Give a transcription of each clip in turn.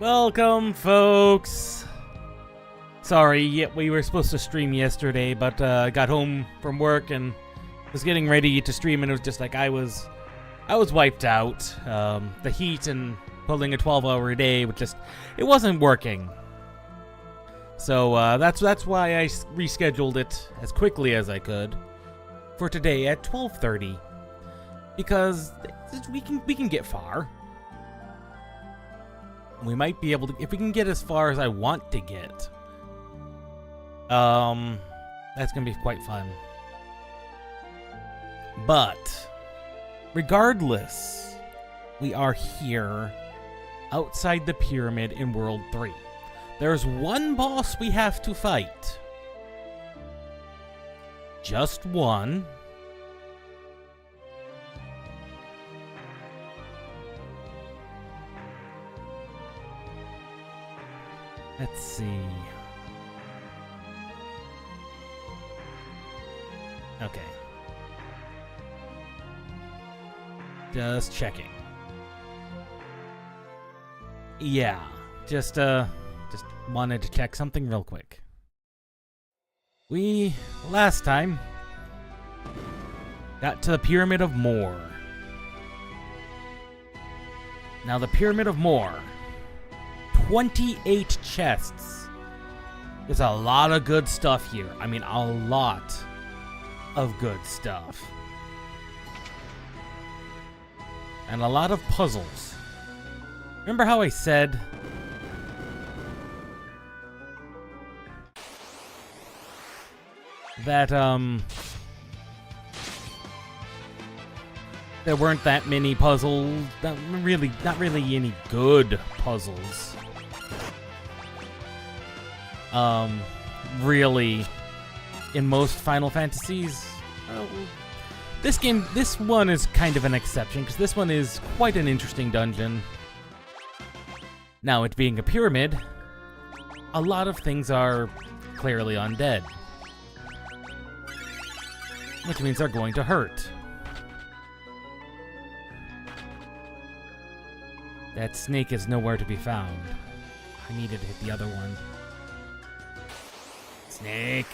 Welcome, folks. Sorry, we were supposed to stream yesterday, but I got home from work and was getting ready to stream, and it was just like I was wiped out. The heat and pulling a 12-hour day, it wasn't working. So that's why I rescheduled it as quickly as I could for today at 12:30, because we can get far. We might be able to, if we can get as far as I want to get. That's gonna be quite fun. But regardless, we are here outside the pyramid in World 3. There's one boss we have to fight. Just one. Let's see. Okay. Just checking. Yeah, just wanted to check something real quick. We last time got to the Pyramid of Moor. Now the Pyramid of Moor, 28 chests. There's a lot of good stuff here. I mean, a lot of good stuff. And a lot of puzzles. Remember how I said that there weren't that many puzzles, not really any good puzzles. Really, in most Final Fantasies, this one is kind of an exception, because this one is quite an interesting dungeon. Now, it being a pyramid, a lot of things are clearly undead, which means they're going to hurt. That snake is nowhere to be found. I needed to hit the other one. Snake.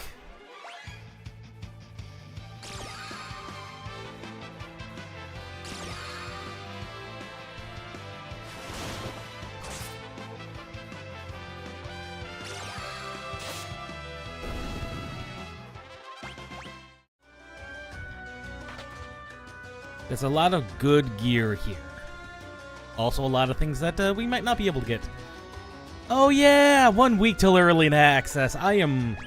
There's a lot of good gear here. Also a lot of things that we might not be able to get. Oh yeah, 1 week till early access. I am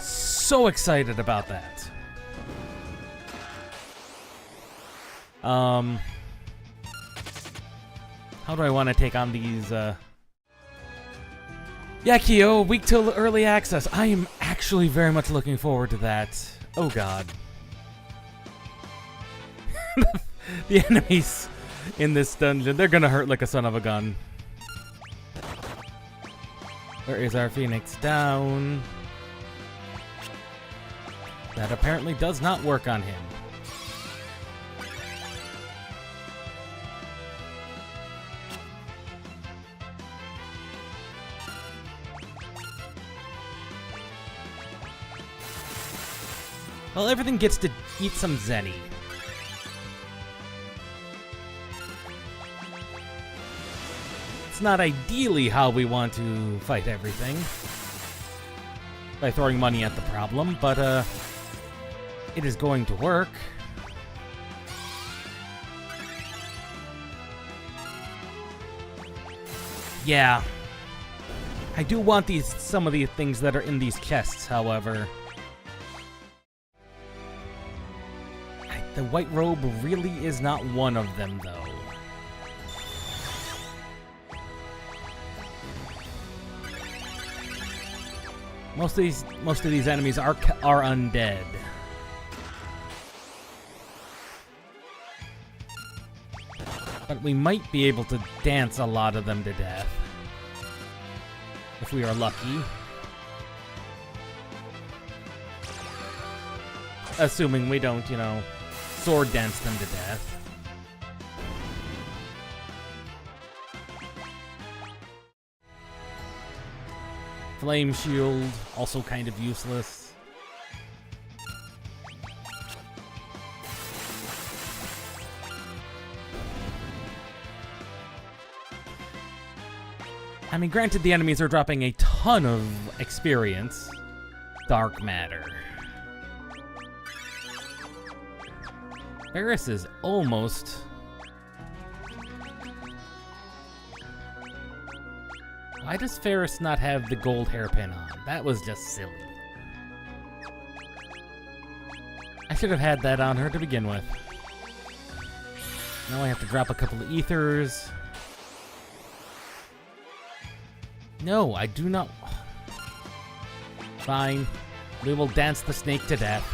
so excited about that. How do I want to take on these, Yeah, Kyo, week till early access. I am actually very much looking forward to that. Oh god. The enemies in this dungeon, they're gonna hurt like a son of a gun. Where is our Phoenix down? That apparently does not work on him. Well, everything gets to eat some Zenny. It's not ideally how we want to fight everything, by throwing money at the problem, but it is going to work. Yeah, I do want some of the things that are in these chests, however. The white robe really is not one of them, though. Most of these enemies are undead. But we might be able to dance a lot of them to death. If we are lucky. Assuming we don't, sword dance them to death. Flame shield, also kind of useless. I mean, granted, the enemies are dropping a ton of experience. Dark matter. Ferris is almost... Why does Ferris not have the gold hairpin on? That was just silly. I should have had that on her to begin with. Now I have to drop a couple of ethers. No, I do not... Fine. We will dance the snake to death.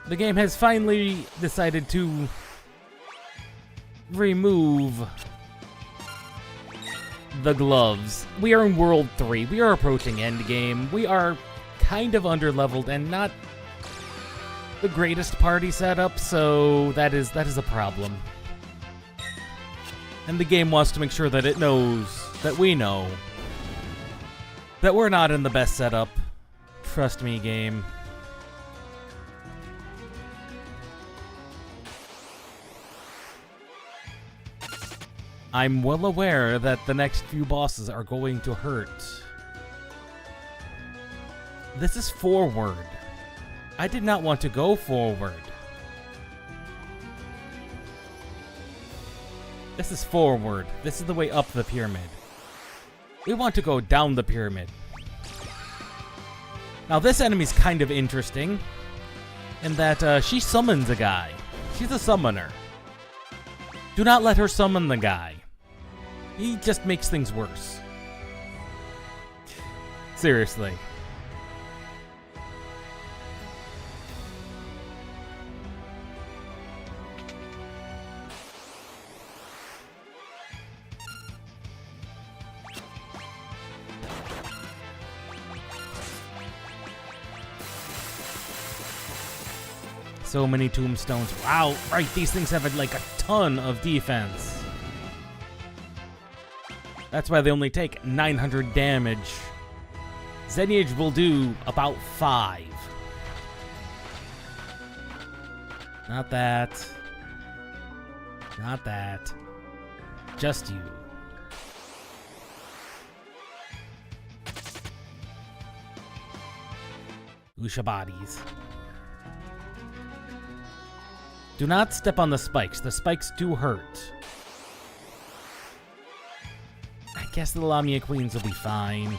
The game has finally decided to remove the gloves. We are in World 3. We are approaching endgame. We are kind of underleveled and not the greatest party setup, so that is a problem. And the game wants to make sure that it knows, that we know, that we're not in the best setup. Trust me, game. I'm well aware that the next few bosses are going to hurt. This is forward. I did not want to go forward. This is forward. This is the way up the pyramid. We want to go down the pyramid. Now this enemy's kind of interesting in that she summons a guy. She's a summoner. Do not let her summon the guy. He just makes things worse. Seriously. So many tombstones. Wow, right, these things have like a ton of defense. That's why they only take 900 damage. Zenage will do about 5. Not that. Not that. Just you. Usha bodies. Do not step on the spikes. The spikes do hurt. I guess the Lamia Queens will be fine.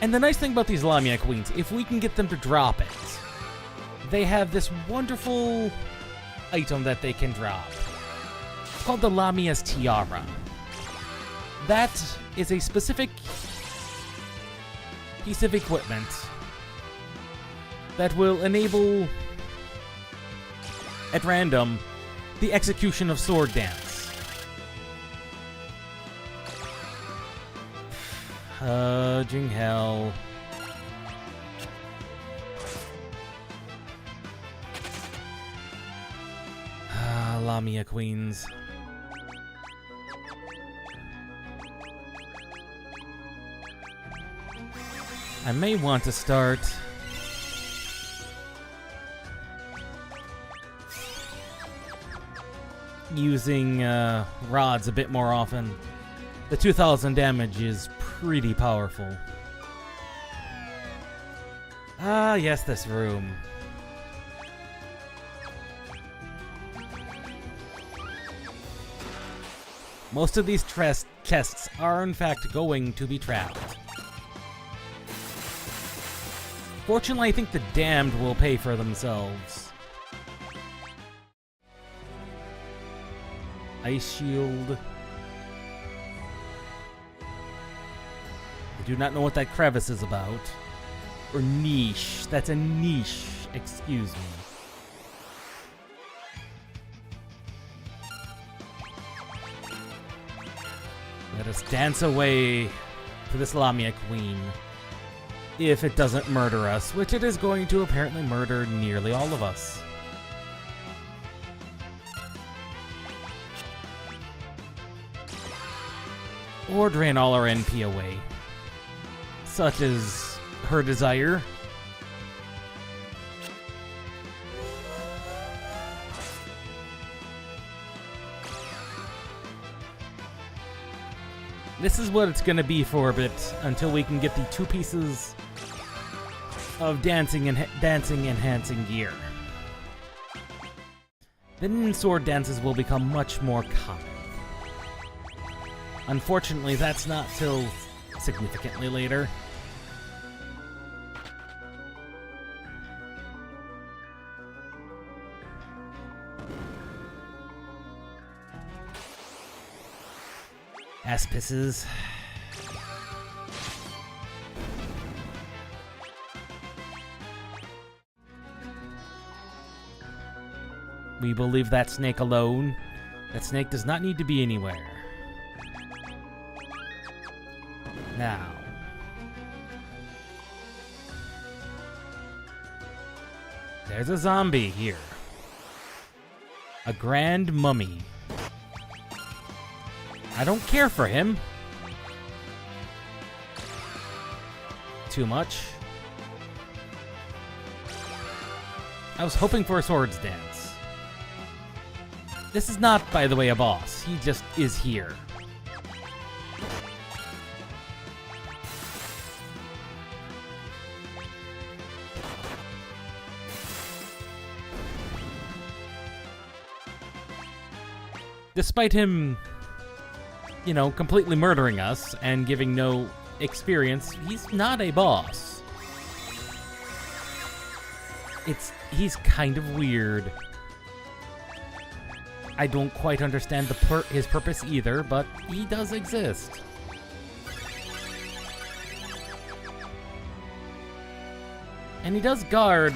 And the nice thing about these Lamia Queens, if we can get them to drop it, they have this wonderful item that they can drop. It's called the Lamia's Tiara. That is a specific piece of equipment that will enable, at random, the execution of sword dance. Jing hell. Lamia Queens. I may want to start using rods a bit more often. The 2000 damage is pretty powerful. Ah, yes, this room. Most of these chests are in fact going to be trapped. Fortunately, I think the damned will pay for themselves. Ice shield. I do not know what that crevice is about. Or niche. That's a niche. Excuse me. Let us dance away to this Lamia Queen. If it doesn't murder us, which it is going to apparently murder nearly all of us. or drain all our NP away. Such is her desire. This is what it's gonna be for a bit until we can get the 2 pieces of dancing enhancing gear. Then sword dances will become much more common. Unfortunately, that's not till significantly later. Aspices. We will leave that snake alone. That snake does not need to be anywhere. Now. There's a zombie here. A grand mummy. I don't care for him. Too much. I was hoping for a swords dance. This is not, by the way, a boss. He just is here. Despite him, you know, completely murdering us and giving no experience, he's not a boss. He's kind of weird. I don't quite understand his purpose either, but he does exist. And he does guard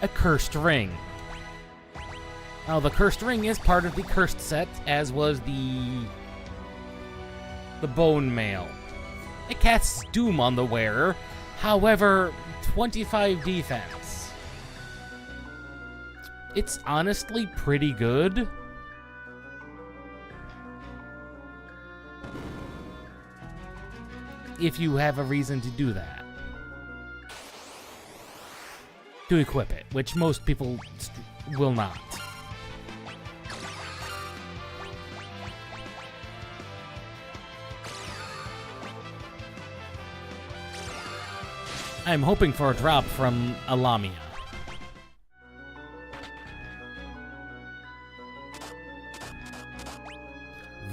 a cursed ring. Now, the cursed ring is part of the cursed set, as was the bone mail. It casts doom on the wearer, however, 25 defense. It's honestly pretty good. If you have a reason to do that. To equip it, which most people will not. I'm hoping for a drop from Alamia.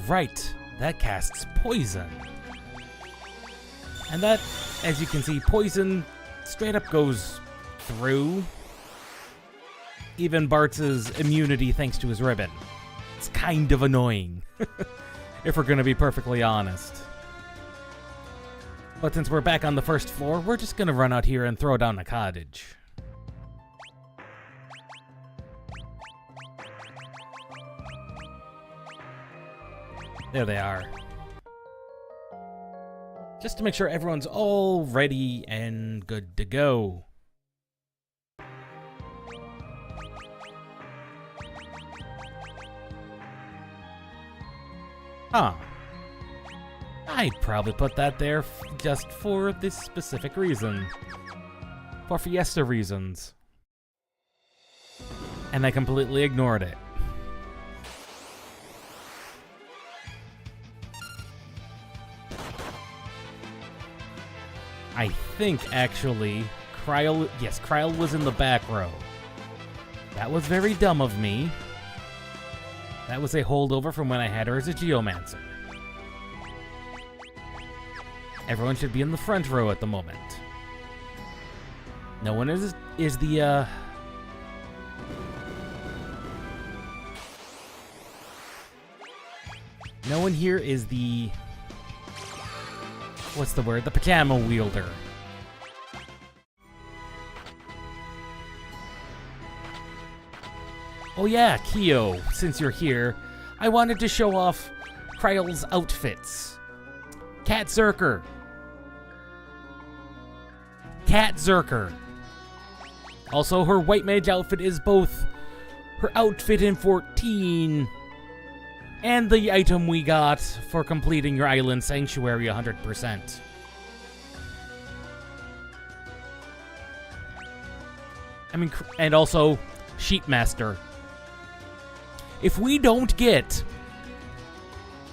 Right, that casts poison. And that, as you can see, poison straight up goes through even Bartz's immunity thanks to his ribbon. It's kind of annoying, if we're gonna be perfectly honest. But since we're back on the first floor, we're just gonna run out here and throw down a cottage. There they are. Just to make sure everyone's all ready and good to go. Huh. I'd probably put that there just for this specific reason. For Fiesta reasons. And I completely ignored it. I think, actually, Kryl was in the back row. That was very dumb of me. That was a holdover from when I had her as a Geomancer. Everyone should be in the front row at the moment. No one is the, No one here is the... What's the word? The pajama wielder. Oh yeah, Kyo, since you're here, I wanted to show off Kryl's outfits. Cat Zerker. Cat Zerker. Also, her White Mage outfit is both her outfit in 14 and the item we got for completing your island sanctuary 100%. I mean, and also Sheepmaster. If we don't get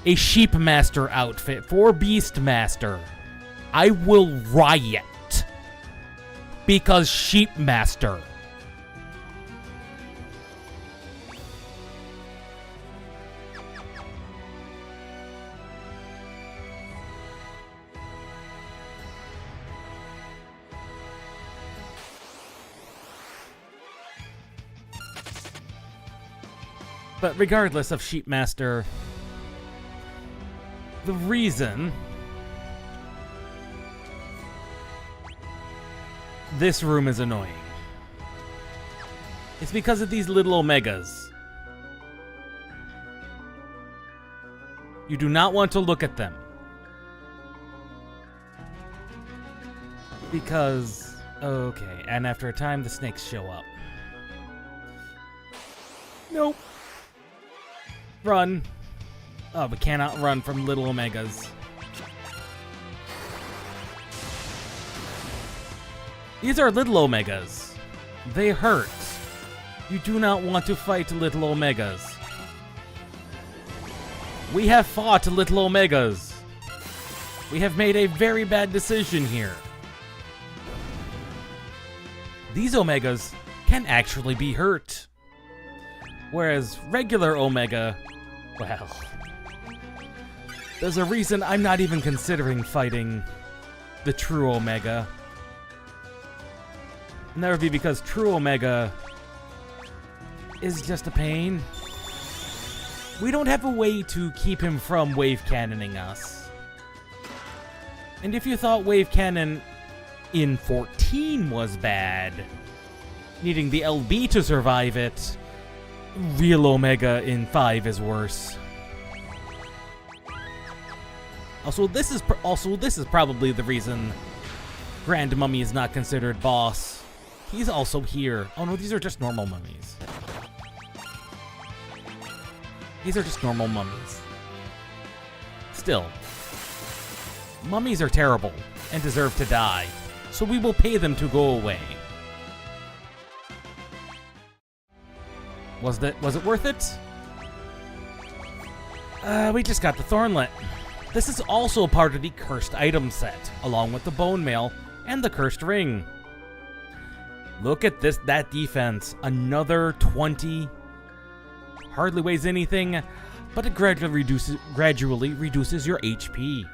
a Sheepmaster outfit for Beastmaster, I will riot. Because Sheepmaster. But regardless of Sheepmaster, the reason this room is annoying is because of these little Omegas. You do not want to look at them. Because, okay, and after a time the snakes show up. Nope. Run. Oh, we cannot run from little Omegas. These are little Omegas. They hurt. You do not want to fight little Omegas. We have fought little Omegas. We have made a very bad decision here. These Omegas can actually be hurt. Whereas regular Omega, well, there's a reason I'm not even considering fighting the true Omega. And that would be because true Omega is just a pain. We don't have a way to keep him from wave cannoning us. And if you thought wave cannon in 14 was bad, needing the LB to survive it, real Omega in 5 is worse. Also, this is probably the reason Grand Mummy is not considered boss. He's also here. Oh no, these are just normal mummies. These are just normal mummies. Still, mummies are terrible and deserve to die, so we will pay them to go away. Was it worth it? We just got the Thornlet. This is also part of the cursed item set, along with the bone mail and the cursed ring. Look at that defense. Another 20. Hardly weighs anything, but it gradually reduces your HP.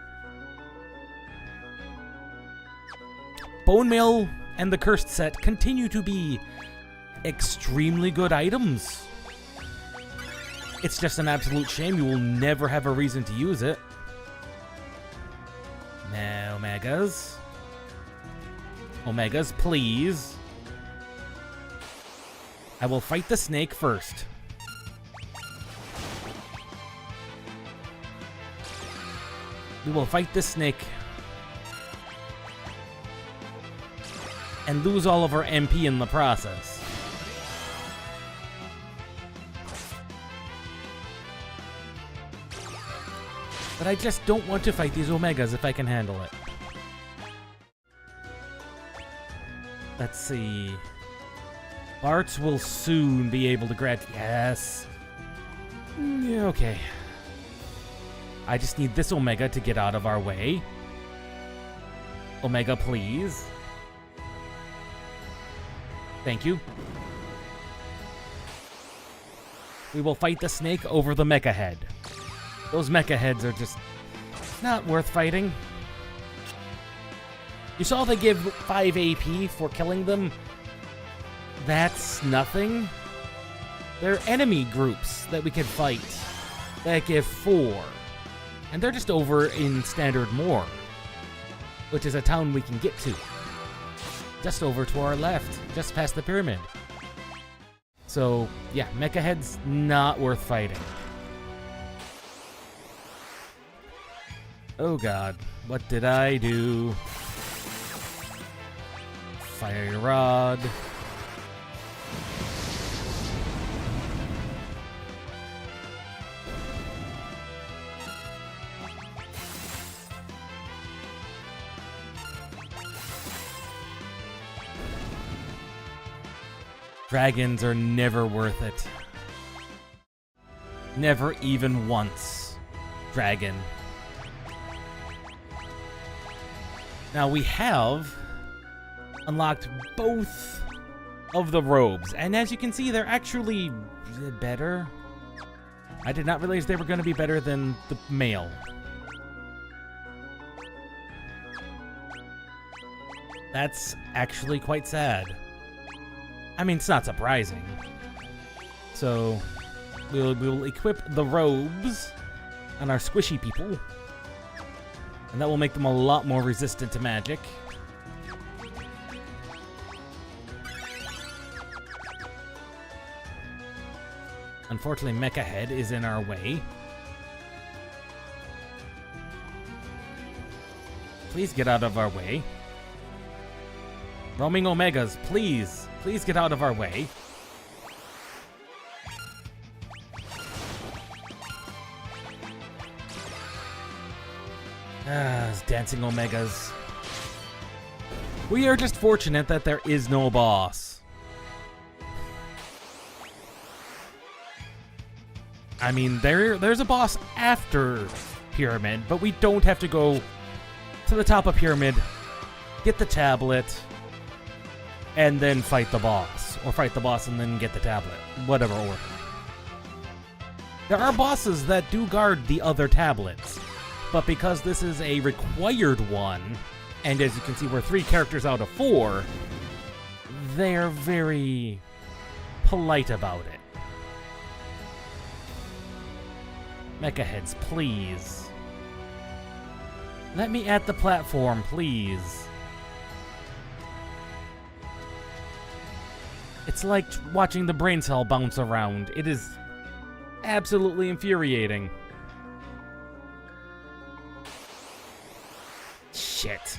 Bone mail and the cursed set continue to be extremely good items. It's just an absolute shame you will never have a reason to use it. Now, Omegas. Omegas, please. I will fight the snake first. We will fight this snake and lose all of our MP in the process. But I just don't want to fight these Omegas if I can handle it. Let's see. Bart's will soon be able to grab... Yes. Yeah, okay. I just need this Omega to get out of our way. Omega, please. Thank you. We will fight the snake over the mecha head. Those mecha heads are just not worth fighting. You saw they give 5 AP for killing them? That's nothing. They're enemy groups that we can fight that give 4. And they're just over in Standard Moor, which is a town we can get to. Just over to our left, just past the pyramid. So, yeah, mecha heads not worth fighting. Oh god, what did I do? Fire rod. Dragons are never worth it. Never even once. Dragon. Now we have unlocked both of the robes, and as you can see, they're actually better. I did not realize they were going to be better than the male. That's actually quite sad. I mean, it's not surprising. So, we'll equip the robes on our squishy people, and that will make them a lot more resistant to magic. Unfortunately, Mecha Head is in our way. Please get out of our way. Roaming Omegas, please. Please get out of our way. Dancing Omegas. We are just fortunate that there is no boss. I mean, there's a boss after Pyramid, but we don't have to go to the top of Pyramid, get the tablet, and then fight the boss. Or fight the boss and then get the tablet. Whatever order. There are bosses that do guard the other tablets, but because this is a required one, and as you can see we're 3 characters out of 4, they're very polite about it. Mecha Heads, please. Let me at the platform, please. It's like watching the brain cell bounce around. It is absolutely infuriating. Shit.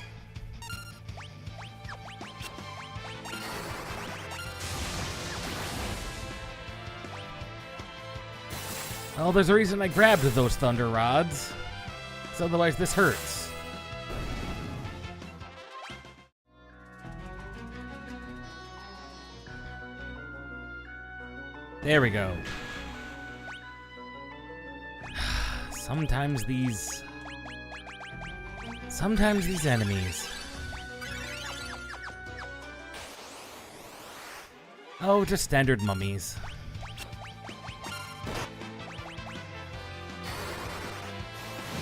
Well, there's a reason I grabbed those thunder rods. So otherwise this hurts. There we go. Sometimes these enemies. Oh, just standard mummies.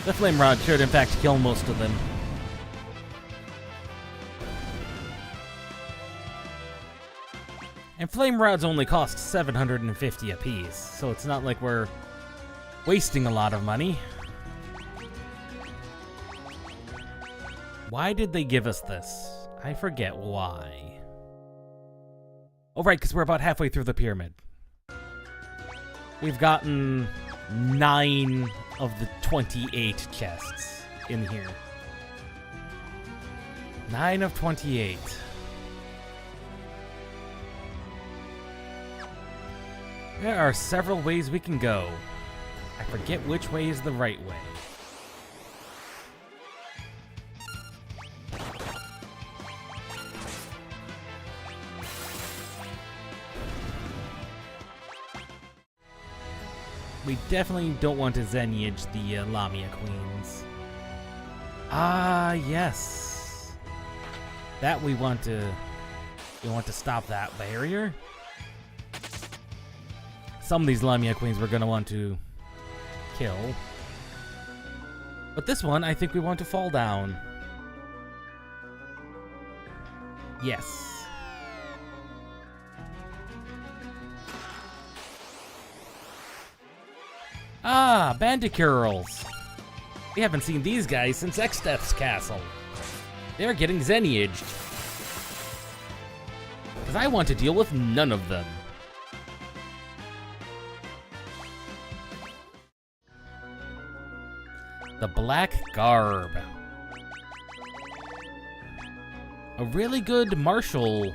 The flame rod should in fact kill most of them. And flame rods only cost 750 apiece, so it's not like we're wasting a lot of money. Why did they give us this? I forget why. Oh right, because we're about halfway through the pyramid. We've gotten 9 of the 28 chests in here. 9 of 28. There are several ways we can go. I forget which way is the right way. We definitely don't want to Zenage the Lamia Queens. Ah, yes. That we want to stop that barrier. Some of these Lamia Queens we're going to want to kill. But this one, I think we want to fall down. Yes. Ah, Bandicurls. We haven't seen these guys since Exdeath's castle. They're getting Zenaged. Because I want to deal with none of them. The Black Garb. A really good martial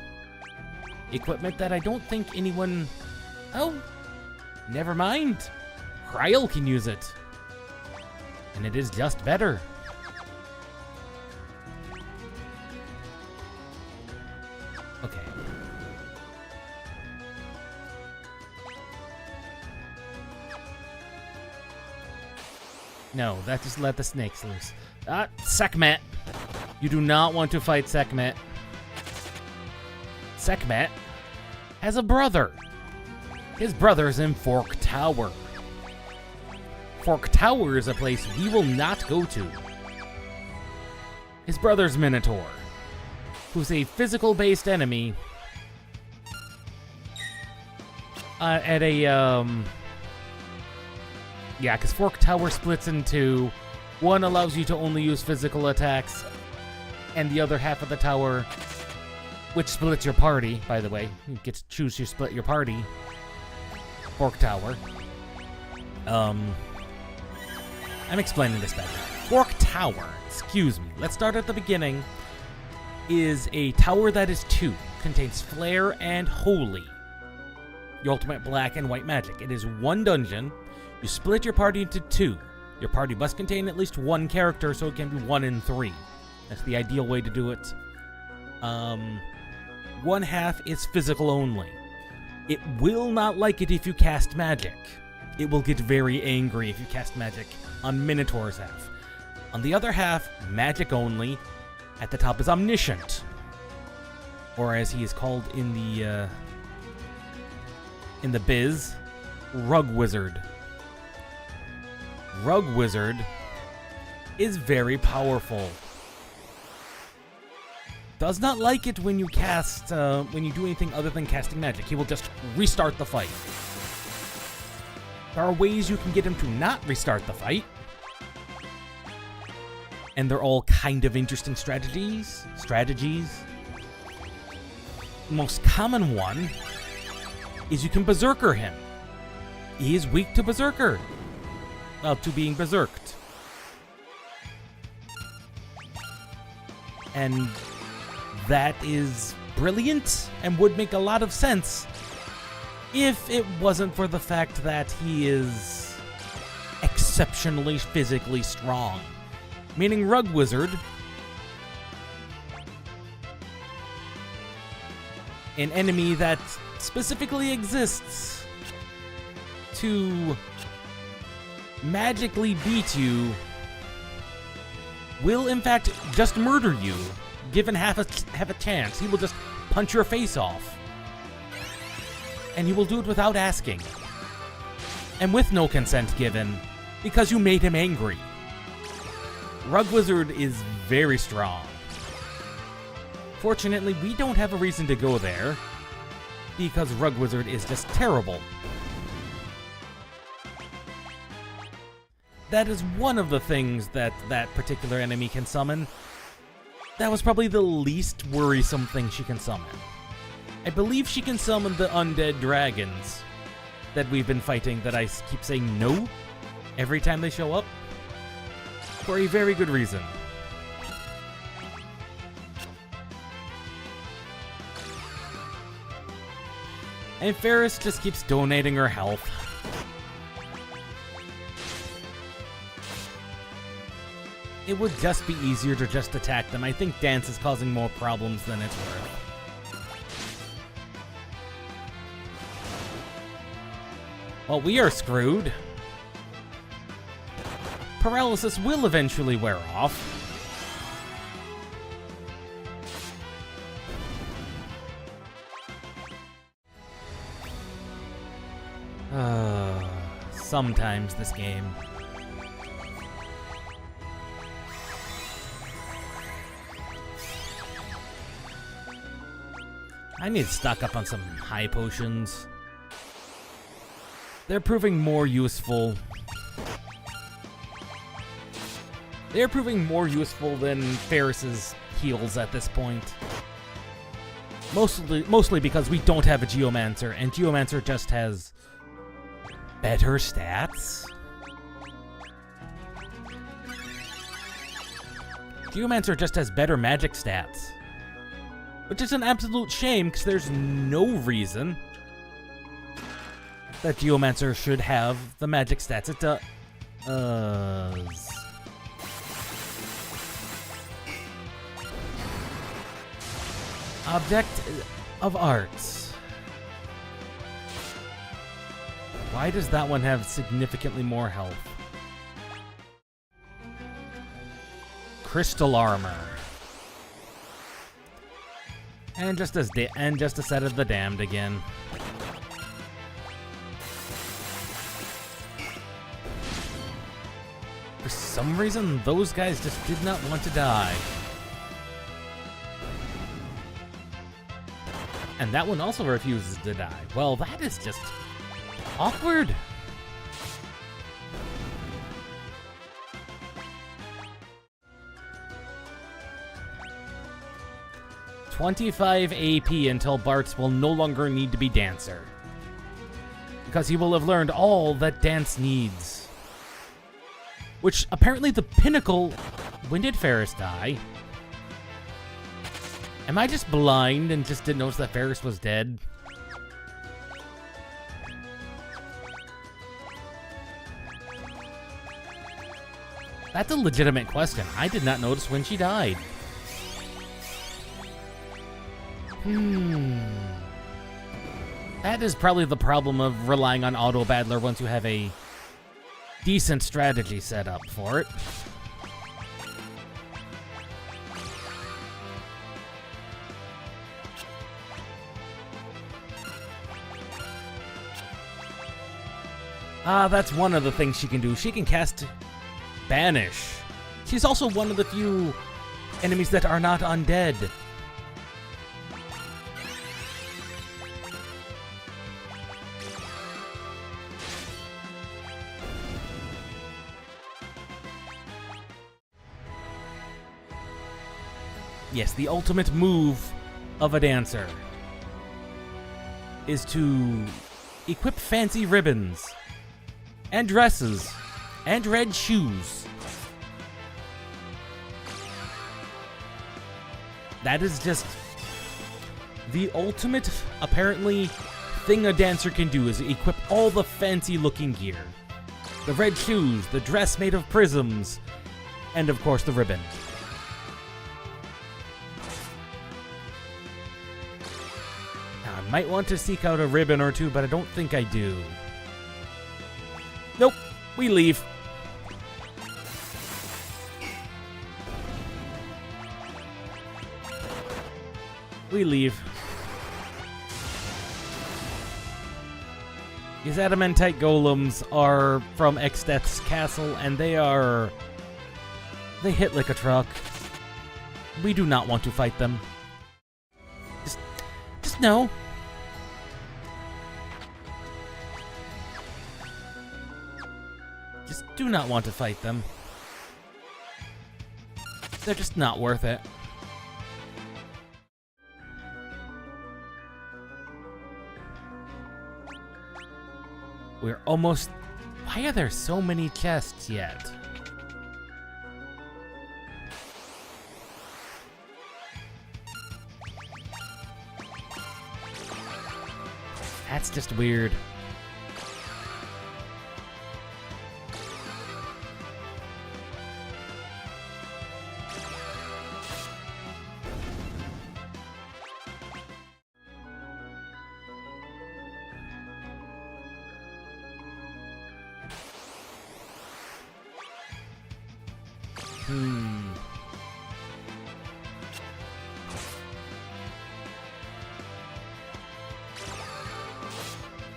equipment that I don't think anyone... Oh, never mind. Kryl can use it. And it is just better. Okay. No, that just let the snakes loose. Sekhmet. You do not want to fight Sekhmet. Sekhmet has a brother. His brother's in Fork Tower. Fork Tower is a place we will not go to. His brother's Minotaur, who's a physical-based enemy at a, yeah, because Fork Tower splits into, one allows you to only use physical attacks, and the other half of the tower, which splits your party, by the way. You get to choose to split your party. Fork Tower. I'm explaining this better. Fork Tower, excuse me, let's start at the beginning, is a tower that is 2, contains Flare and Holy, your ultimate black and white magic. It is 1 dungeon. You split your party into 2. Your party must contain at least 1 character, so it can be 1 in 3. That's the ideal way to do it. 1 half is physical only. It will not like it if you cast magic. It will get very angry if you cast magic on Minotaur's half. On the other half, magic only. At the top is Omniscient, or as he is called in the biz, Rug Wizard. Rug Wizard is very powerful. Does not like it when you cast, when you do anything other than casting magic. He will just restart the fight. There are ways you can get him to not restart the fight, and they're all kind of interesting strategies. The most common one is you can Berserker him. He is weak to Berserker. Well, to being berserked. And that is brilliant and would make a lot of sense if it wasn't for the fact that he is exceptionally physically strong. Meaning Rug Wizard, an enemy that specifically exists to magically beat you, will in fact just murder you. Given half a chance, he will just punch your face off. And he will do it without asking. And with no consent given, because you made him angry. Rug Wizard is very strong. Fortunately, we don't have a reason to go there, because Rug Wizard is just terrible. That is one of the things that that particular enemy can summon. That was probably the least worrisome thing she can summon. I believe she can summon the undead dragons that we've been fighting that I keep saying no every time they show up. For a very good reason. And Ferris just keeps donating her health. It would just be easier to just attack them. I think dance is causing more problems than it's worth. Well, we are screwed. Paralysis will eventually wear off. Sometimes this game. I need to stock up on some high potions. They're proving more useful. They're proving more useful than Ferris's heals at this point. Mostly because we don't have a Geomancer, and Geomancer just has better stats. Geomancer just has better magic stats. Which is an absolute shame, because there's no reason that Geomancer should have the magic stats it does. Object of Arts. Why does that one have significantly more health? crystal armor. And just a set of the damned again. For some reason, those guys just did not want to die. And that one also refuses to die. Well, that is just awkward. $25 AP until Bartz will no longer need to be Dancer, because he will have learned all that Dance needs. Which, apparently the pinnacle... When did Ferris die? Am I just blind and just didn't notice that Ferris was dead? That's a legitimate question. I did not notice when she died. That is probably the problem of relying on Auto Battler once you have a decent strategy set up for it. That's one of the things she can do. She can cast Banish. She's also one of the few enemies that are not undead. Yes, the ultimate move of a dancer is to equip fancy ribbons and dresses and red shoes. That is just the ultimate, apparently, thing a dancer can do is equip all the fancy looking gear. The red shoes, the dress made of prisms, and of course the ribbon. I might want to seek out a ribbon or two, but I don't think I do. Nope, we leave. We leave. These adamantite golems are from Exdeath's castle, and they hit like a truck. We do not want to fight them. Just no. Just do not want to fight them. They're just not worth it. We're almost... Why are there so many chests yet? That's just weird.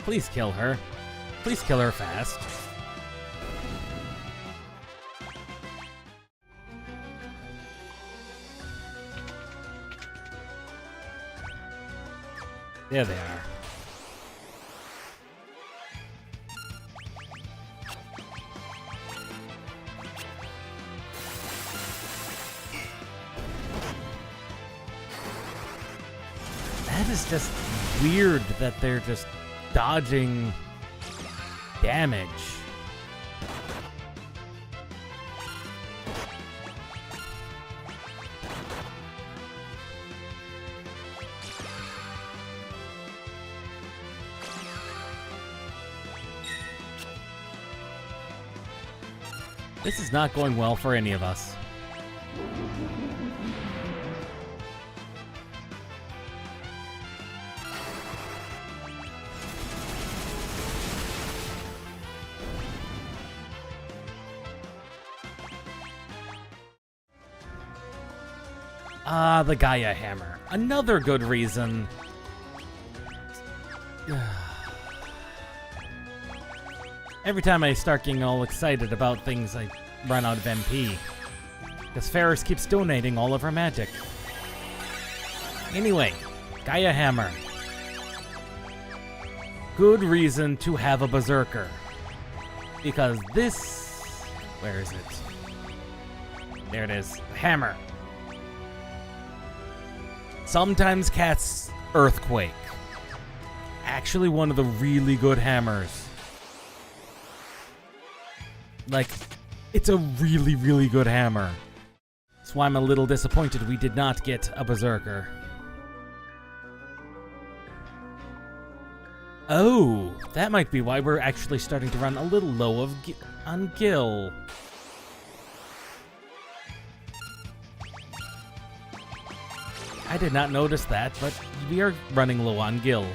Please kill her. Please kill her fast. There they are. That is just weird that they're just dodging damage. This is not going well for any of us. Ah, the Gaia Hammer. Another good reason. Every time I start getting all excited about things, I run out of MP. Because Ferris keeps donating all of her magic. Anyway, Gaia Hammer. Good reason to have a Berserker. Because this... Where is it? There it is. Hammer. Sometimes casts Earthquake. Actually one of the really good hammers. Like, it's a really, really good hammer. That's why I'm a little disappointed we did not get a Berserker. Oh, that might be why we're actually starting to run a little low on Gil. I did not notice that, but we are running low on Gil.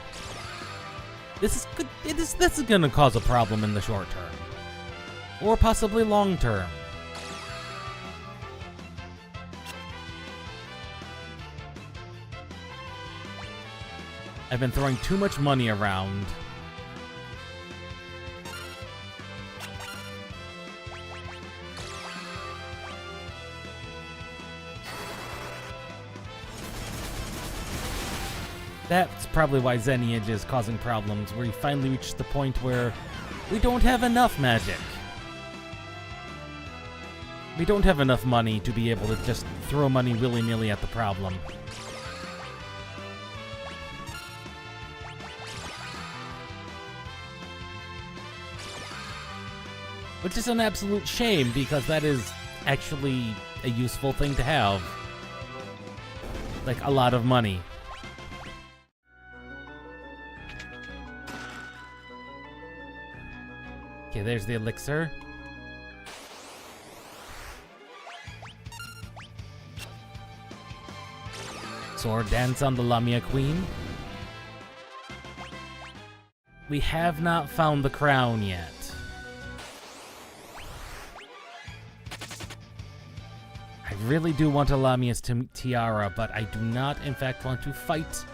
This is good. This is going to cause a problem in the short term. Or possibly long term. I've been throwing too much money around. That's probably why Xeniage is causing problems, where we finally reached the point where we don't have enough magic. We don't have enough money to be able to just throw money willy-nilly at the problem. Which is an absolute shame, because that is actually a useful thing to have. Like, a lot of money. Okay, there's the elixir. Sword dance on the Lamia Queen. We have not found the crown yet. I really do want a Lamia's tiara, but I do not, in fact, want to fight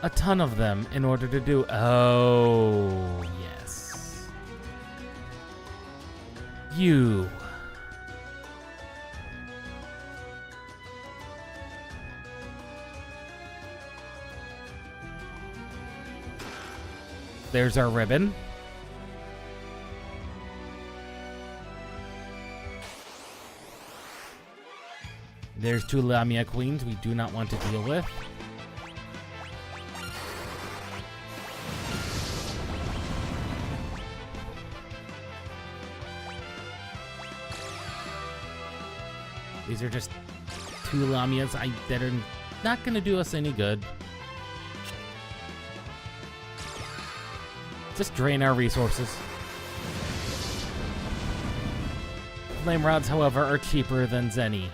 a ton of them in order to do... Oh, yes. You. There's our ribbon. There's two Lamia Queens we do not want to deal with. These are just two Lamias that are not going to do us any good. Just drain our resources. Flame rods, however, are cheaper than Zenny.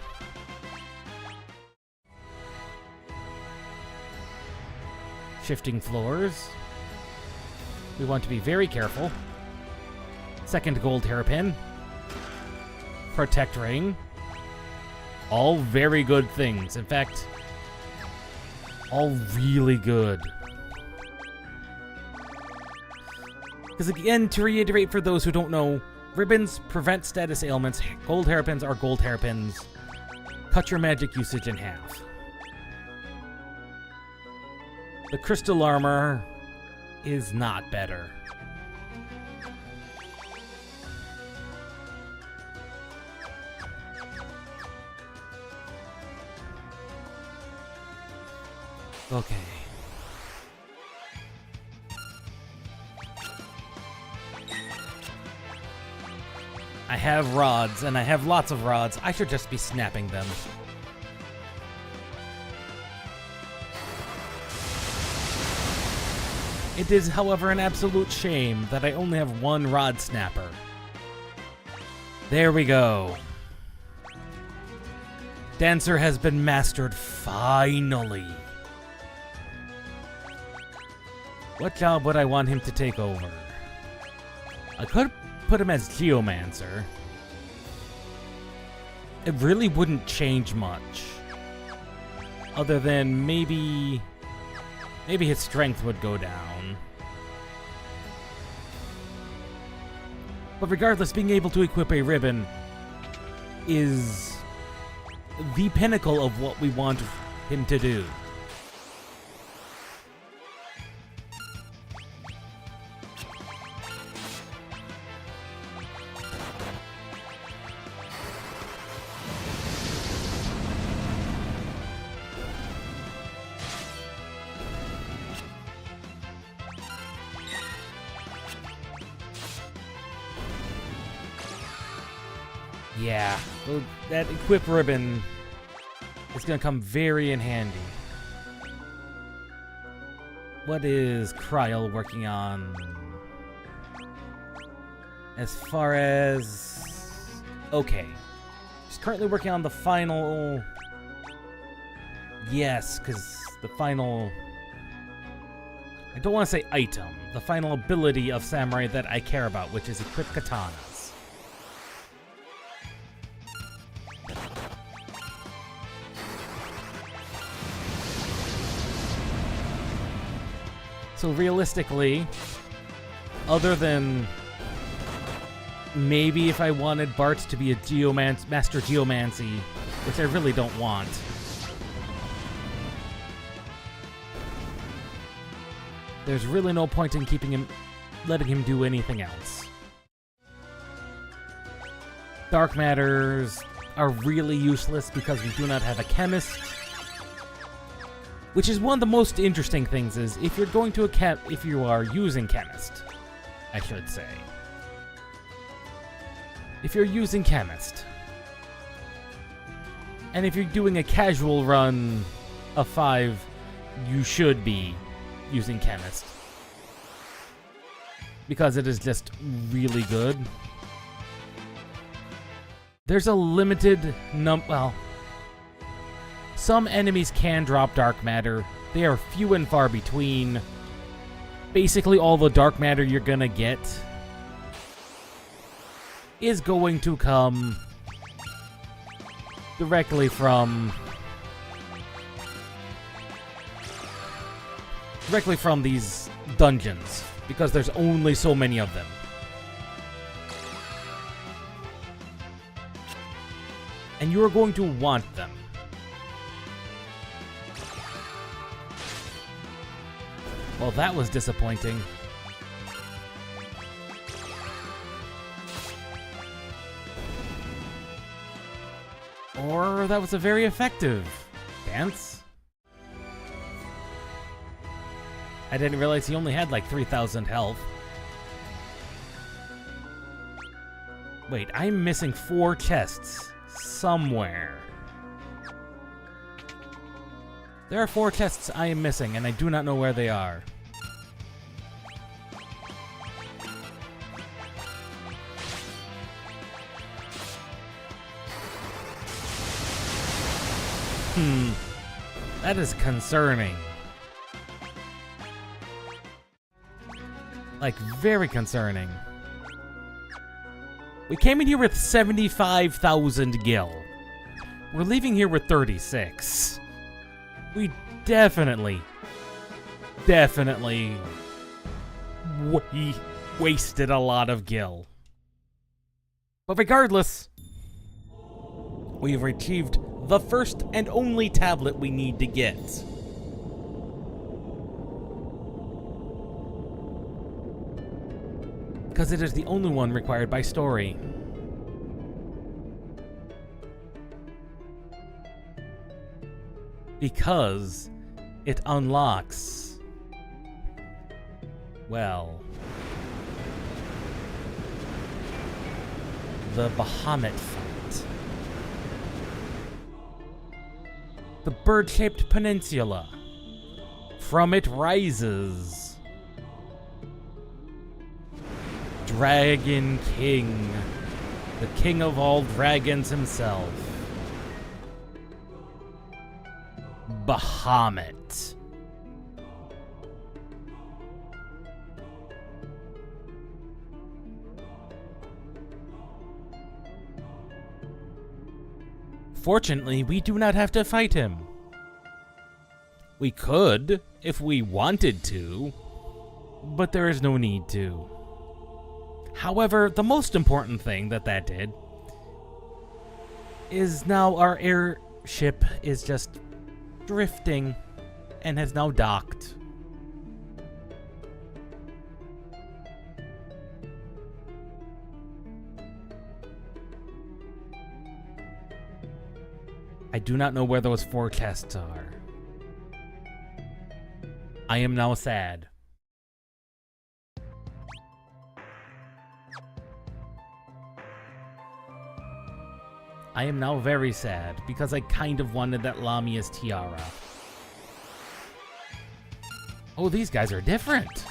Shifting floors. We want to be very careful. Second gold hairpin. Protect ring. All very good things. In fact, all really good. Because again, to reiterate for those who don't know, ribbons prevent status ailments, gold hairpins are gold hairpins. Cut your magic usage in half. The crystal armor is not better. Okay. I have rods, and I have lots of rods. I should just be snapping them. It is, however, an absolute shame that I only have one rod snapper. There we go. Dancer has been mastered, finally. What job would I want him to take over? I could put him as Geomancer. It really wouldn't change much. Other than maybe his strength would go down. But regardless, being able to equip a ribbon is the pinnacle of what we want him to do. Yeah, well, that equip ribbon is going to come very in handy. What is Kryl working on? As far as... Okay. She's currently working on the final... Yes, because the final... I don't want to say item. The final ability of Samurai that I care about, which is equip katanas. So realistically, other than maybe if I wanted Bart to be a Master Geomancy, which I really don't want, there's really no point in letting him do anything else. Dark Matters are really useless because we do not have a chemist. Which is one of the most interesting things is if you're going to if you are using chemist, I should say. If you're using chemist, and if you're doing a casual run of 5, you should be using chemist. Because it is just really good. There's a limited well, some enemies can drop dark matter. They are few and far between. Basically, all the dark matter you're gonna get is going to come directly from these dungeons, because there's only so many of them. And you're going to want them. Well, that was disappointing. Or that was a very effective dance. I didn't realize he only had like 3,000 health. Wait, I'm missing 4 chests somewhere. There are 4 chests I am missing, and I do not know where they are. That is concerning. Like, very concerning. We came in here with 75,000 gil. We're leaving here with 36. We definitely wasted a lot of gil. But regardless, we've achieved the first and only tablet we need to get. Because it is the only one required by story. Because it unlocks, well, the Bahamut fight. The bird-shaped peninsula. From it rises Dragon King, the king of all dragons himself. Bahamut. Fortunately, we do not have to fight him. We could, if we wanted to, but there is no need to. However, the most important thing that did is now our airship is just drifting and has now docked. I do not know where those 4 chests are. I am now sad. I am now very sad because I kind of wanted that Lamia's tiara. Oh, these guys are different.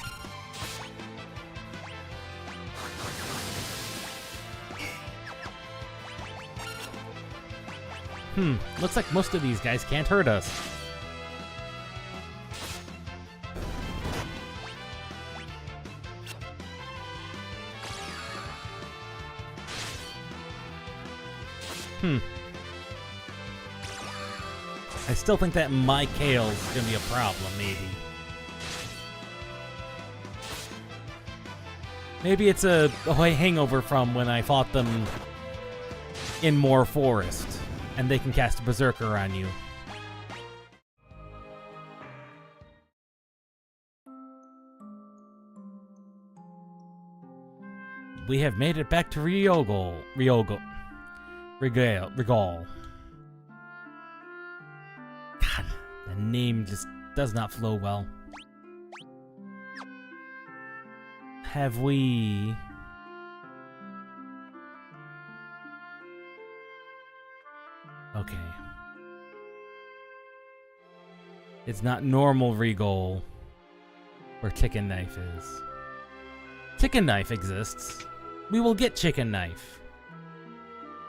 Looks like most of these guys can't hurt us. I still think that my Kale's gonna be a problem, maybe. Maybe it's a hangover from when I fought them in Moor Forest, and they can cast a Berserker on you. We have made it back to Regal. God, the name just does not flow well. Have we... Okay. It's not normal Regal where Chicken Knife is. Chicken Knife exists. We will get Chicken Knife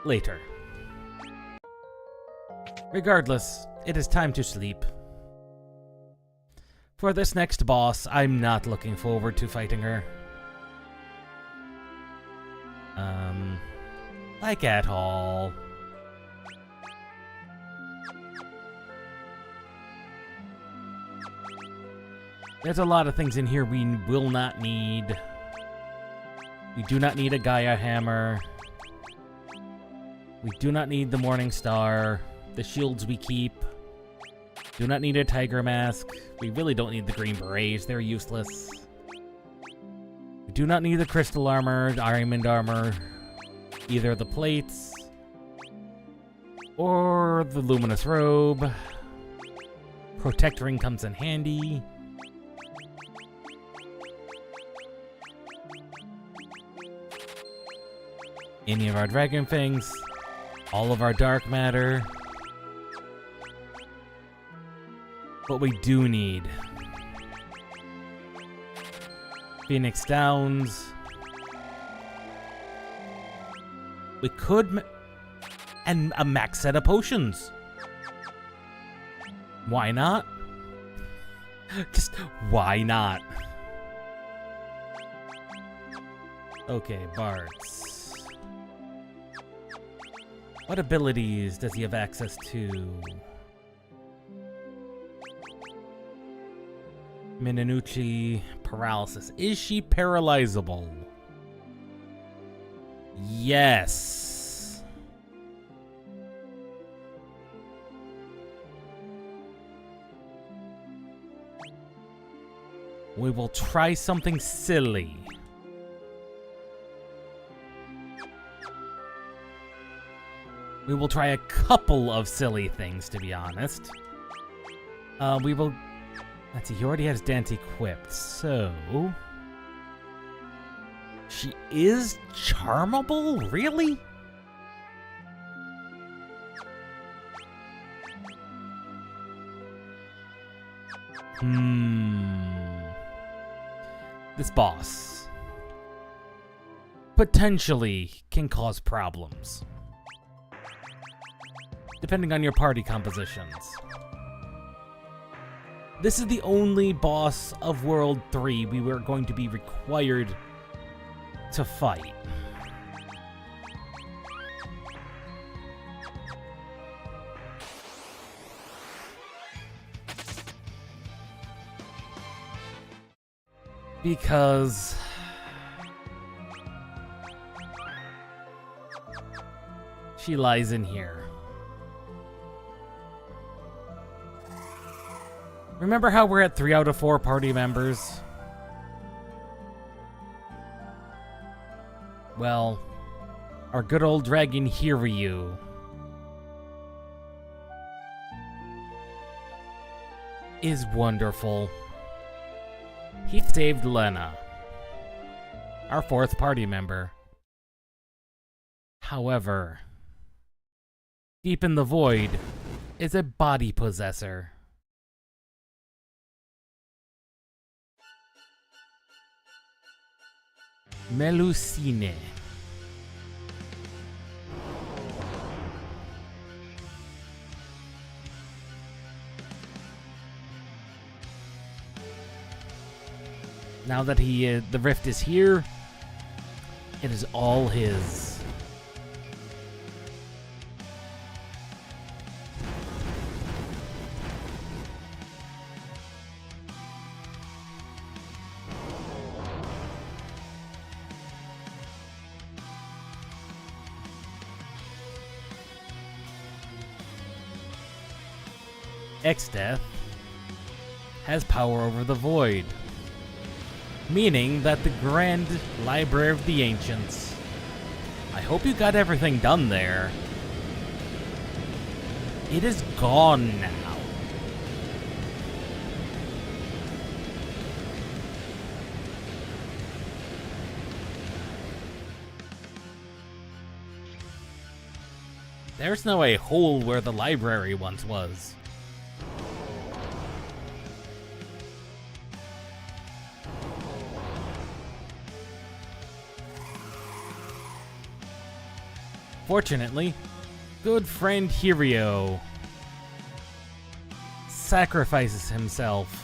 later. Regardless, it is time to sleep. For this next boss, I'm not looking forward to fighting her. Like at all. There's a lot of things in here we will not need. We do not need a Gaia Hammer. We do not need the Morning Star. The shields we keep. Do not need a Tiger Mask. We really don't need the Green Berets. They're useless. We do not need the Crystal Armor, Diamond Armor. Either the plates or the Luminous Robe. Protect Ring comes in handy. Any of our Dragon Fangs. All of our Dark Matter. What we do need. Phoenix Downs. We could... and a max set of potions. Why not? Just, why not? Okay, Bards. What abilities does he have access to? Minanuchi, paralysis. Is she paralyzable? Yes. We will try something silly. We will try a couple of silly things, to be honest. We will... Let's see, he already has Dance equipped, so... She is charmable? Really? This boss potentially can cause problems, depending on your party compositions. This is the only boss of World 3 we were going to be required to fight. Because she lies in here. Remember how we're at 3 out of 4 party members? Well, our good old dragon Hiryu is wonderful. He saved Lena, our 4th party member. However, deep in the void is a body possessor. Melusine. Now that the rift is here, it is all his. Exdeath has power over the void, meaning that the Grand Library of the Ancients. I hope you got everything done there. It is gone now. There's now a hole where the library once was. Fortunately, good friend Hiryu sacrifices himself,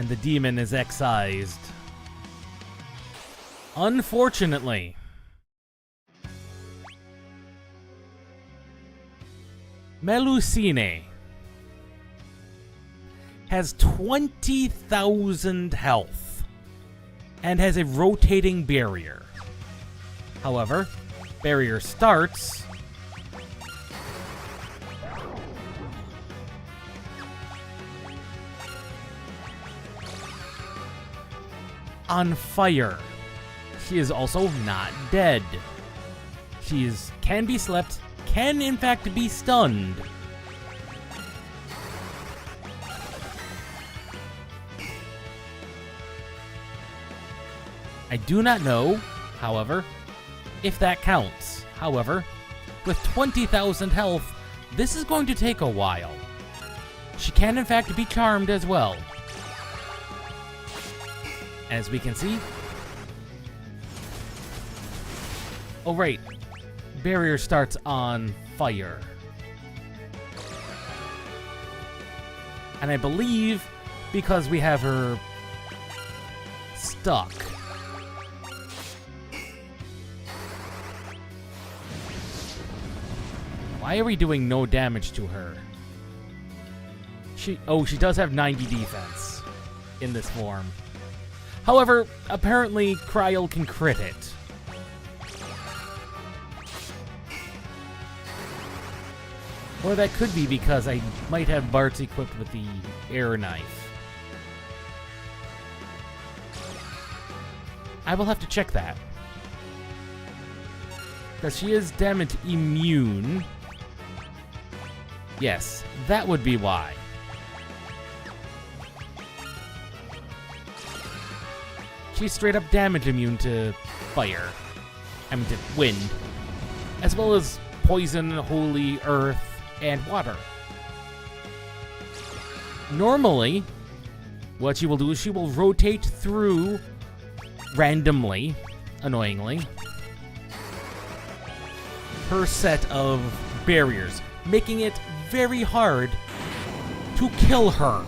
and the demon is excised. Unfortunately, Melusine has 20,000 health and has a rotating barrier. However, barrier starts on fire. She is also not dead. She can be slept, can in fact be stunned. I do not know, however, if that counts. However, with 20,000 health, this is going to take a while. She can in fact be charmed as well. As we can see. Oh right, barrier starts on fire. And I believe because we have her stuck, why are we doing no damage to her? She does have 90 defense in this form. However, apparently Kryl can crit it. Or that could be because I might have Bart's equipped with the air knife. I will have to check that. Because she is damage immune. Yes, that would be why. She's straight up damage immune to fire. I mean to wind. As well as poison, holy, earth, and water. Normally, what she will do is she will rotate through randomly, annoyingly, her set of barriers, making it very hard to kill her.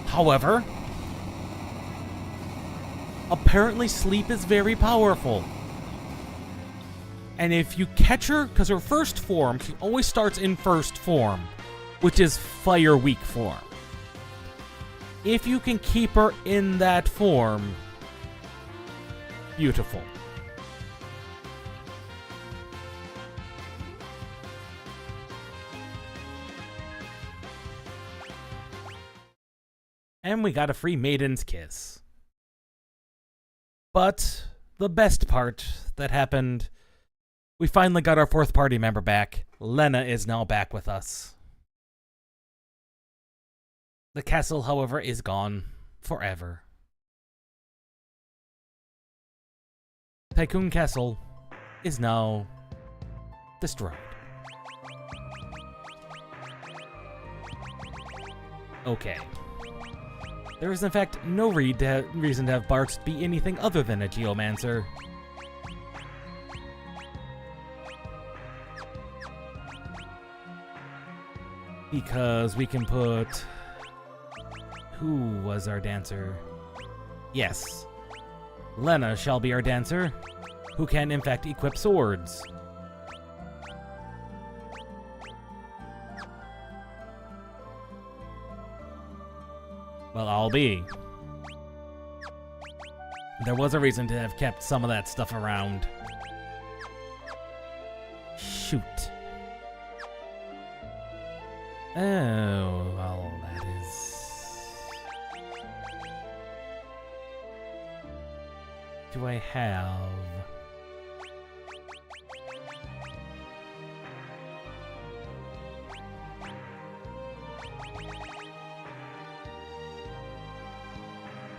However, apparently sleep is very powerful. And if you catch her, because her first form, she always starts in first form, which is fire weak form. If you can keep her in that form, beautiful. And we got a free Maiden's Kiss. But the best part that happened, we finally got our fourth party member back. Lena is now back with us. The castle, however, is gone forever. Tycoon Castle is now destroyed. Okay. There is in fact no reason to have Bart be anything other than a geomancer. Because we can put... Who was our dancer? Yes. Lena shall be our dancer, who can in fact equip swords. Well, I'll be. There was a reason to have kept some of that stuff around. Shoot. Oh, well, that is... Do I have...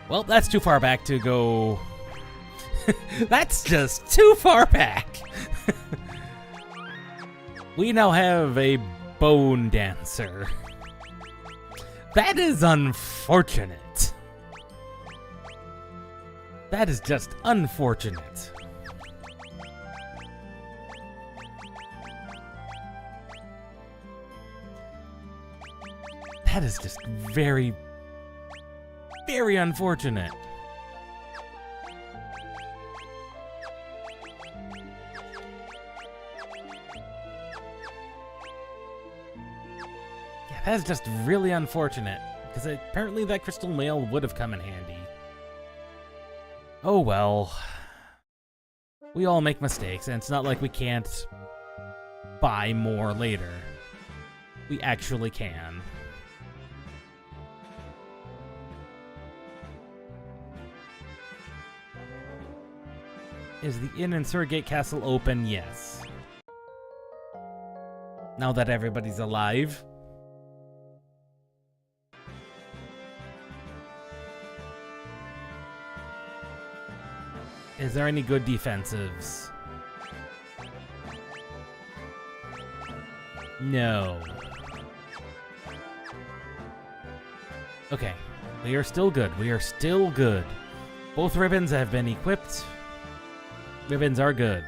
Well, that's too far back to go... That's just too far back! We now have a bone dancer. That is unfortunate. That is just unfortunate. That is just very, very unfortunate. Yeah, that is just really unfortunate, because apparently that crystal mail would have come in handy. Oh well. We all make mistakes, and it's not like we can't buy more later. We actually can. Is the inn in Surgate Castle open? Yes. Now that everybody's alive. Is there any good defensives? No. Okay. We are still good. We are still good. Both ribbons have been equipped. Ribbons are good.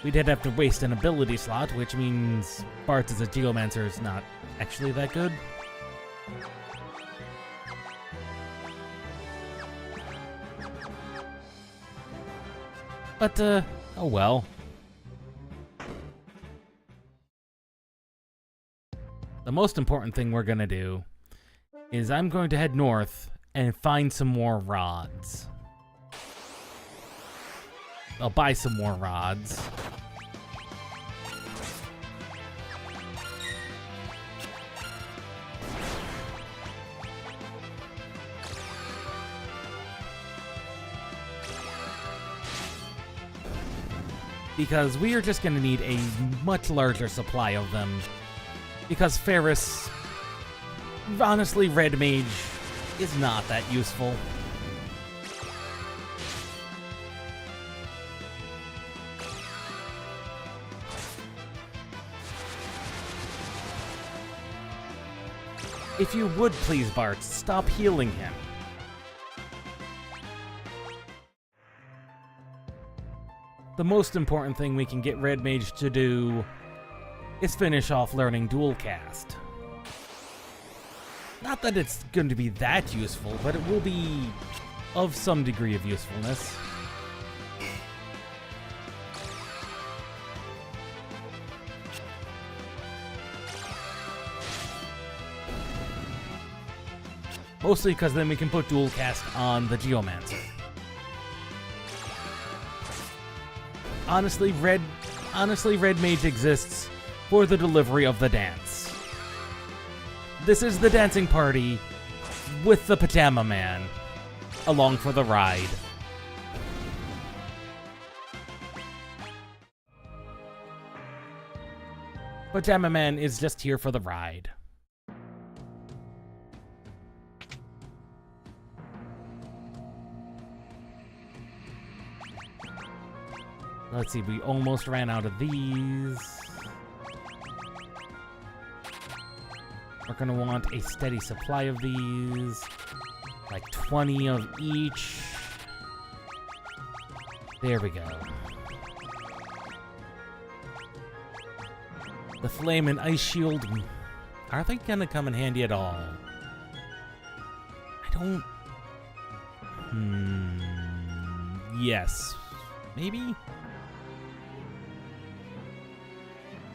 We did have to waste an ability slot, which means Bart as a geomancer is not actually that good. But, oh well. The most important thing we're gonna do is I'm going to head north and find some more rods. I'll buy some more rods. Because we are just going to need a much larger supply of them. Because Ferris, honestly, Red Mage is not that useful. If you would please, Bart, stop healing him. The most important thing we can get Red Mage to do is finish off learning Dual Cast. Not that it's going to be that useful, but it will be of some degree of usefulness. Mostly because then we can put dual cast on the Geomancer. Honestly, Red Mage exists for the delivery of the dance. This is the dancing party with the Pajama Man along for the ride. Pajama Man is just here for the ride. Let's see, we almost ran out of these. We're gonna want a steady supply of these. Like 20 of each. There we go. The Flame and Ice Shield, are they gonna come in handy at all? I don't... Yes. Maybe?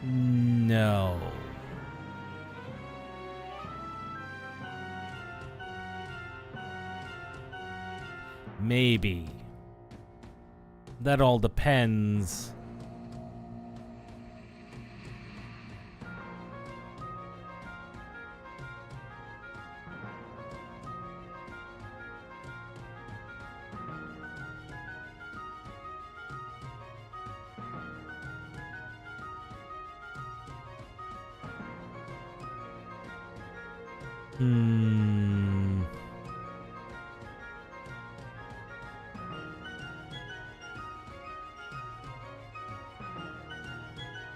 No. Maybe. That all depends.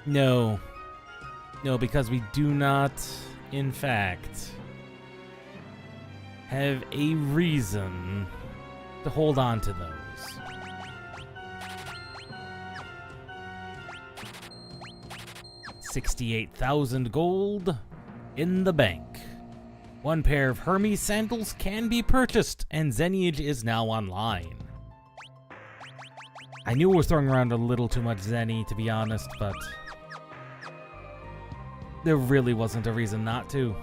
No. No, because we do not, in fact, have a reason to hold on to those. $68,000 gold in the bank. One pair of Hermes sandals can be purchased, and Zenage is now online. I knew we were throwing around a little too much Zenny, to be honest, but there really wasn't a reason not to.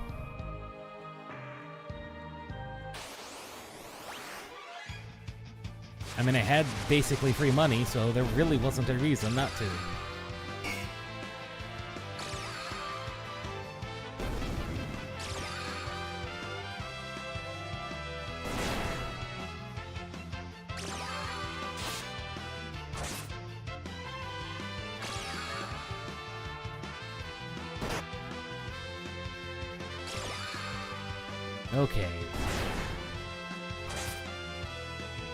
I mean, I had basically free money, so there really wasn't a reason not to. Okay.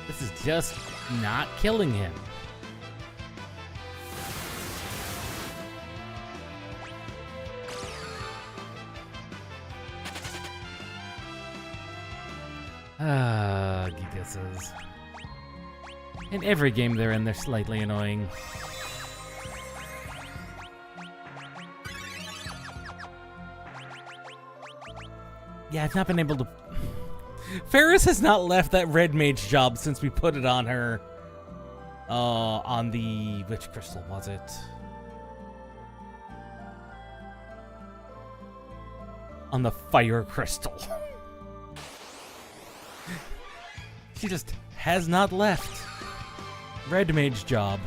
This is just not killing him. Gigasses. In every game they're in, they're slightly annoying. Yeah, I've not been able to... Ferris has not left that red mage job since we put it on her. On the... Which crystal was it? On the fire crystal. She just has not left. Red mage job.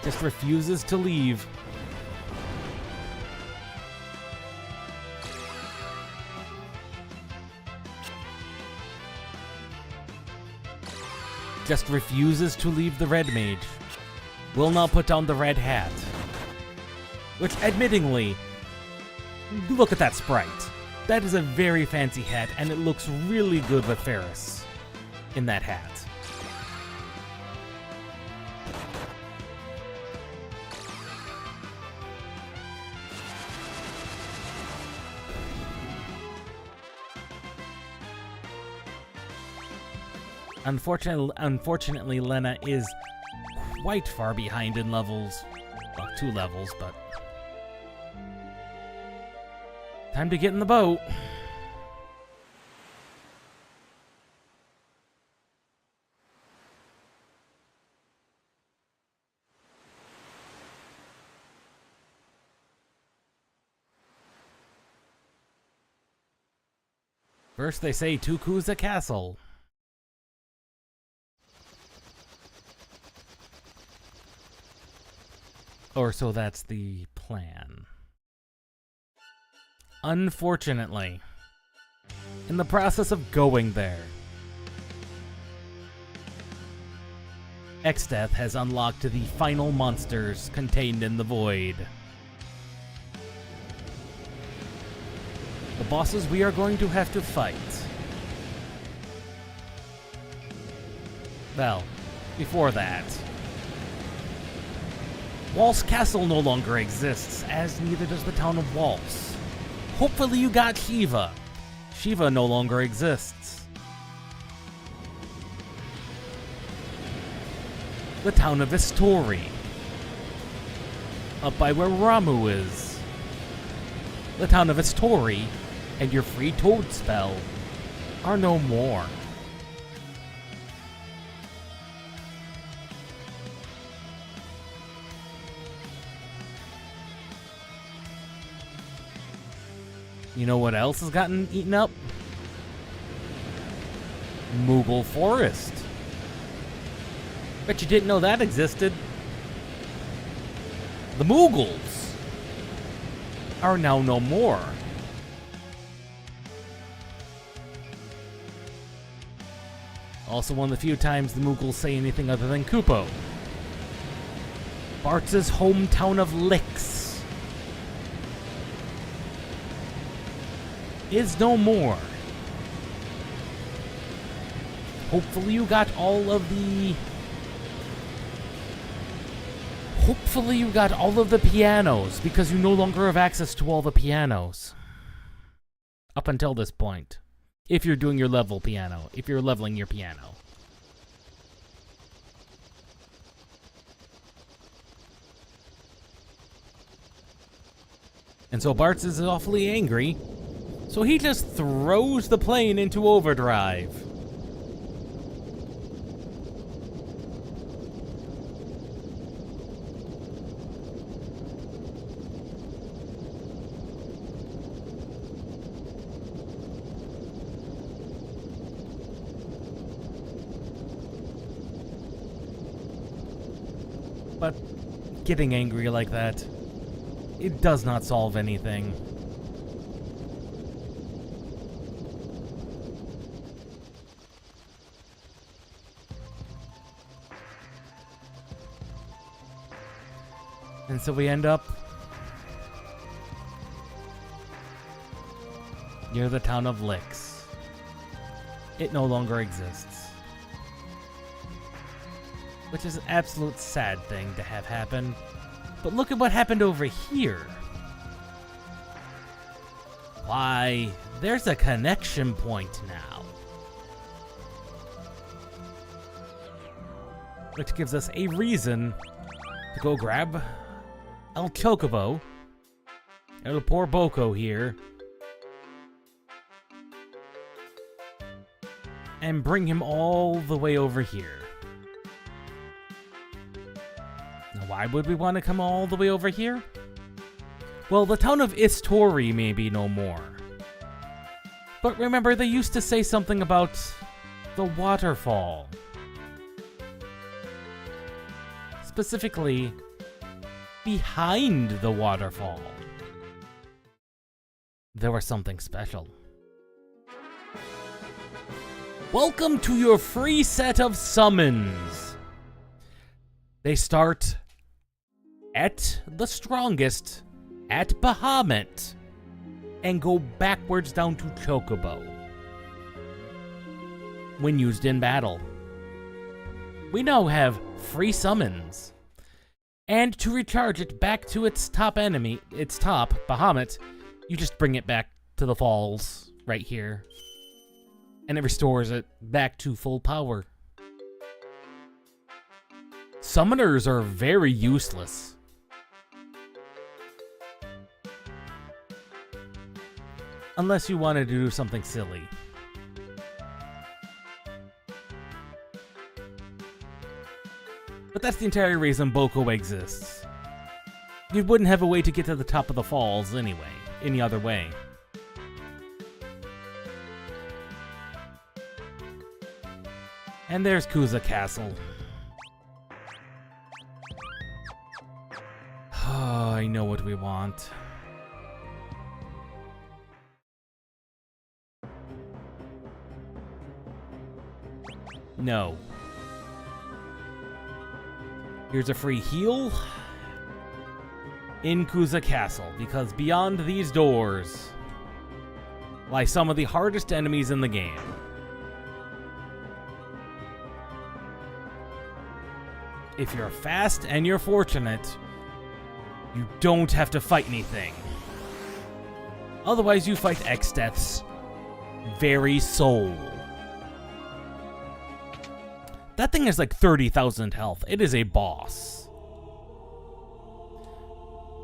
Just refuses to leave. Just refuses to leave the red mage. Will not put down the red hat. Which, admittingly, look at that sprite. That is a very fancy hat, and it looks really good with Ferris in that hat. Unfortunately, Lena is quite far behind in levels. Well, 2 levels, but... Time to get in the boat. First they say Tuku's castle. Or so that's the plan. Unfortunately, in the process of going there, Xdeath has unlocked the final monsters contained in the void. The bosses we are going to have to fight. Well, before that, Waltz Castle no longer exists, as neither does the town of Waltz. Hopefully you got Shiva. Shiva no longer exists. The town of Istori, up by where Ramu is. The town of Istori and your free toad spell are no more. You know what else has gotten eaten up? Moogle Forest. Bet you didn't know that existed. The Moogles are now no more. Also one of the few times the Moogles say anything other than Kupo. Bartz's hometown of Lix is no more. Hopefully you got all of the pianos, because you no longer have access to all the pianos. Up until this point. If you're doing your level piano. If you're leveling your piano. And so Bartz is awfully angry, so he just throws the plane into overdrive. But getting angry like that, it does not solve anything. And so we end up near the town of Lix. It no longer exists. Which is an absolute sad thing to have happen. But look at what happened over here. Why, there's a connection point now. Which gives us a reason to go grab El Chocobo, El Poor Boko here, and bring him all the way over here. Now, why would we want to come all the way over here? Well, the town of Istori may be no more. But remember, they used to say something about the waterfall. Specifically, behind the waterfall, there was something special. Welcome to your free set of summons. They start at the strongest, at Bahamut, and go backwards down to Chocobo when used in battle. We now have free summons. And to recharge it back to its top enemy, its top, Bahamut, you just bring it back to the falls right here. And it restores it back to full power. Summoners are very useless. Unless you wanted to do something silly. But that's the entire reason Boko exists. You wouldn't have a way to get to the top of the falls anyway, any other way. And there's Kuza Castle. Oh, I know what we want. No. Here's a free heal in Kuza Castle, because beyond these doors lie some of the hardest enemies in the game. If you're fast and you're fortunate, you don't have to fight anything. Otherwise, you fight X-Death's very soul. That thing is like 30,000 health. It is a boss.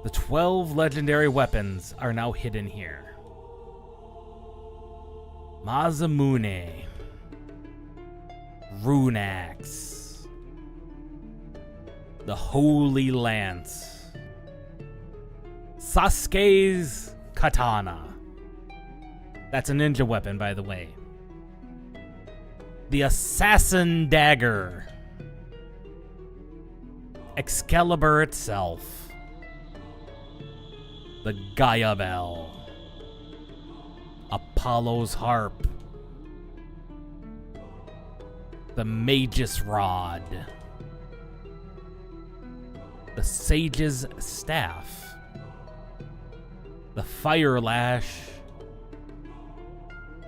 The 12 legendary weapons are now hidden here. Masamune. Rune Axe. The Holy Lance. Sasuke's Katana. That's a ninja weapon, by the way. The Assassin Dagger. Excalibur itself. The Gaia Bell. Apollo's Harp. The Magus Rod. The Sage's Staff. The Fire Lash.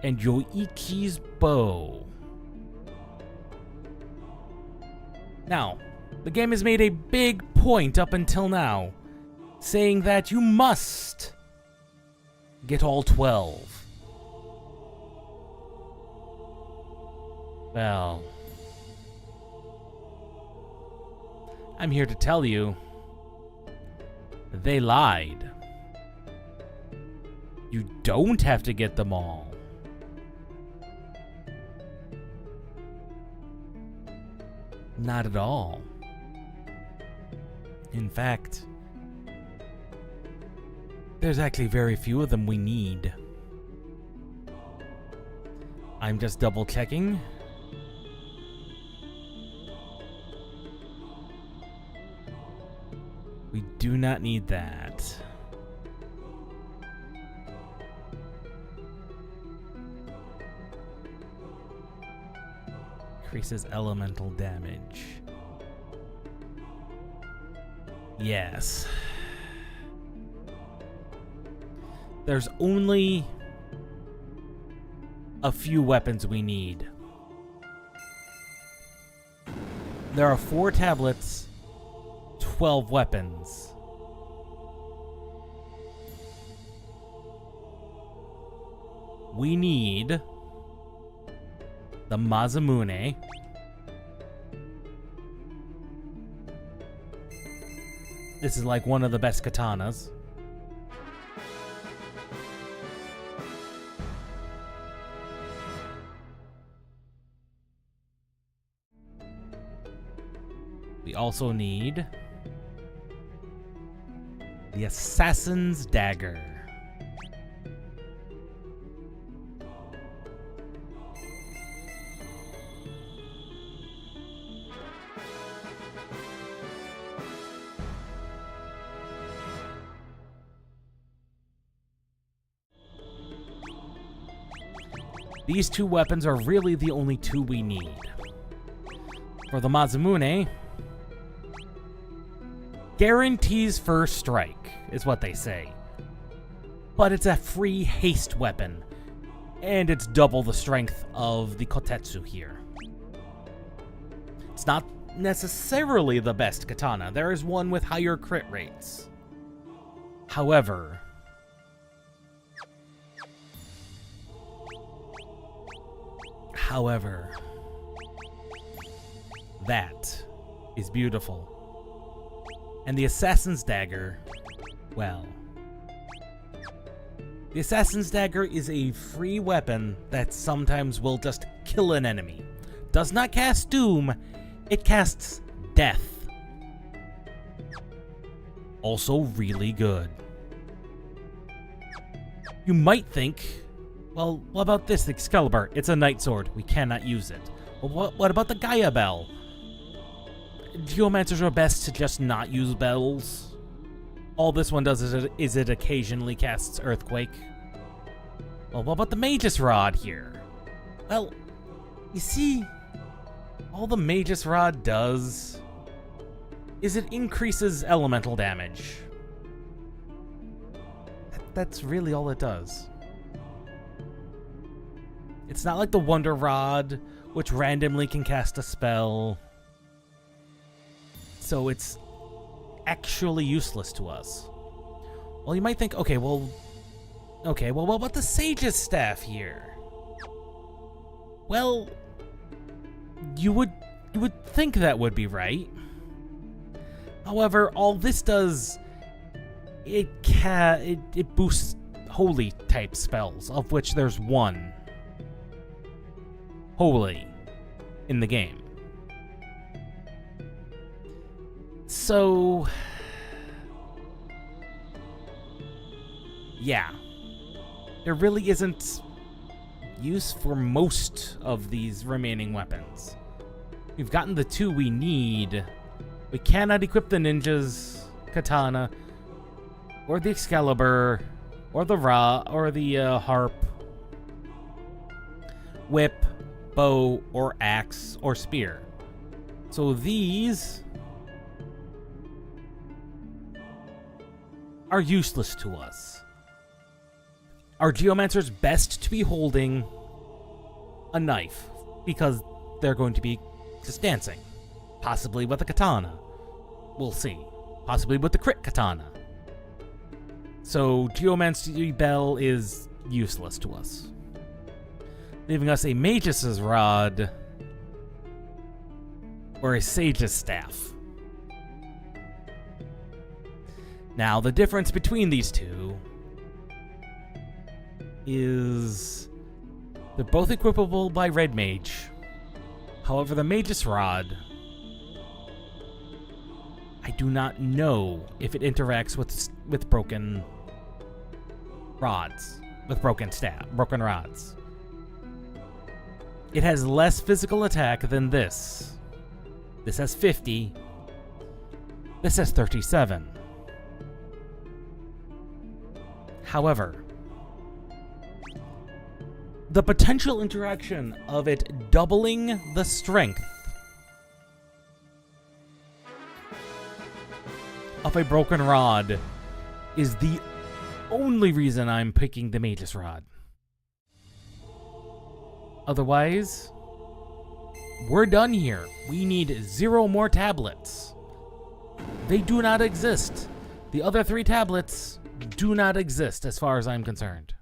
And Yoichi's Bow. Now, the game has made a big point up until now, saying that you must get all 12. Well, I'm here to tell you, they lied. You don't have to get them all. Not at all. In fact, there's actually very few of them we need. I'm just double checking. We do not need that. Increases elemental damage. Yes. There's only a few weapons we need. There are 4 tablets, 12 weapons. We need the Masamune. This is like one of the best katanas. We also need the Assassin's Dagger. These 2 weapons are really the only 2 we need. For the Masamune, guarantees first strike, is what they say. But it's a free haste weapon, and it's double the strength of the Kotetsu here. It's not necessarily the best katana. There is one with higher crit rates. However, that is beautiful. And the Assassin's Dagger, well, the Assassin's Dagger is a free weapon that sometimes will just kill an enemy. Does not cast doom, it casts death. Also really good. You might think, well, what about this Excalibur? It's a night sword. We cannot use it. Well, what about the Gaia Bell? Geomancers are best to just not use bells. All this one does is it occasionally casts Earthquake. Well, what about the Magus Rod here? Well, you see, all the Magus Rod does is it increases elemental damage. That's really all it does. It's not like the Wonder Rod, which randomly can cast a spell. So it's actually useless to us. Well, you might think, okay, well, what about the Sage's Staff here? Well, you would think that would be right. However, all this does, it boosts holy type spells, of which there's one holy in the game. So, yeah, there really isn't use for most of these remaining weapons. We've gotten the two we need. We cannot equip the ninja's katana, or the Excalibur, or the harp, whip, bow, or axe, or spear. So these are useless to us. Are Geomancers best to be holding a knife, because they're going to be just dancing. Possibly with a katana. We'll see. Possibly with the crit katana. So Geomancy Bell is useless to us, leaving us a Magus's Rod or a Sage's Staff. Now, the difference between these two is they're both equipable by Red Mage. However, the Magus Rod, I do not know if it interacts with broken rods, with broken rods. It has less physical attack than this. This has 50. This has 37. However, the potential interaction of it doubling the strength of a broken rod is the only reason I'm picking the Magus Rod. Otherwise, we're done here. We need 0 more tablets. They do not exist. The other 3 tablets do not exist as far as I'm concerned.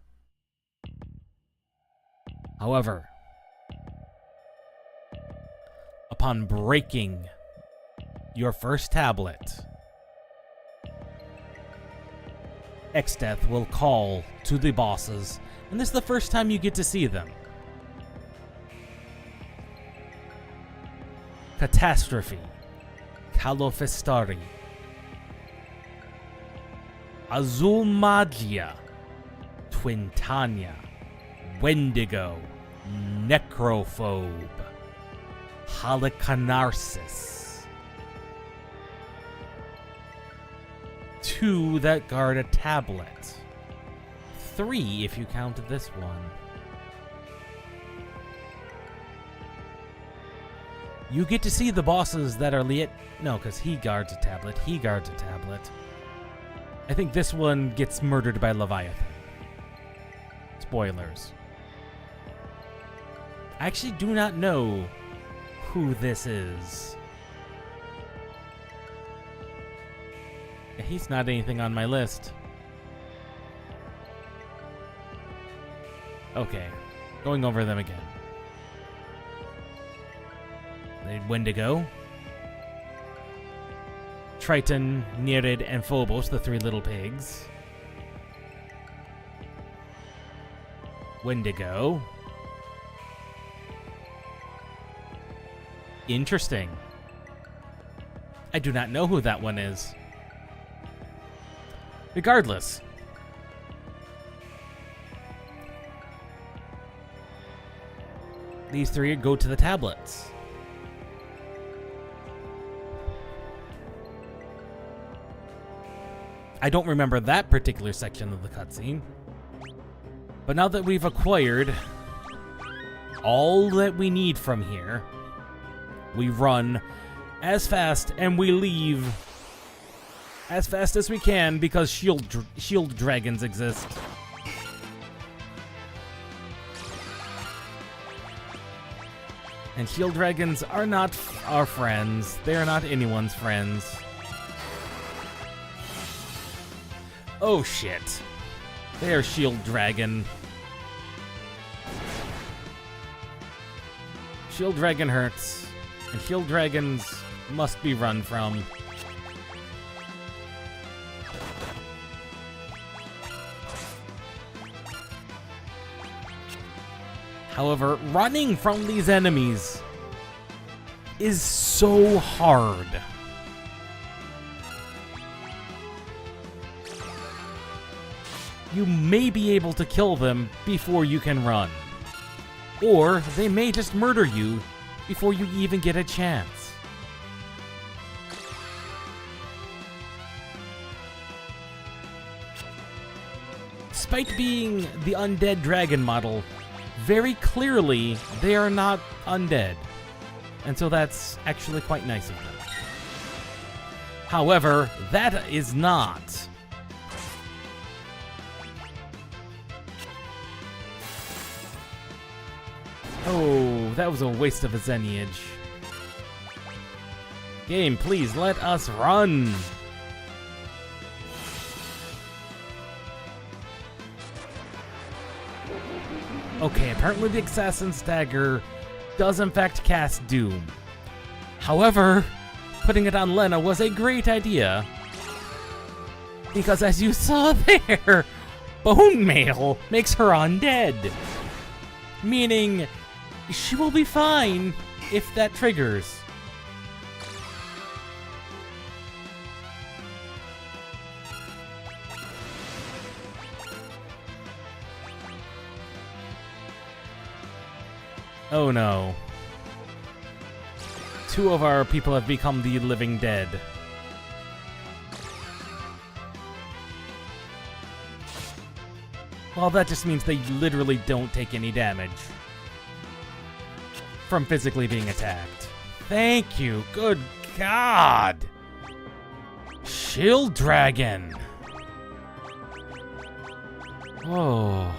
However, upon breaking your first tablet, Exdeath will call to the bosses, and this is the first time you get to see them. Catastrophe, Calofestari, Azul Magia, Twintania, Wendigo, Necrophobe, Halicarnassus. 2 that guard a tablet. 3 if you count this one. You get to see the bosses that are no, because he guards a tablet. He guards a tablet. I think this one gets murdered by Leviathan. Spoilers. I actually do not know who this is. He's not anything on my list. Okay, going over them again. Wendigo, Triton, Nereid, and Phobos, the 3 little pigs. Wendigo. Interesting. I do not know who that one is. Regardless. these three go to the tablets. I don't remember that particular section of the cutscene. But now that we've acquired all that we need from here, we run as fast and we leave as fast as we can because shield dragons exist. And shield dragons are not our friends. They are not anyone's friends. Oh shit. They are shield dragon. Shield dragon hurts. And shield dragons must be run from. However, running from these enemies is so hard. You may be able to kill them before you can run. Or they may just murder you before you even get a chance. Despite being the undead dragon model, very clearly they are not undead. And so that's actually quite nice of them. However, that is not oh, that was a waste of a Zenniage. Game, please let us run! Okay, apparently the Assassin's Dagger does in fact cast Doom. However, putting it on Lena was a great idea. Because as you saw there, bone mail makes her undead. Meaning, she will be fine if that triggers. Oh no. Two of our people have become the living dead. Well, that just means they literally don't take any damage from physically being attacked. Thank you. Good God. Shield Dragon. Oh.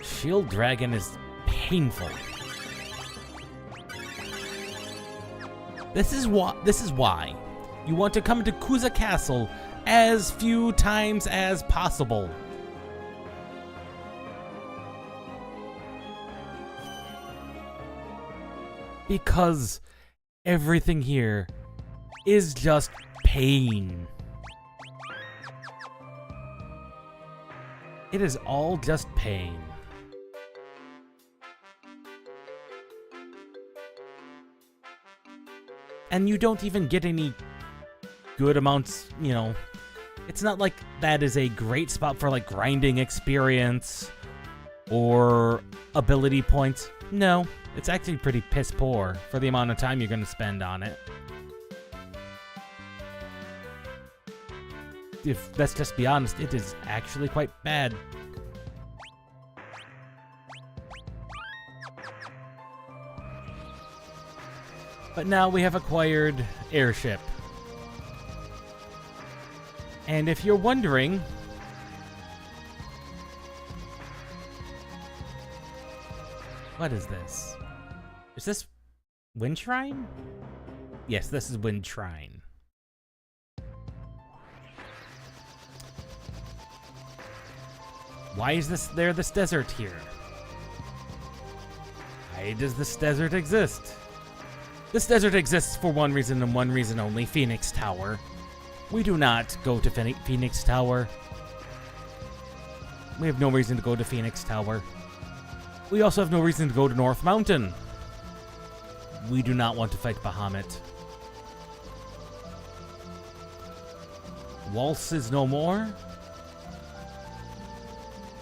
Shield Dragon is painful. This is why you want to come to Kuza Castle as few times as possible. Because everything here is just pain. It is all just pain. And you don't even get any good amounts, you know. It's not like that is a great spot for like grinding experience or ability points. No, it's actually pretty piss poor for the amount of time you're going to spend on it. If let's just be honest, it is actually quite bad. But now we have acquired Airship. And if you're wondering, what is this? Is this Wind Shrine? Yes, this is Wind Shrine. Why is this desert here? Why does this desert exist? This desert exists for one reason and one reason only, Phoenix Tower. We do not go to Phoenix Tower. We have no reason to go to Phoenix Tower. We also have no reason to go to North Mountain. We do not want to fight Bahamut. Waltz is no more.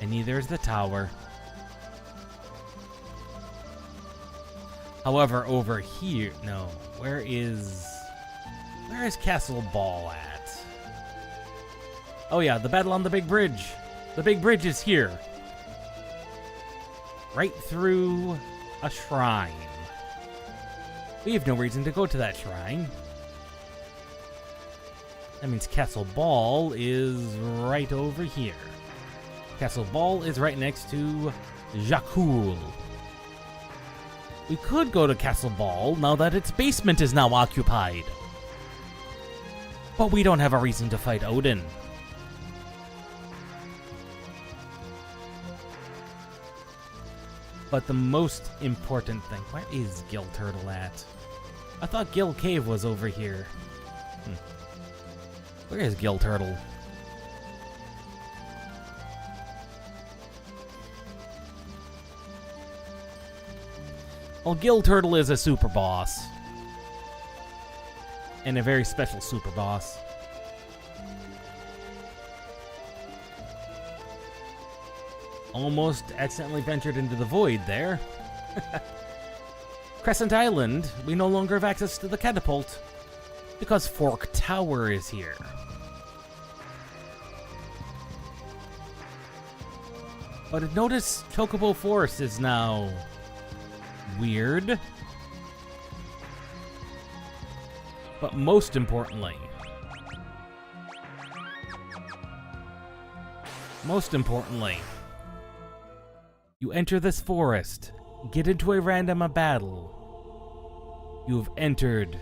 And neither is the tower. However, over here, no. Where is Castle Ball at? Oh yeah, the battle on the big bridge. The big bridge is here. Right through a shrine. We have no reason to go to that shrine. That means Castle Ball is right over here. Castle Ball is right next to Jakul. We could go to Castle Ball now that its basement is now occupied. But we don't have a reason to fight Odin. But the most important thing, where is Gill Turtle at? I thought Gill Cave was over here. Where is Gill Turtle? Well, Gill Turtle is a super boss. And a very special super boss. Almost accidentally ventured into the void there. Crescent Island, we no longer have access to the catapult because Fork Tower is here. But notice Chocobo Forest is now weird. But most importantly, you enter this forest, get into a random battle. You've entered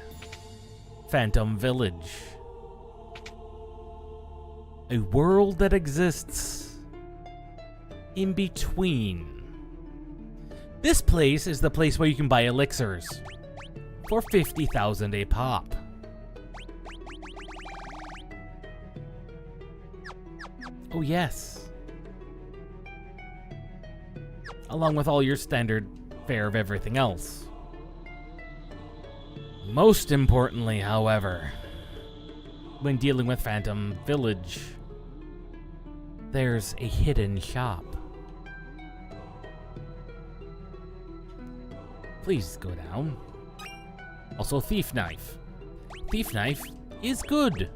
Phantom Village. A world that exists in between. This place is the place where you can buy elixirs for 50,000 a pop. Oh yes. Along with all your standard fare of everything else. Most importantly, however, when dealing with Phantom Village, there's a hidden shop. Please go down. Also, Thief Knife. Thief Knife is good.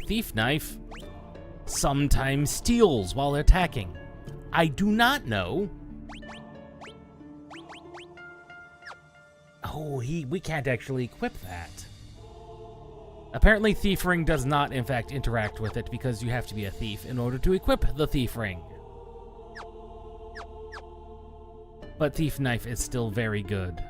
Thief Knife sometimes steals while attacking. I do not know. Oh, we can't actually equip that. Apparently Thief Ring does not, in fact, interact with it because you have to be a thief in order to equip the Thief Ring. But Thief Knife is still very good.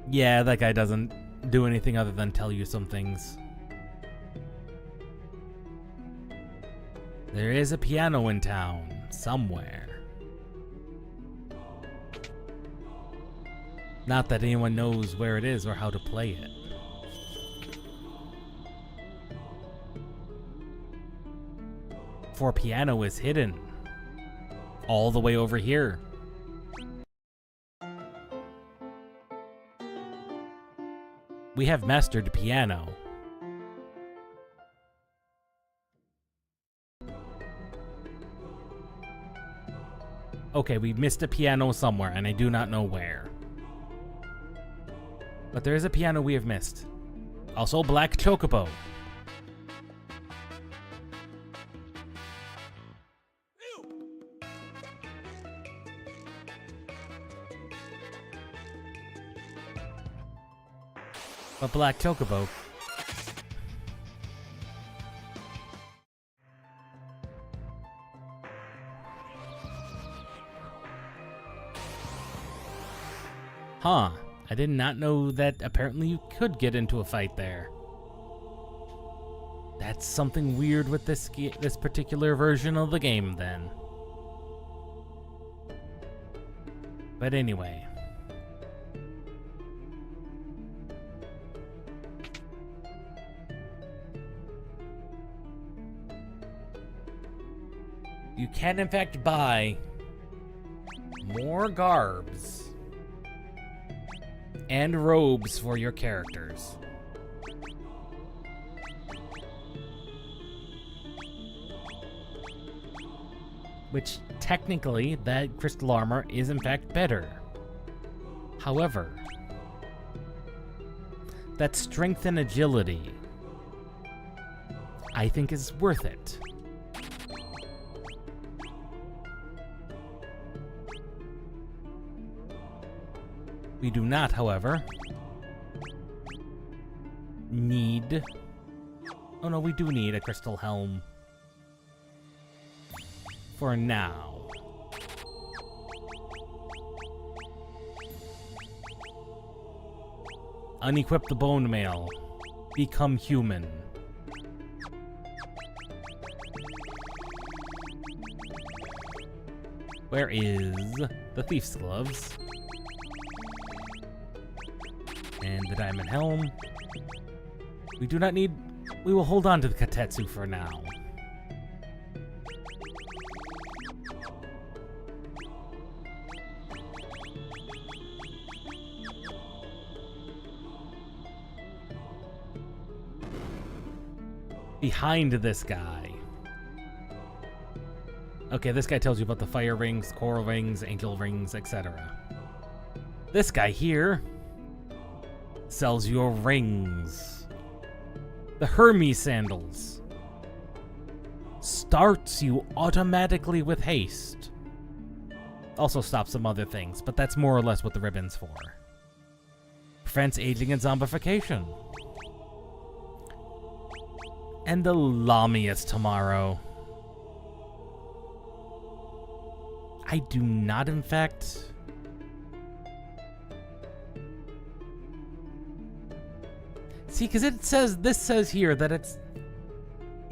Yeah, that guy doesn't do anything other than tell you some things. There is a piano in town, somewhere. Not that anyone knows where it is or how to play it. For piano is hidden. All the way over here. We have mastered piano. Okay, we missed a piano somewhere, and I do not know where. But there is a piano we have missed. Also, Black Chocobo. But Black Chocobo. Huh. I did not know that apparently you could get into a fight there. That's something weird with this particular version of the game then. But anyway. You can in fact buy more garbs and robes for your characters. which technically that crystal armor is in fact better. However, that strength and agility, I think, is worth it. We do not, however, need... Oh no, we do need a crystal helm. For now. Unequip the bone mail. Become human. Where is the thief's gloves? And the diamond helm. We do not need... We will hold on to the Katetsu for now. Behind this guy. Okay, this guy tells you about the fire rings, coral rings, angel rings, etc. This guy here sells your rings. The Hermes sandals. Starts you automatically with haste. Also stops some other things, but that's more or less what the ribbon's for. Prevents aging and zombification. And the Lamia's tomorrow. I do not, in fact... See, because this says here that it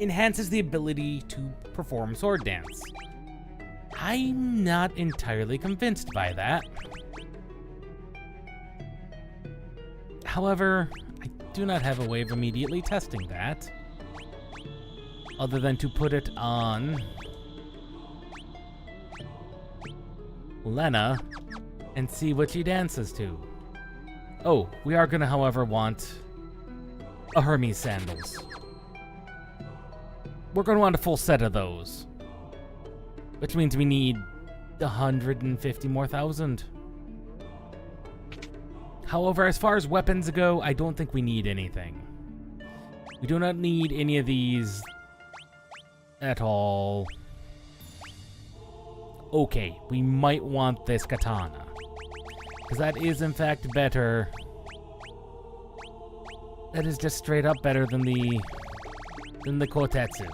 enhances the ability to perform sword dance. I'm not entirely convinced by that. However, I do not have a way of immediately testing that, other than to put it on Lena and see what she dances to. Oh, we are gonna, however, want a Hermes sandals. We're going to want a full set of those, which means we need 150 more thousand. However, as far as weapons go, I don't think we need anything. We do not need any of these at all. Okay, we might want this katana, because that is in fact better. That is just straight up better than the Kotetsu.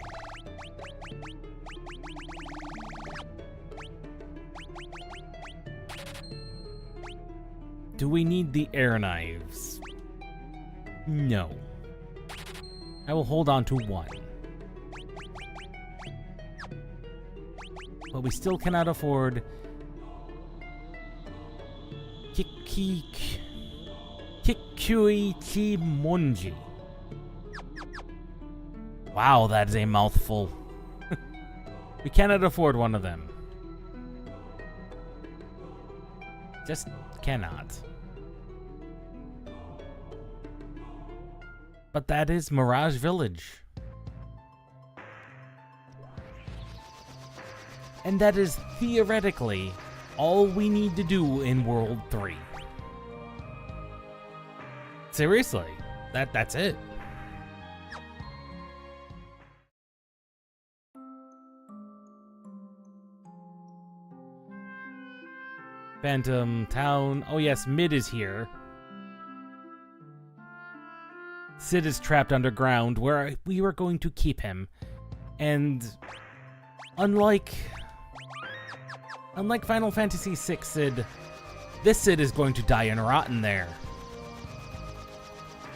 Do we need the air knives? No. I will hold on to one. But we still cannot afford Kikuichi Monji. Wow, that is a mouthful. We cannot afford one of them. Just cannot. But that is Mirage Village. And that is theoretically all we need to do in World 3. Seriously, that's it. Phantom Town. Oh yes, Mid is here. Sid is trapped underground where we were going to keep him. And unlike Final Fantasy VI Sid, this Sid is going to die and rot in there.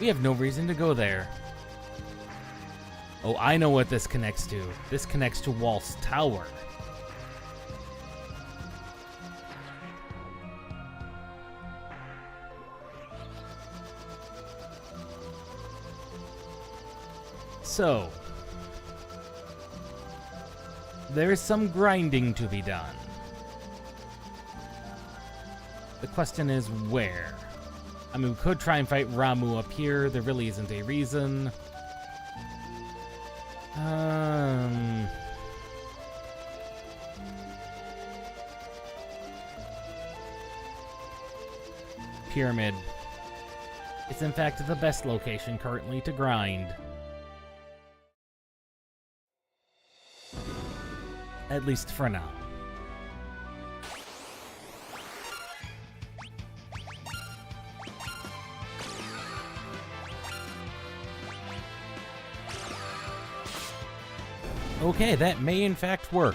We have no reason to go there. Oh, I know what this connects to. This connects to Walt's Tower. So, there is some grinding to be done. The question is where? I mean, we could try and fight Ramu up here. There really isn't a reason. pyramid. It's in fact the best location currently to grind. At least for now. Okay, that may in fact work.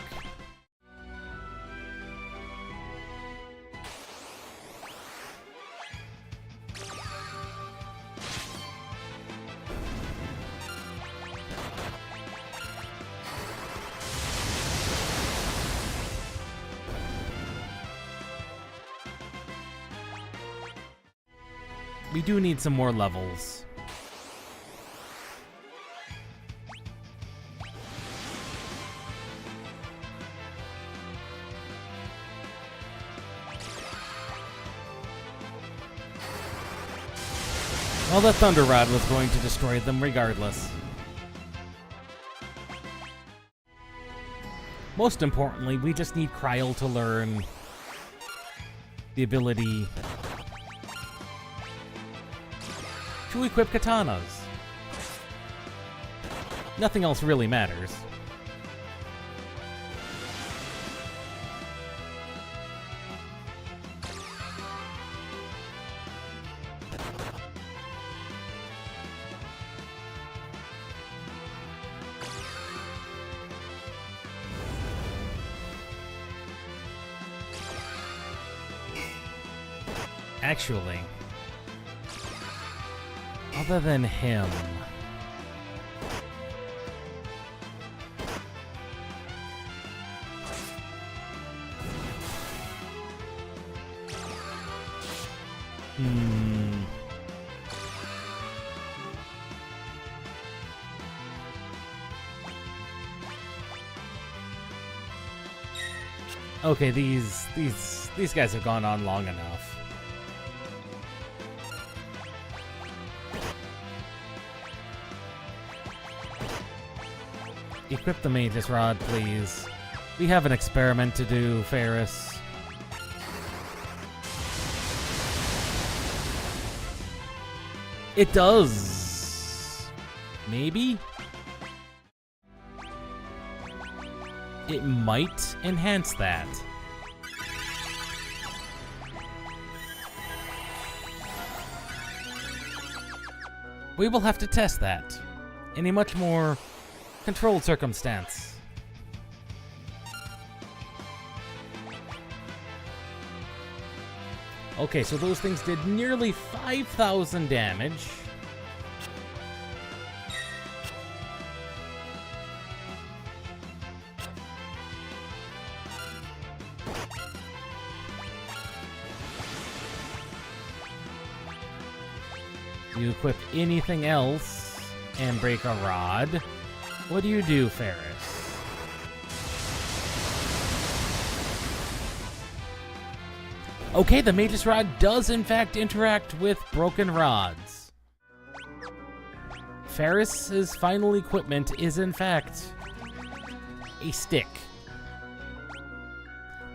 We do need some more levels. Well, the Thunder Rod was going to destroy them regardless. Most importantly, we just need Cryle to learn the ability to equip katanas. Nothing else really matters. Actually, other than him, okay, these guys have gone on long enough. Equip the Magus Rod, please. We have an experiment to do, Ferris. It does. Maybe? It might enhance that. We will have to test that in a much more controlled circumstance. Okay, so those things did nearly 5,000 damage. You equip anything else and break a rod. What do you do, Ferris? Okay, the Magus Rod does in fact interact with broken rods. Ferris's final equipment is in fact a stick.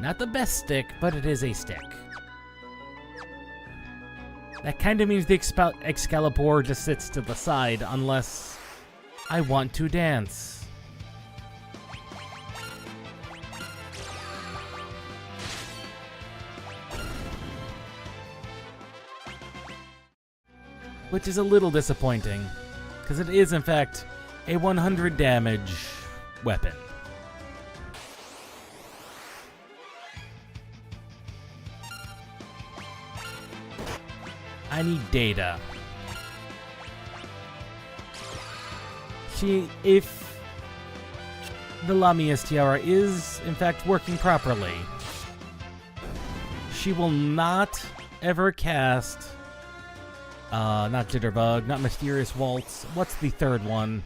Not the best stick, but it is a stick. That kind of means the Excalibur just sits to the side unless I want to dance. Which is a little disappointing, because it is in fact a 100 damage weapon. I need data. If the Lamia's Tiara is in fact working properly, she will not ever cast not Jitterbug, not Mysterious Waltz. What's the third one?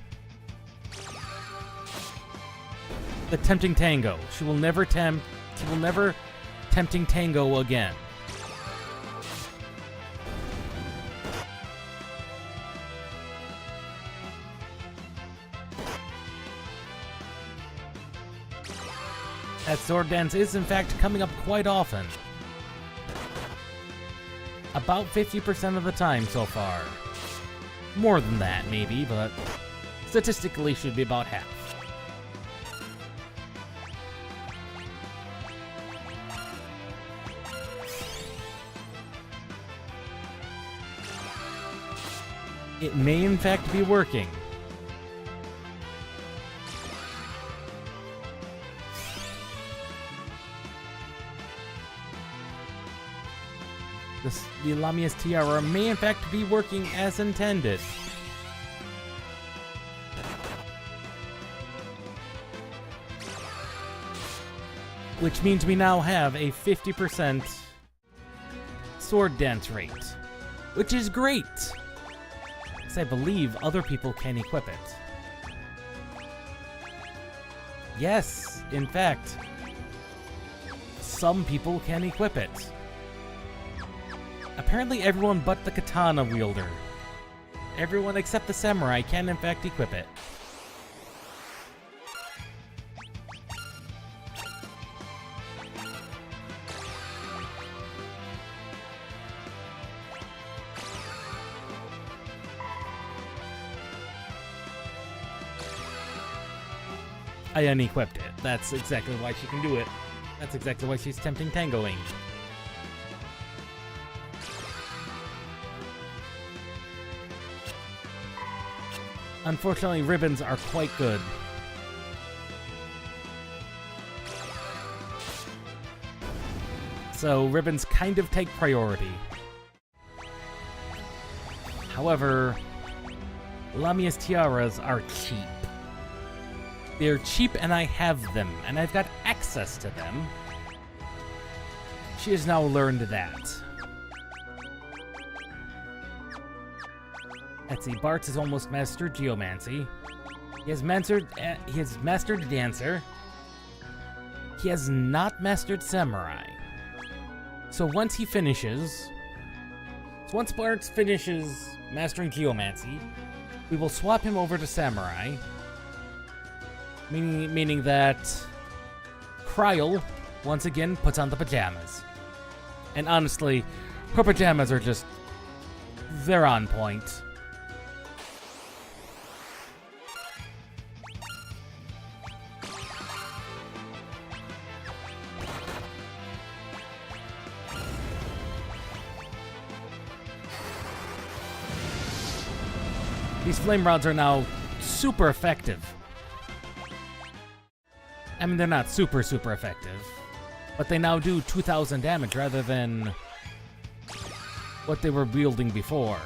The Tempting Tango. She will never Tempting Tango again. That sword dance is in fact coming up quite often. about 50% of the time so far. More than that, maybe, but statistically should be about half. It may in fact be working. The Lamia's Tiara may in fact be working as intended. Which means we now have a 50% sword dance rate. Which is great! Because I believe other people can equip it. Yes, in fact, some people can equip it. Apparently everyone but the katana wielder. Everyone except the samurai can in fact equip it. I unequipped it. That's exactly why she can do it. That's exactly why she's tempting tangoing. Unfortunately, ribbons are quite good. So ribbons kind of take priority. However, Lamia's tiaras are cheap. They're cheap and I have them, and I've got access to them. She has now learned that. Let's see, Bartz has almost mastered Geomancy. He has mastered Dancer. He has not mastered Samurai. So once Bartz finishes mastering Geomancy, we will swap him over to Samurai. Meaning that Kryl, once again, puts on the pajamas. And honestly, her pajamas are just... they're on point. These flame rods are now super effective. I mean, they're not super effective, but they now do 2,000 damage rather than what they were wielding before.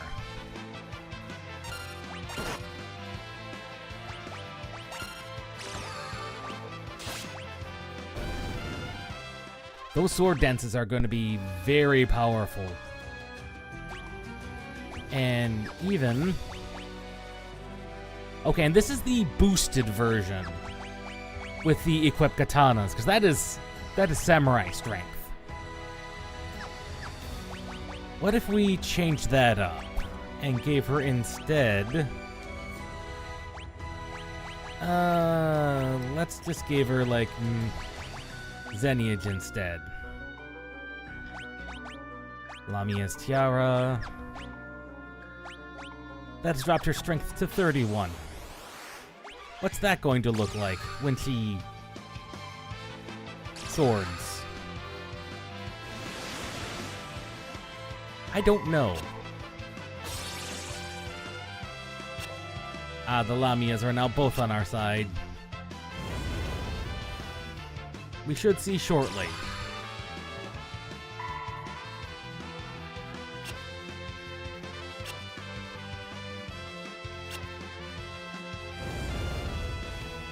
Those sword dances are going to be very powerful. And even... okay, and this is the boosted version with the equipped katanas, because that is samurai strength. What if we changed that up and gave her instead... let's just give her, like, Xeniage instead. Lamia's Tiara. That's dropped her strength to 31. What's that going to look like when she... swords? I don't know. Ah, the Lamias are now both on our side. We should see shortly.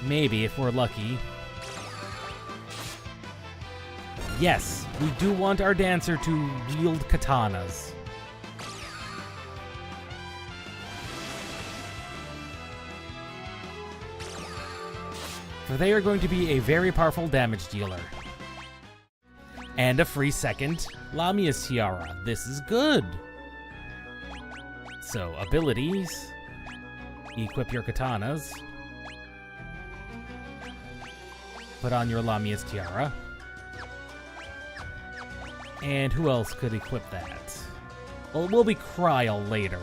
Maybe, if we're lucky. Yes, we do want our dancer to wield katanas. For they are going to be a very powerful damage dealer. And a free second Lamia's Tiara. This is good. So, abilities. Equip your katanas. Put on your Lamia's Tiara. And who else could equip that? Well, it will be Kryl later.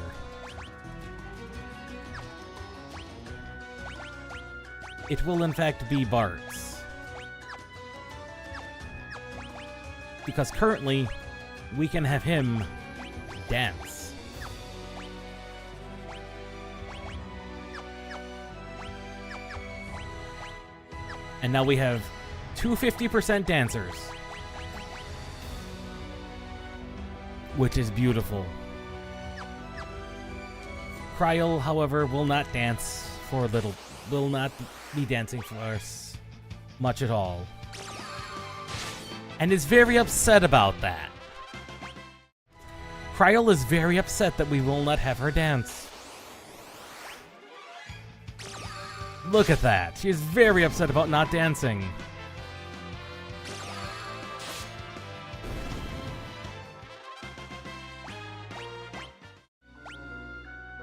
It will in fact be Bart's. Because currently, we can have him dance. And now we have two 50% dancers. Which is beautiful. Kryl, however, will not dance for a little... will not be dancing for us much at all. And is very upset about that. Kryl is very upset that we will not have her dance. Look at that. She is very upset about not dancing.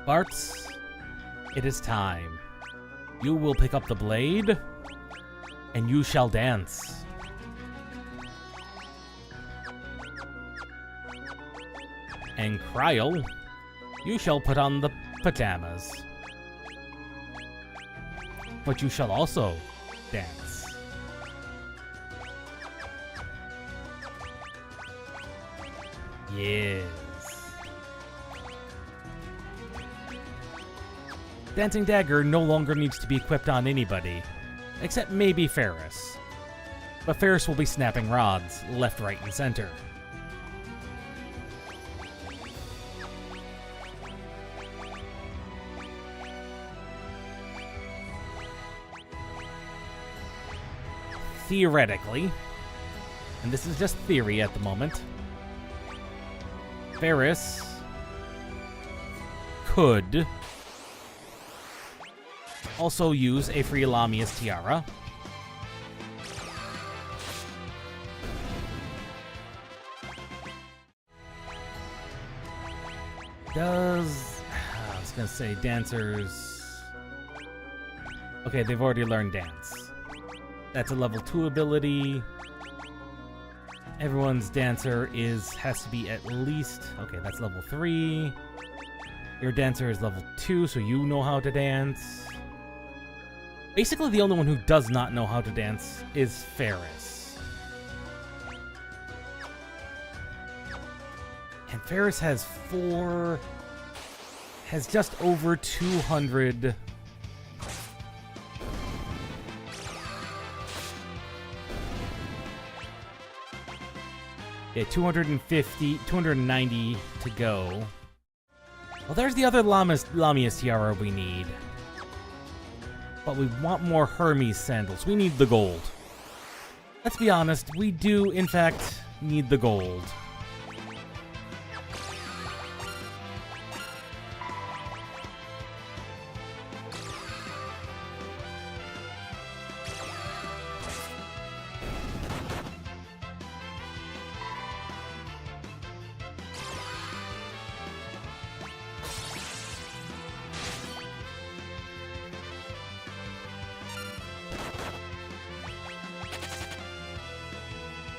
Bart's, it is time. You will pick up the blade, and you shall dance. And Kryl, you shall put on the pajamas. But you shall also dance. Yes. Dancing Dagger no longer needs to be equipped on anybody, except maybe Ferris. But Ferris will be snapping rods, left, right, and center. Theoretically, and this is just theory at the moment, Ferris could also use a free Lamia's tiara. I was gonna say dancers... Okay, they've already learned dance. That's a level 2 ability. Everyone's dancer has to be at least... Okay, that's level 3. Your dancer is level 2, so you know how to dance. Basically, the only one who does not know how to dance is Ferris. And Ferris has just over 200... Yeah, 290 to go. Well, there's the other Lamia's tiara we need. But we want more Hermes sandals. We need the gold. Let's be honest, we do, in fact, need the gold.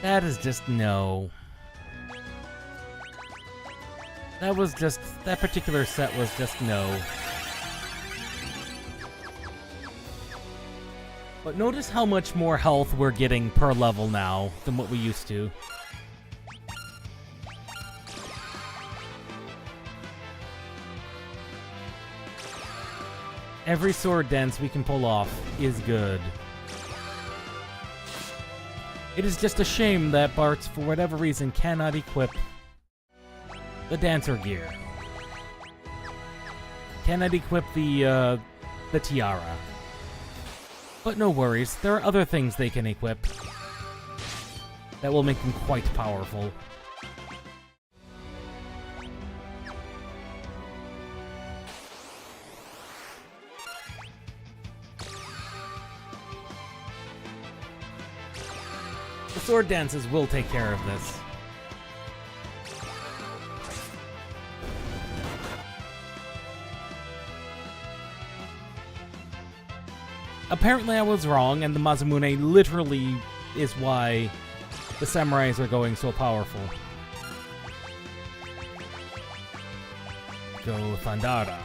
That is just no. That particular set was just no. But notice how much more health we're getting per level now than what we used to. Every sword dance we can pull off is good. It is just a shame that Bart's, for whatever reason, cannot equip the dancer gear. Cannot equip the tiara. But no worries, there are other things they can equip that will make them quite powerful. The sword dances will take care of this. Apparently I was wrong, and the Masamune literally is why the samurais are going so powerful. go Thundara.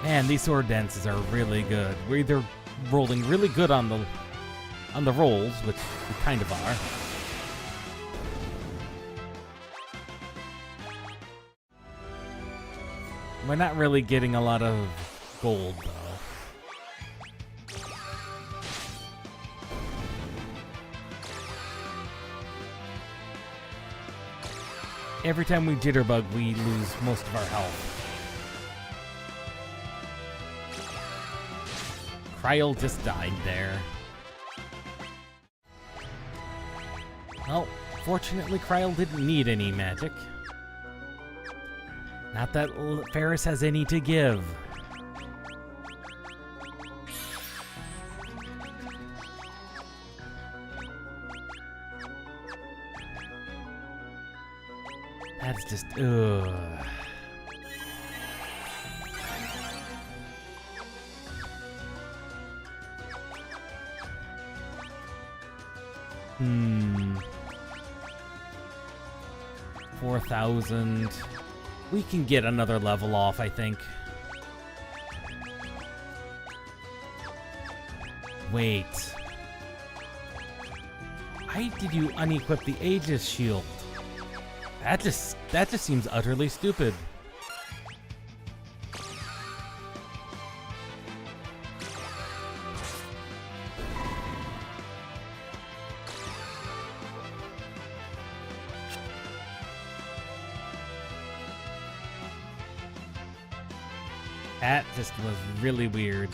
Man, these sword dances are really good. We're either rolling really good on the rolls, which we kind of are. We're not really getting a lot of gold, though. Every time we jitterbug, we lose most of our health. Kryl just died there. Well, fortunately, Kryl didn't need any magic. Not that Ferris has any to give. That's just, ugh. Hmm. 4,000. We can get another level off, I think. Wait. Why did you unequip the Aegis shield? That just seems utterly stupid. That just was really weird.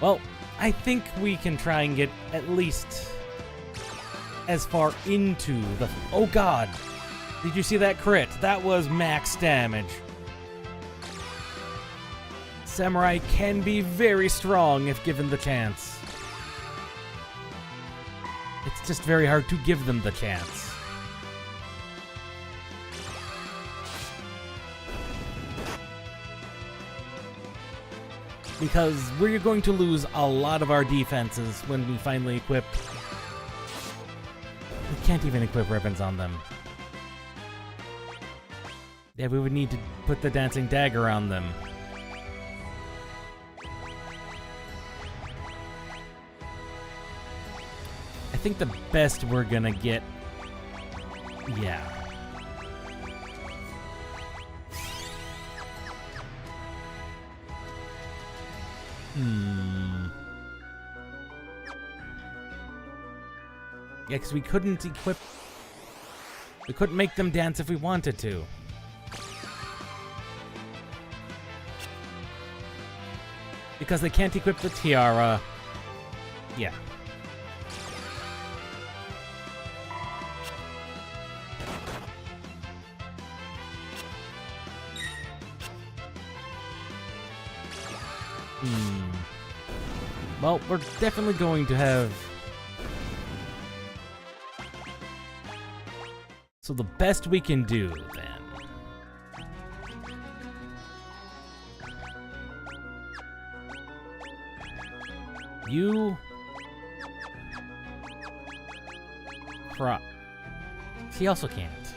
Well, I think we can try and get at least as far into the... Oh god! Did you see that crit? That was max damage. Samurai can be very strong if given the chance. It's just very hard to give them the chance. Because we're going to lose a lot of our defenses when we finally equip... We can't even equip weapons on them. Yeah, we would need to put the dancing dagger on them. I think the best we're gonna get... Yeah. Yeah, because we couldn't equip... We couldn't make them dance if we wanted to. Because they can't equip the tiara. Yeah. Well, we're definitely going to have... So the best we can do, then... You... He also can't.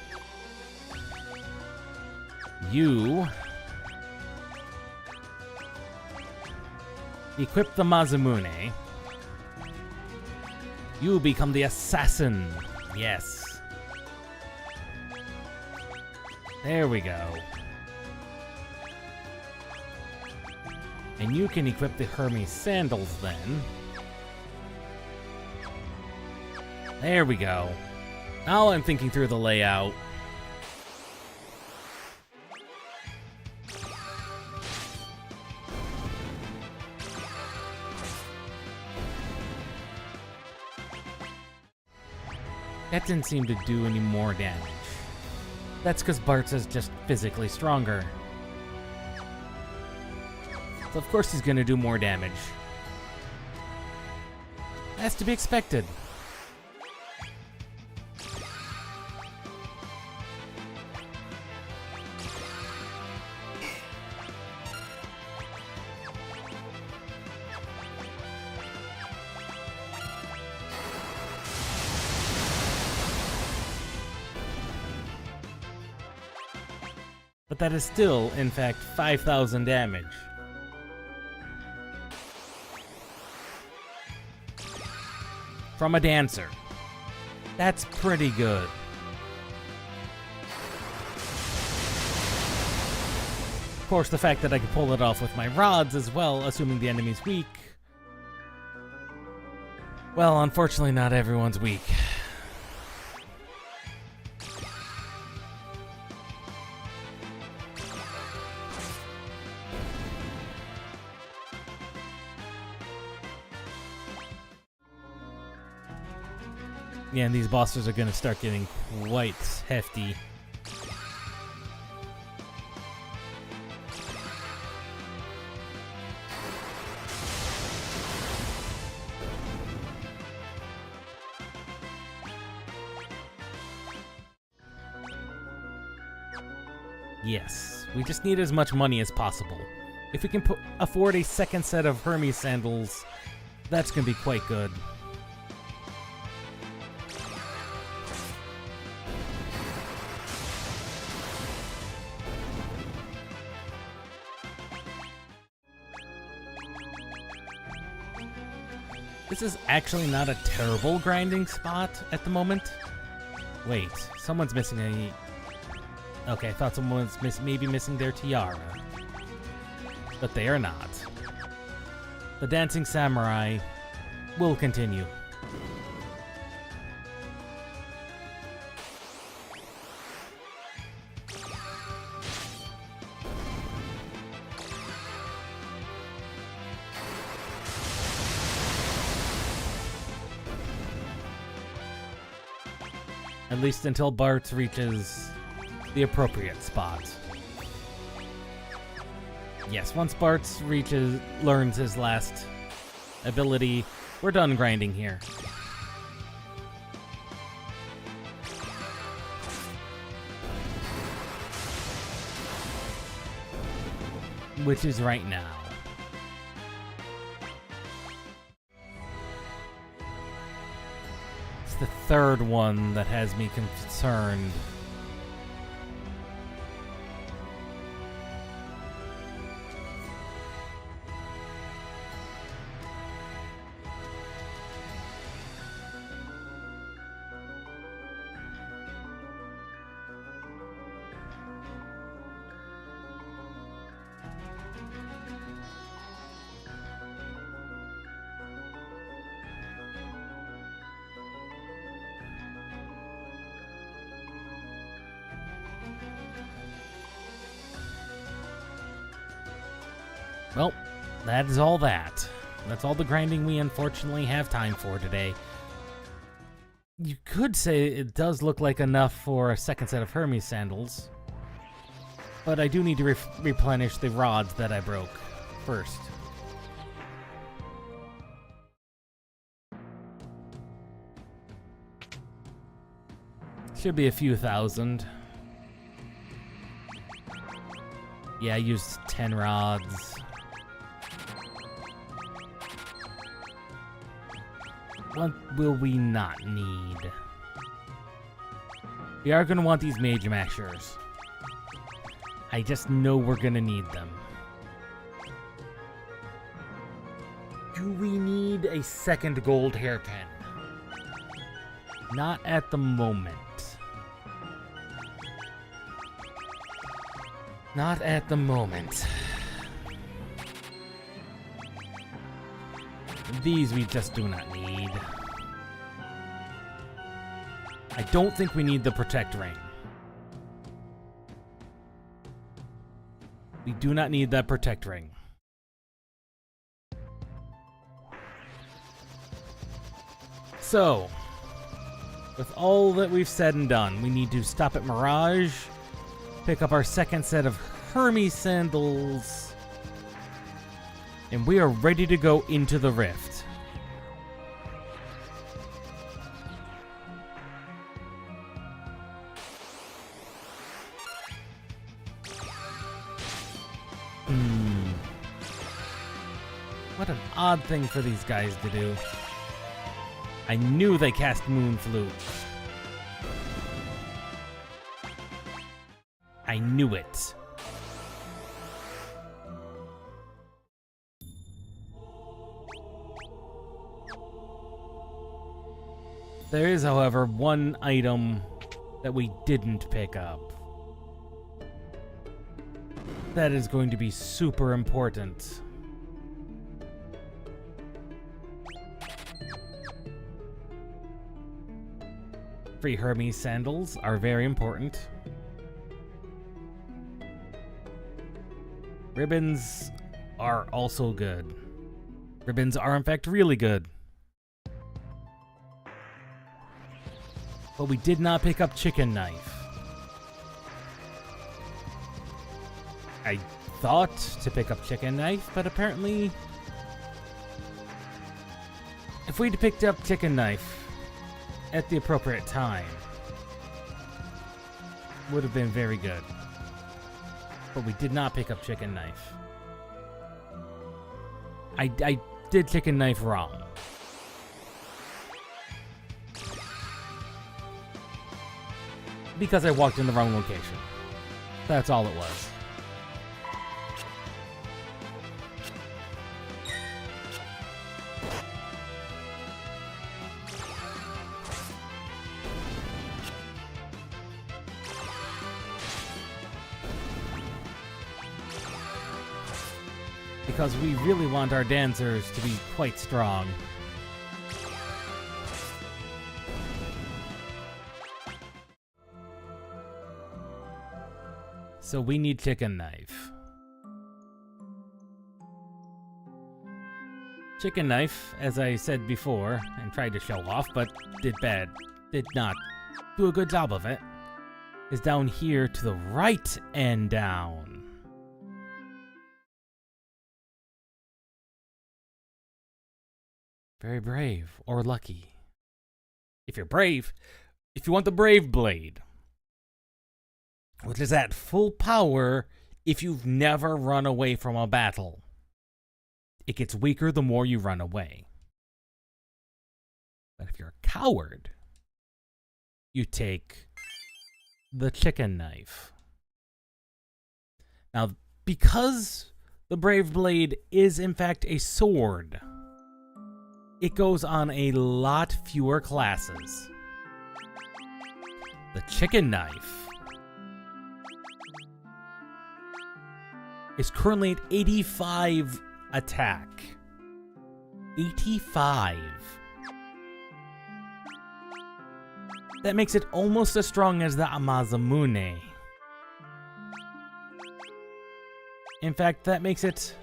You... Equip the Mazumune. You become the assassin. Yes. There we go. And you can equip the Hermes sandals then. There we go. Now I'm thinking through the layout. That didn't seem to do any more damage. That's because Bartz is just physically stronger. So of course he's gonna do more damage. As to be expected. But that is still, in fact, 5,000 damage. From a dancer. That's pretty good. Of course, the fact that I can pull it off with my rods as well, assuming the enemy's weak. Well, unfortunately, not everyone's weak. Yeah, and these bosses are going to start getting quite hefty. Yes, we just need as much money as possible. If we can afford a second set of Hermes sandals, that's going to be quite good. This is actually not a terrible grinding spot at the moment. Wait, someone's missing a... Okay, I thought someone was maybe missing their tiara. But they are not. The dancing samurai will continue. At least until Bart reaches the appropriate spot. Yes, once Bart learns his last ability, we're done grinding here. Which is right now. It's the third one that has me concerned. Well, that is all that. That's all the grinding we unfortunately have time for today. You could say it does look like enough for a second set of Hermes sandals. But I do need to replenish the rods that I broke first. Should be a few thousand. Yeah, I used 10 rods. What will we not need? We are going to want these Mage Mashers. I just know we're going to need them. Do we need a second gold hairpin? Not at the moment. Not at the moment. These we just do not need. I don't think we need the Protect Ring. We do not need that Protect Ring. So, with all that we've said and done, we need to stop at Mirage, pick up our second set of Hermes sandals, and we are ready to go into the Rift. Hmm. What an odd thing for these guys to do. I knew they cast Moon Flute. I knew it. There is, however, one item that we didn't pick up. That is going to be super important. Free Hermes sandals are very important. Ribbons are also good. Ribbons are, in fact, really good. But we did not pick up chicken knife. I thought to pick up chicken knife, but apparently if we'd picked up chicken knife at the appropriate time, would have been very good. But we did not pick up chicken knife. I did chicken knife wrong. Because I walked in the wrong location. That's all it was. Because we really want our dancers to be quite strong. So we need chicken knife. Chicken knife, as I said before, and tried to show off, but did not do a good job of it, is down here to the right and down. Very brave, or lucky. If you're brave, if you want the Brave Blade, which is at full power if you've never run away from a battle. It gets weaker the more you run away. But if you're a coward, you take the chicken knife. Now, because the Brave Blade is in fact a sword, it goes on a lot fewer classes. The chicken knife is currently at 85 attack. 85. That makes it almost as strong as the Amazamune. In fact, that makes it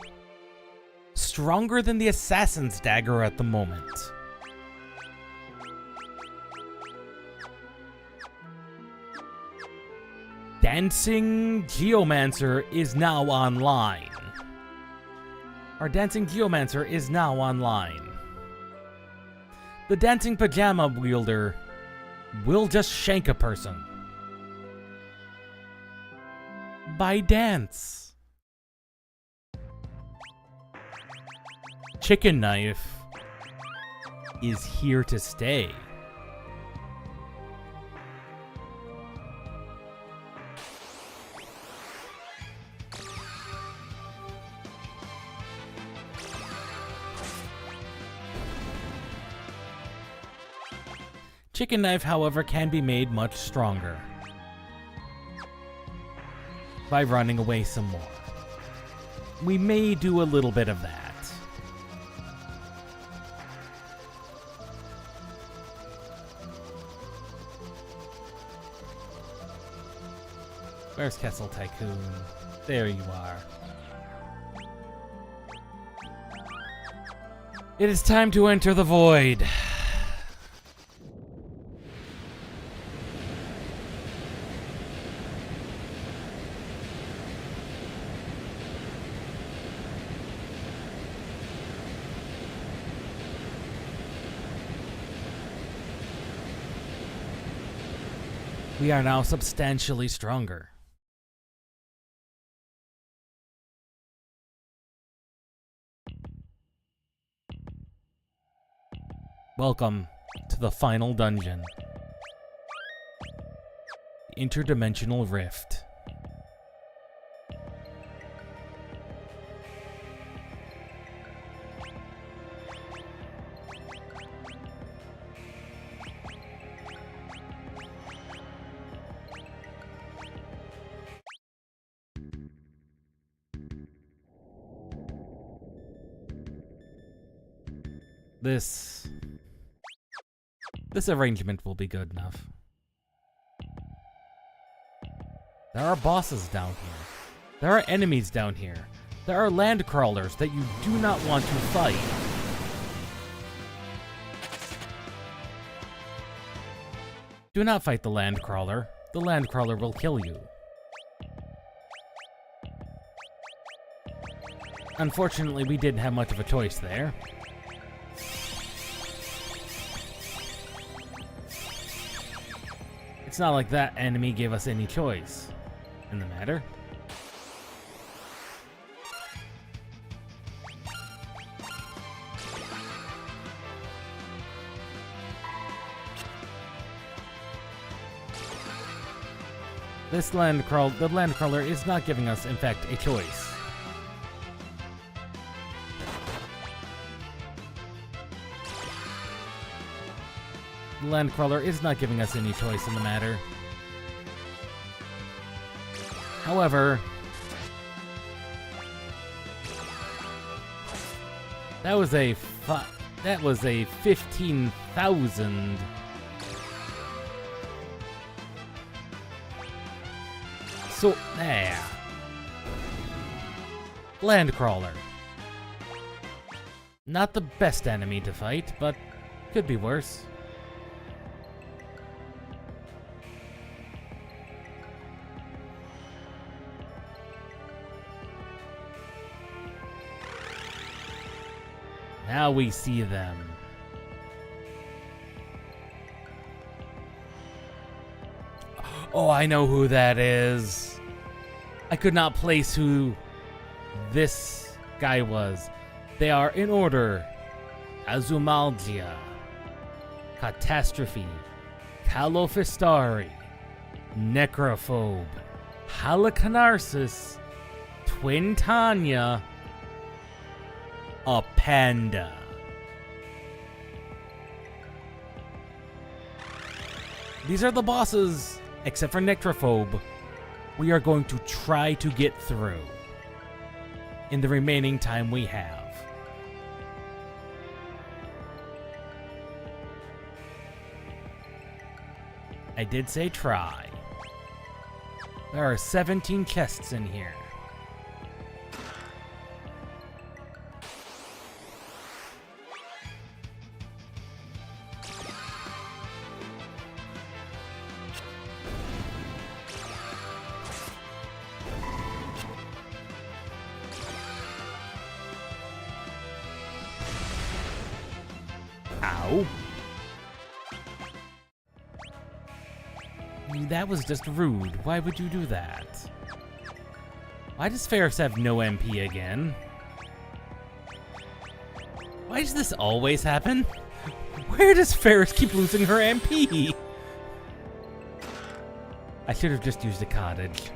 stronger than the Assassin's Dagger at the moment. Dancing Geomancer is now online. Our Dancing Geomancer is now online. The Dancing Pajama Wielder will just shank a person. By dance. Chicken Knife is here to stay. Chicken Knife, however, can be made much stronger by running away some more. We may do a little bit of that. Where's Castle Tycoon? There you are. It is time to enter the void. We are now substantially stronger. Welcome to the final dungeon. Interdimensional Rift. This arrangement will be good enough. There are bosses down here. There are enemies down here. There are land crawlers that you do not want to fight. Do not fight the land crawler. The land crawler will kill you. Unfortunately, we didn't have much of a choice there. It's not like that enemy gave us any choice in the matter. The land crawler is not giving us, in fact, a choice. The land crawler is not giving us any choice in the matter. However, that was a 15,000. So there. Land crawler. Not the best enemy to fight, but could be worse. Now we see them. Oh, I know who that is. I could not place who this guy was. They are in order: Azumalgia, Catastrophe, Calofistari, Necrophobe, Halicarnassus, Twin Tanya, a panda. These are the bosses, except for Necrophobe. We are going to try to get through in the remaining time we have. I did say try. There are 17 chests in here. Ow. That was just rude. Why would you do that? Why does Ferris have no MP again? Why does this always happen? Where does Ferris keep losing her MP? I should have just used a cottage.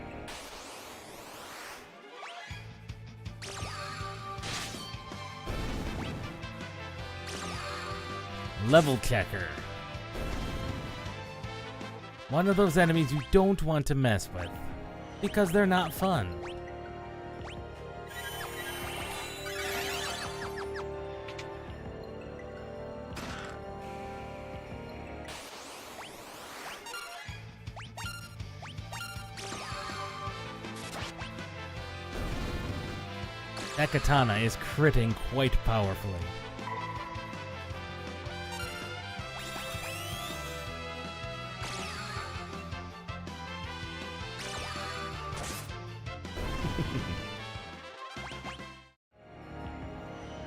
Level checker. One of those enemies you don't want to mess with, because they're not fun. That katana is critting quite powerfully.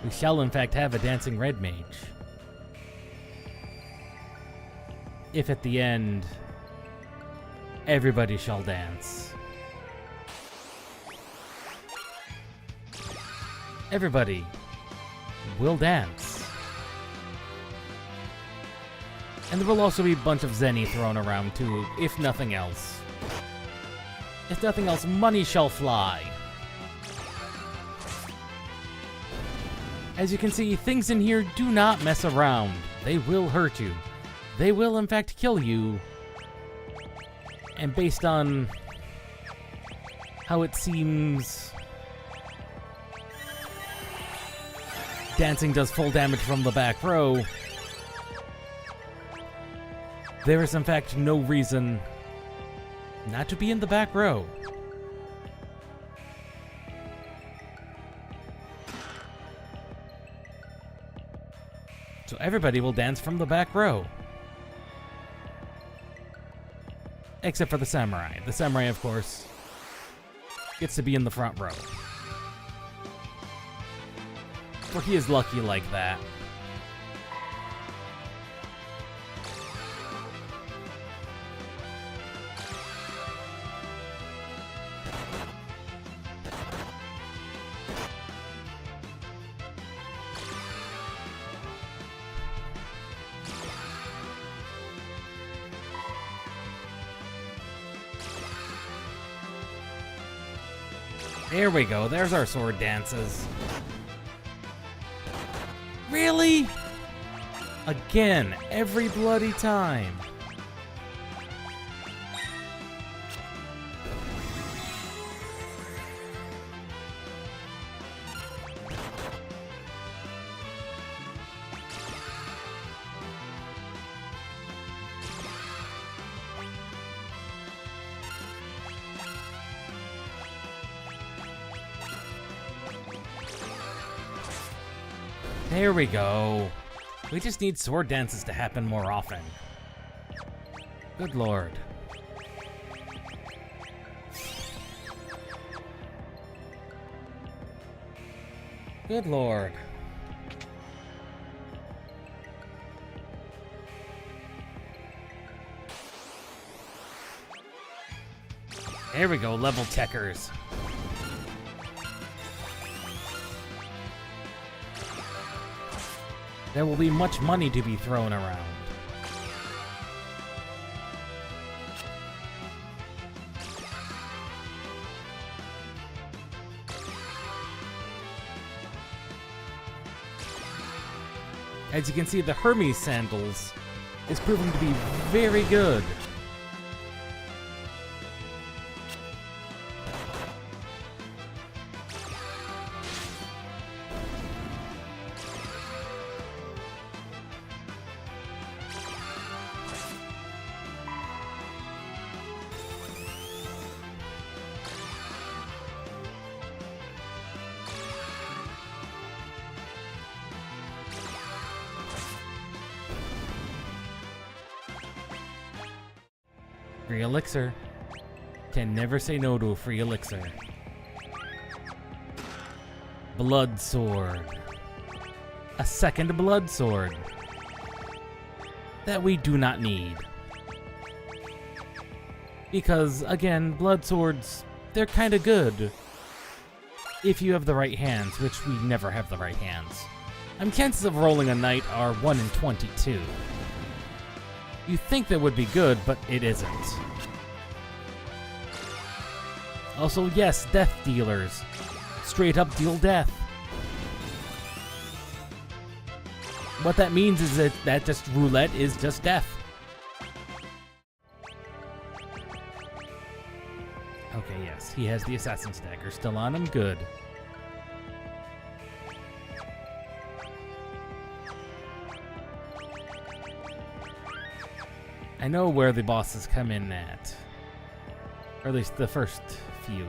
We shall in fact have a dancing red mage. If at the end, everybody shall dance. Everybody will dance. And there will also be a bunch of zenny thrown around too, if nothing else. If nothing else, money shall fly. As you can see, things in here do not mess around. They will hurt you. They will, in fact, kill you. And based on how it seems, dancing does full damage from the back row, there is, in fact, no reason not to be in the back row. So everybody will dance from the back row. Except for the samurai. The samurai, of course, gets to be in the front row. For he is lucky like that. There we go, there's our sword dances. Really? Again, every bloody time. There we go. We just need sword dances to happen more often. Good lord. Good lord. There we go, level checkers. There will be much money to be thrown around. As you can see, the Hermes sandals is proving to be very good. Free elixir. Can never say no to a free elixir. Blood sword. A second blood sword. That we do not need. Because, again, blood swords, they're kinda good. If you have the right hands, which we never have the right hands. Chances of rolling a knight are 1 in 22. You think that would be good, but it isn't. Also, yes, death dealers. Straight up deal death. What that means is that just roulette is just death. Okay, yes, he has the assassin's dagger still on him. Good. I know where the bosses come in at. Or at least the first few.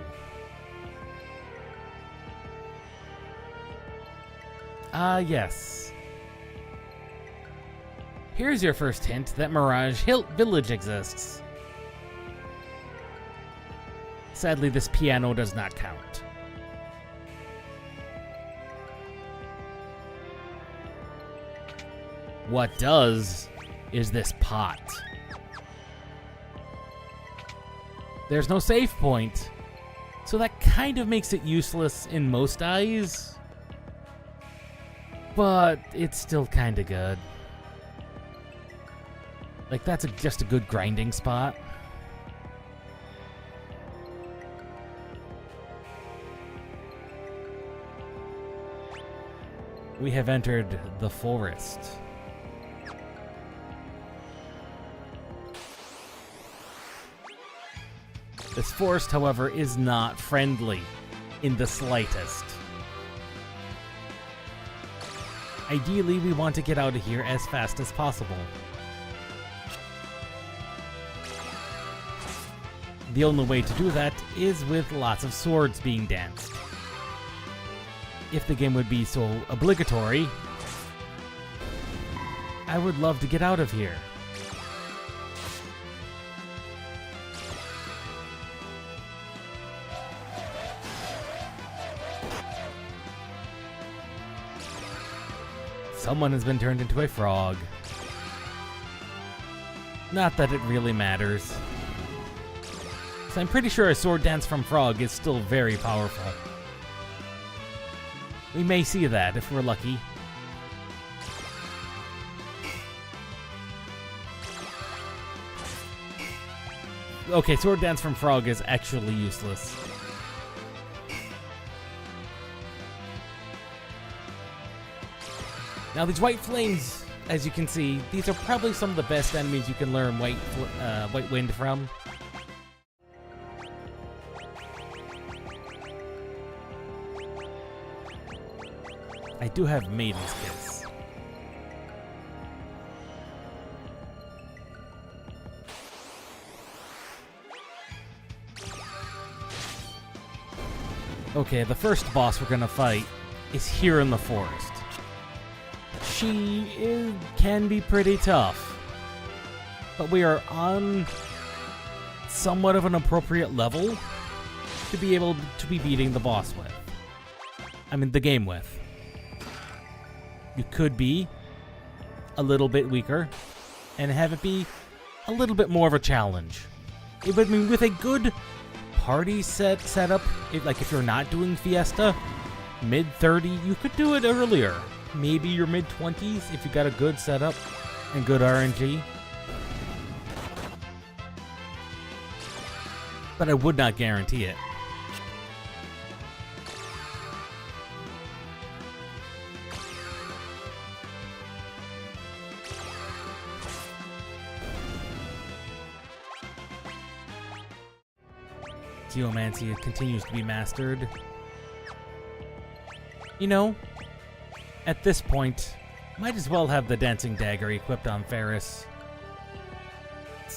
Yes. Here's your first hint that Mirage Hill Village exists. Sadly, this piano does not count. What does is this pot. There's no save point, so that kind of makes it useless in most eyes. But it's still kinda good. Like, that's just a good grinding spot. We have entered the forest. This forest, however, is not friendly in the slightest. Ideally, we want to get out of here as fast as possible. The only way to do that is with lots of swords being danced. If the game would be so obligatory, I would love to get out of here. Someone has been turned into a frog. Not that it really matters. So I'm pretty sure a sword dance from frog is still very powerful. We may see that if we're lucky. Okay, sword dance from frog is actually useless. Now these white flames, as you can see, these are probably some of the best enemies you can learn white wind from. I do have Maiden's Kiss. Okay, the first boss we're gonna fight is here in the forest. She can be pretty tough, but we are on somewhat of an appropriate level to be able to be beating the boss with. I mean, the game with. You could be a little bit weaker and have it be a little bit more of a challenge. It would mean with a good party setup, if you're not doing Fiesta, mid-30, you could do it earlier. Maybe your mid-20s if you got a good setup and good RNG. But I would not guarantee it. Geomancy continues to be mastered. You know, at this point, might as well have the dancing dagger equipped on Ferris.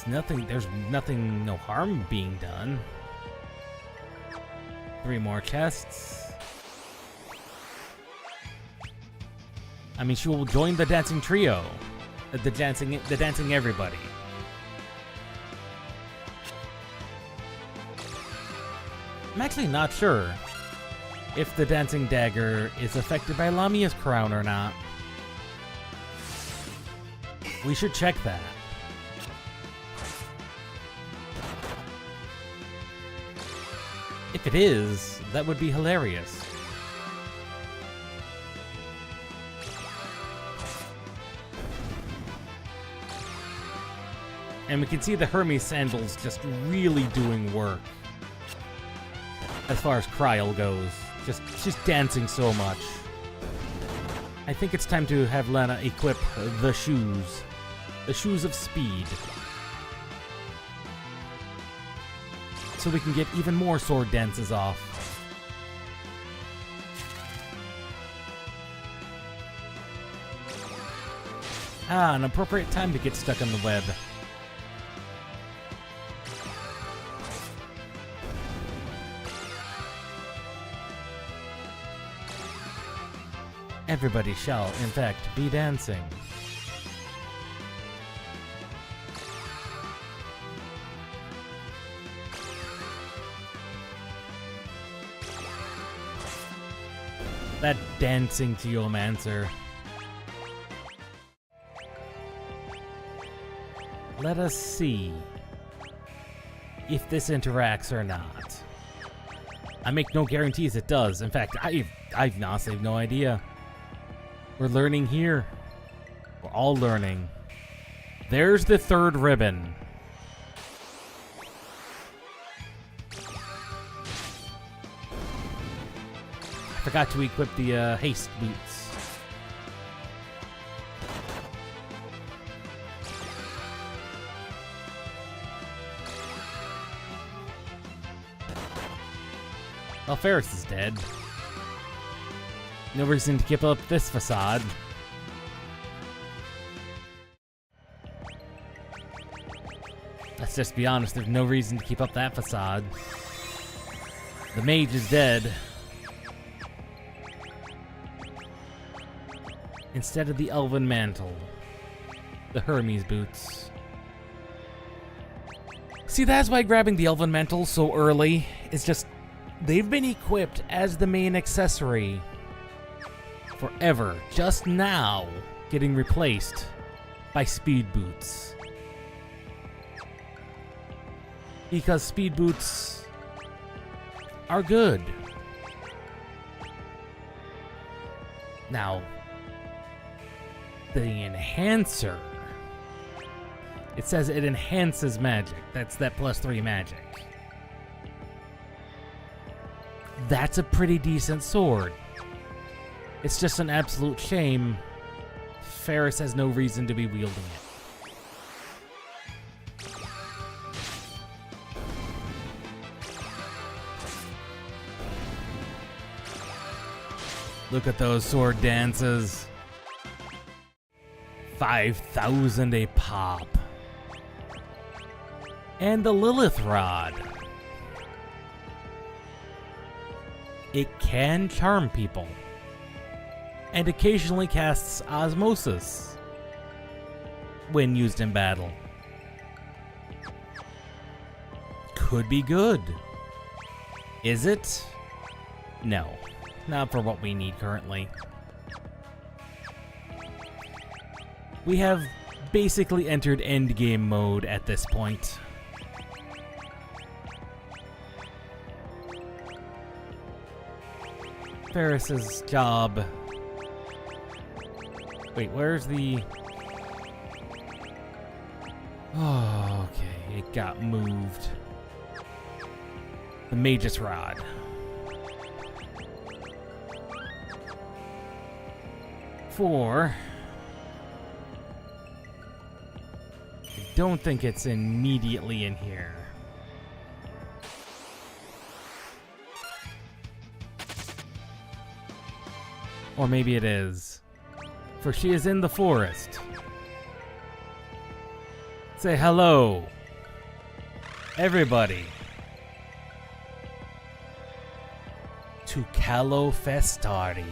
There's no harm being done. 3 more chests. I mean, she will join the dancing trio. The dancing everybody. I'm actually not sure if the dancing dagger is affected by Lamia's crown or not. We should check that. If it is, that would be hilarious. And we can see the Hermes sandals just really doing work. As far as Kryl goes, just dancing so much. I think it's time to have Lena equip the shoes of speed, so we can get even more sword dances off. An appropriate time to get stuck on the web. Everybody shall, in fact, be dancing. That dancing geomancer. Let us see if this interacts or not. I make no guarantees it does. In fact, I've honestly no idea. We're learning here. We're all learning. There's the third ribbon. I forgot to equip the haste boots. Well, Ferris is dead. No reason to keep up this facade. Let's just be honest, there's no reason to keep up that facade. The mage is dead. Instead of the elven mantle. The Hermes boots. See, that's why grabbing the elven mantle so early is just... They've been equipped as the main accessory forever. Just now getting replaced by speed boots. Because speed boots are good. Now, the enhancer. It says it enhances magic. That's that +3 magic. That's a pretty decent sword. It's just an absolute shame Ferris has no reason to be wielding it. Look at those sword dances. 5,000 a pop. And the Lilith Rod. It can charm people. And occasionally casts osmosis when used in battle. Could be good. Is it? No. Not for what we need currently. We have basically entered endgame mode at this point. Ferris's job. Wait, where's the... Oh, okay, it got moved. The Magus Rod. I don't think it's immediately in here. Or maybe it is. For she is in the forest. Say hello, everybody, to Calofestari.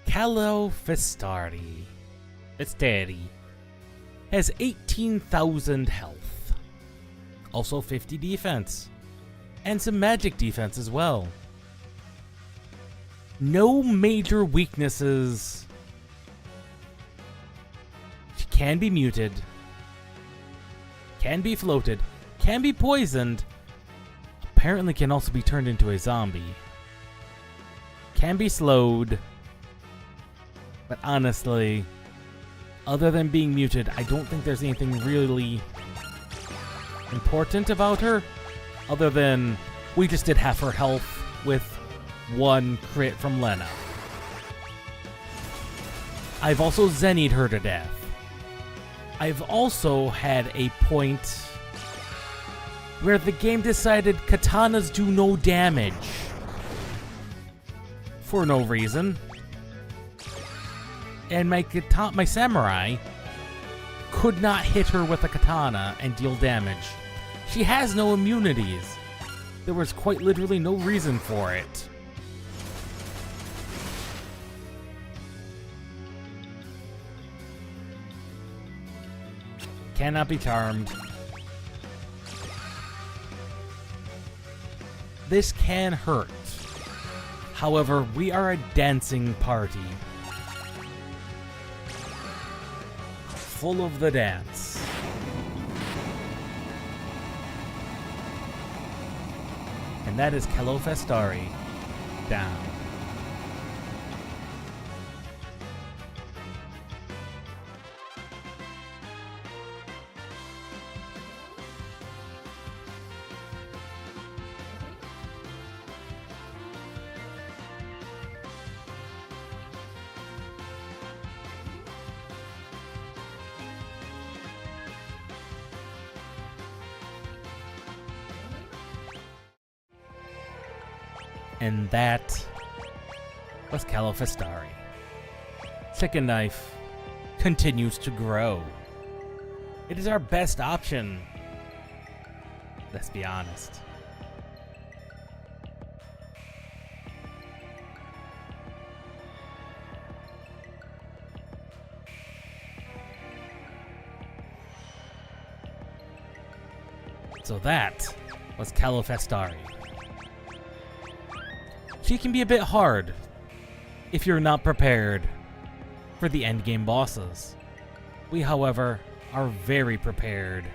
Calofestari. It's daddy. Has 18,000 health. Also 50 defense. And some magic defense as well. No major weaknesses. She can be muted. Can be floated. Can be poisoned. Apparently can also be turned into a zombie. Can be slowed. But honestly, other than being muted, I don't think there's anything really important about her. Other than we just did half her health with one crit from Lena. I've also Zennied her to death. I've also had a point where the game decided katanas do no damage. For no reason. And my samurai could not hit her with a katana and deal damage. She has no immunities. There was quite literally no reason for it. Cannot be charmed. This can hurt. However, we are a dancing party. Full of the dance. And that is Calofestari down. And that was Califestari. Chicken Knife continues to grow. It is our best option. Let's be honest. So that was Califestari. She can be a bit hard if you're not prepared for the endgame bosses. We, however, are very prepared.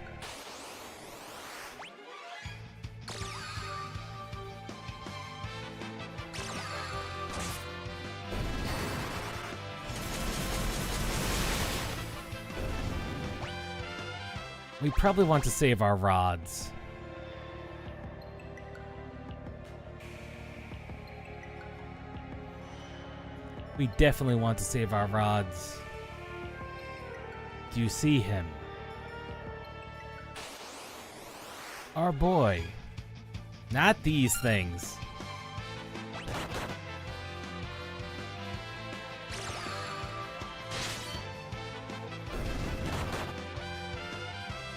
We probably want to save our rods. We definitely want to save our rods. Do you see him? Our boy. Not these things.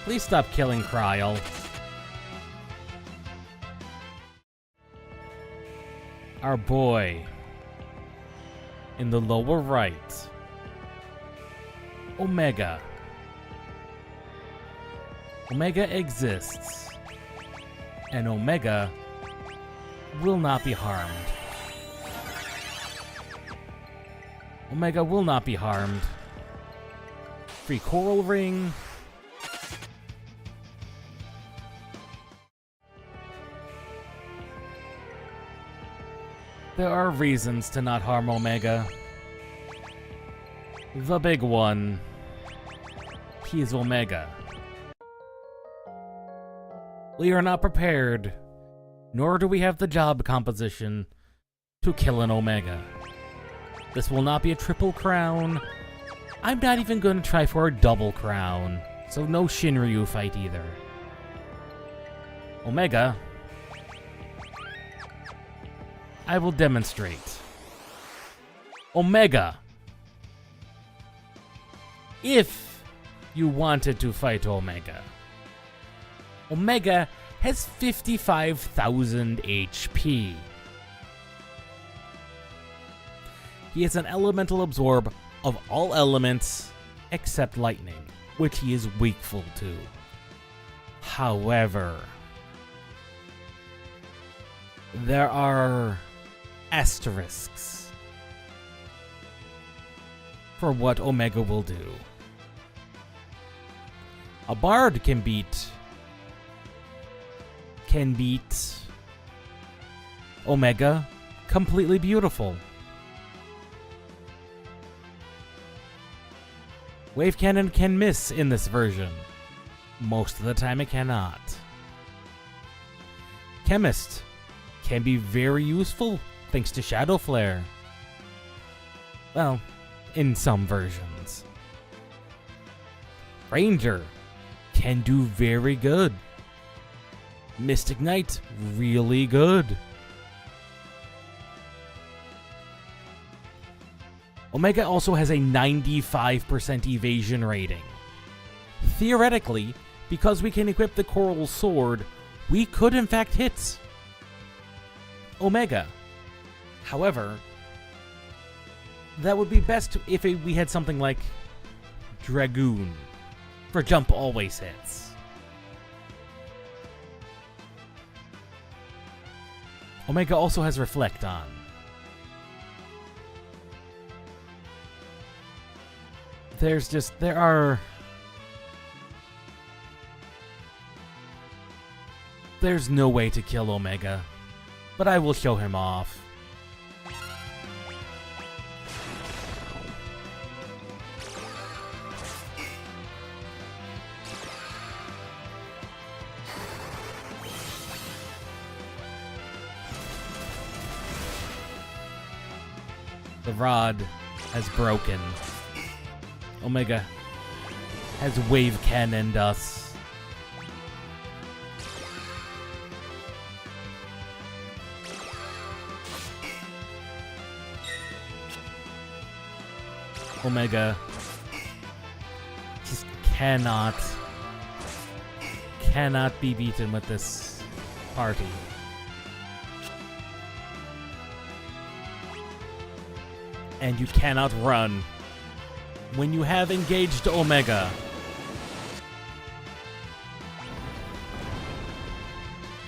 Please stop killing Kryl. Our boy. In the lower right. Omega. Omega exists. And Omega will not be harmed. Omega will not be harmed. Free coral ring. There are reasons to not harm Omega. The big one. He is Omega. We are not prepared, nor do we have the job composition to kill an Omega. This will not be a triple crown. I'm not even going to try for a double crown, so no Shinryu fight either. Omega, I will demonstrate. Omega, if you wanted to fight Omega, Omega has 55,000 HP. He has an elemental absorb of all elements except lightning, which he is weakful to. However, there are asterisks for what Omega will do. A bard can beat Omega completely beautiful. Wave Cannon can miss in this version. Most of the time it cannot. Chemist can be very useful thanks to Shadow Flare. Well, in some versions. Ranger can do very good. Mystic Knight, really good. Omega also has a 95% evasion rating. Theoretically, because we can equip the Coral Sword, we could in fact hit Omega. However, that would be best if we had something like Dragoon, for jump always hits. Omega also has Reflect on. There's no way to kill Omega, but I will show him off. The rod has broken. Omega has wave cannoned us. Omega just cannot be beaten with this party. And you cannot run when you have engaged Omega.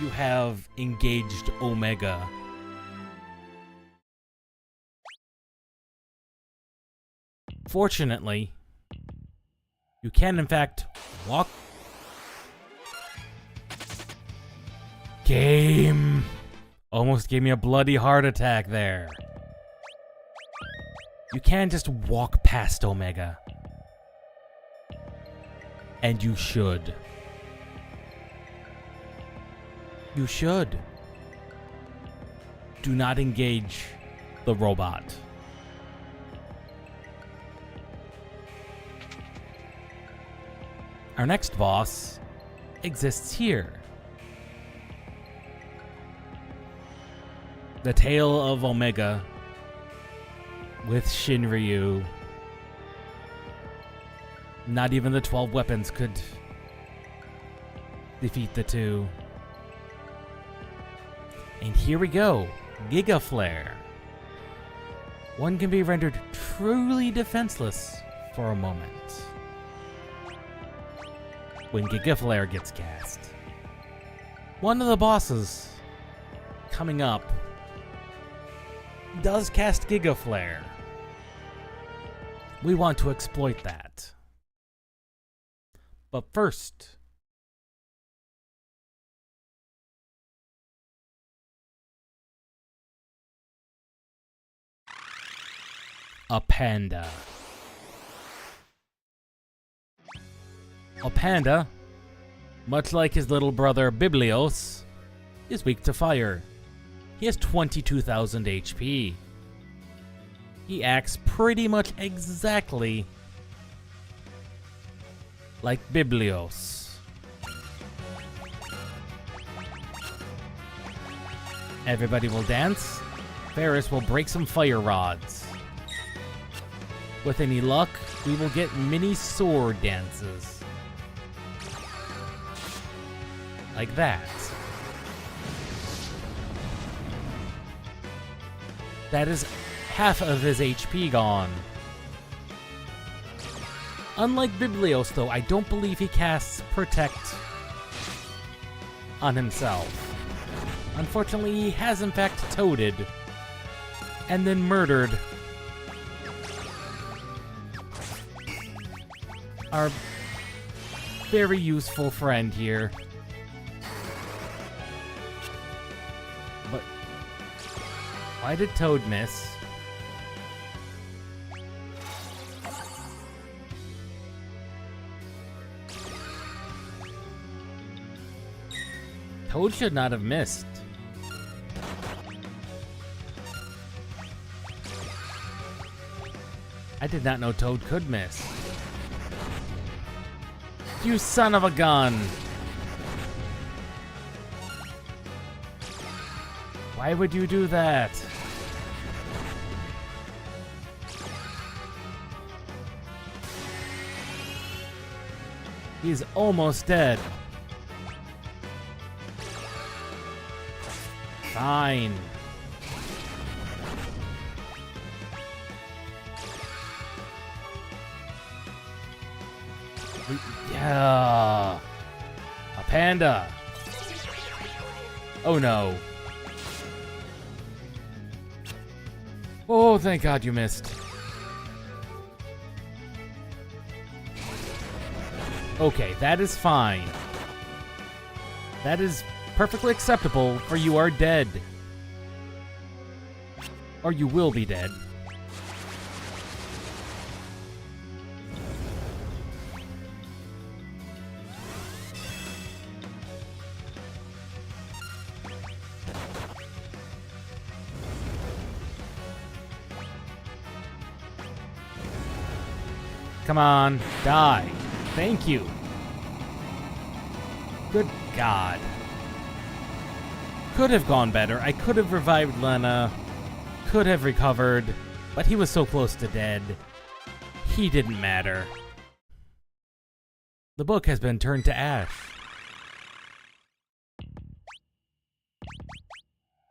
You have engaged Omega. Fortunately, you can in fact walk. Game! Almost gave me a bloody heart attack there. You can just walk past Omega. And you should. You should. Do not engage the robot. Our next boss exists here. The Tale of Omega with Shinryu. Not even the 12 weapons could defeat the two. And here we go, Giga Flare. One can be rendered truly defenseless for a moment when Giga Flare gets cast. One of the bosses coming up does cast Giga Flare. We want to exploit that. But first, a panda. A panda, much like his little brother Biblios, is weak to fire. He has 22,000 HP. He acts pretty much exactly like Biblios. Everybody will dance. Ferris will break some fire rods. With any luck, we will get mini sword dances. Like that. That is half of his HP gone. Unlike Biblios, though, I don't believe he casts Protect on himself. Unfortunately, he has in fact toaded and then murdered our very useful friend here. But why did Toad miss? Toad should not have missed. I did not know Toad could miss. You son of a gun! Why would you do that? He's almost dead. Fine. Yeah. A panda. Oh no. Oh, thank God you missed. Okay, that is fine. That is perfectly acceptable, for you are dead. Or you will be dead. Come on, die. Thank you. Good God. Could have gone better. I could have revived Lena. Could have recovered. But he was so close to dead. He didn't matter. The book has been turned to ash.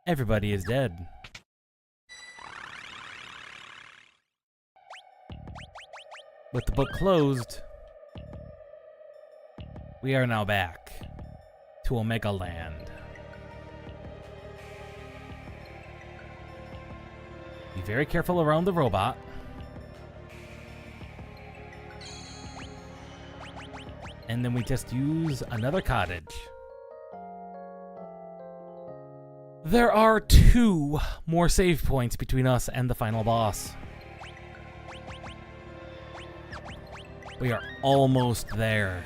Everybody is dead. With the book closed, we are now back to Omega Land. Be very careful around the robot. And then we just use another cottage. There are 2 more save points between us and the final boss. We are almost there.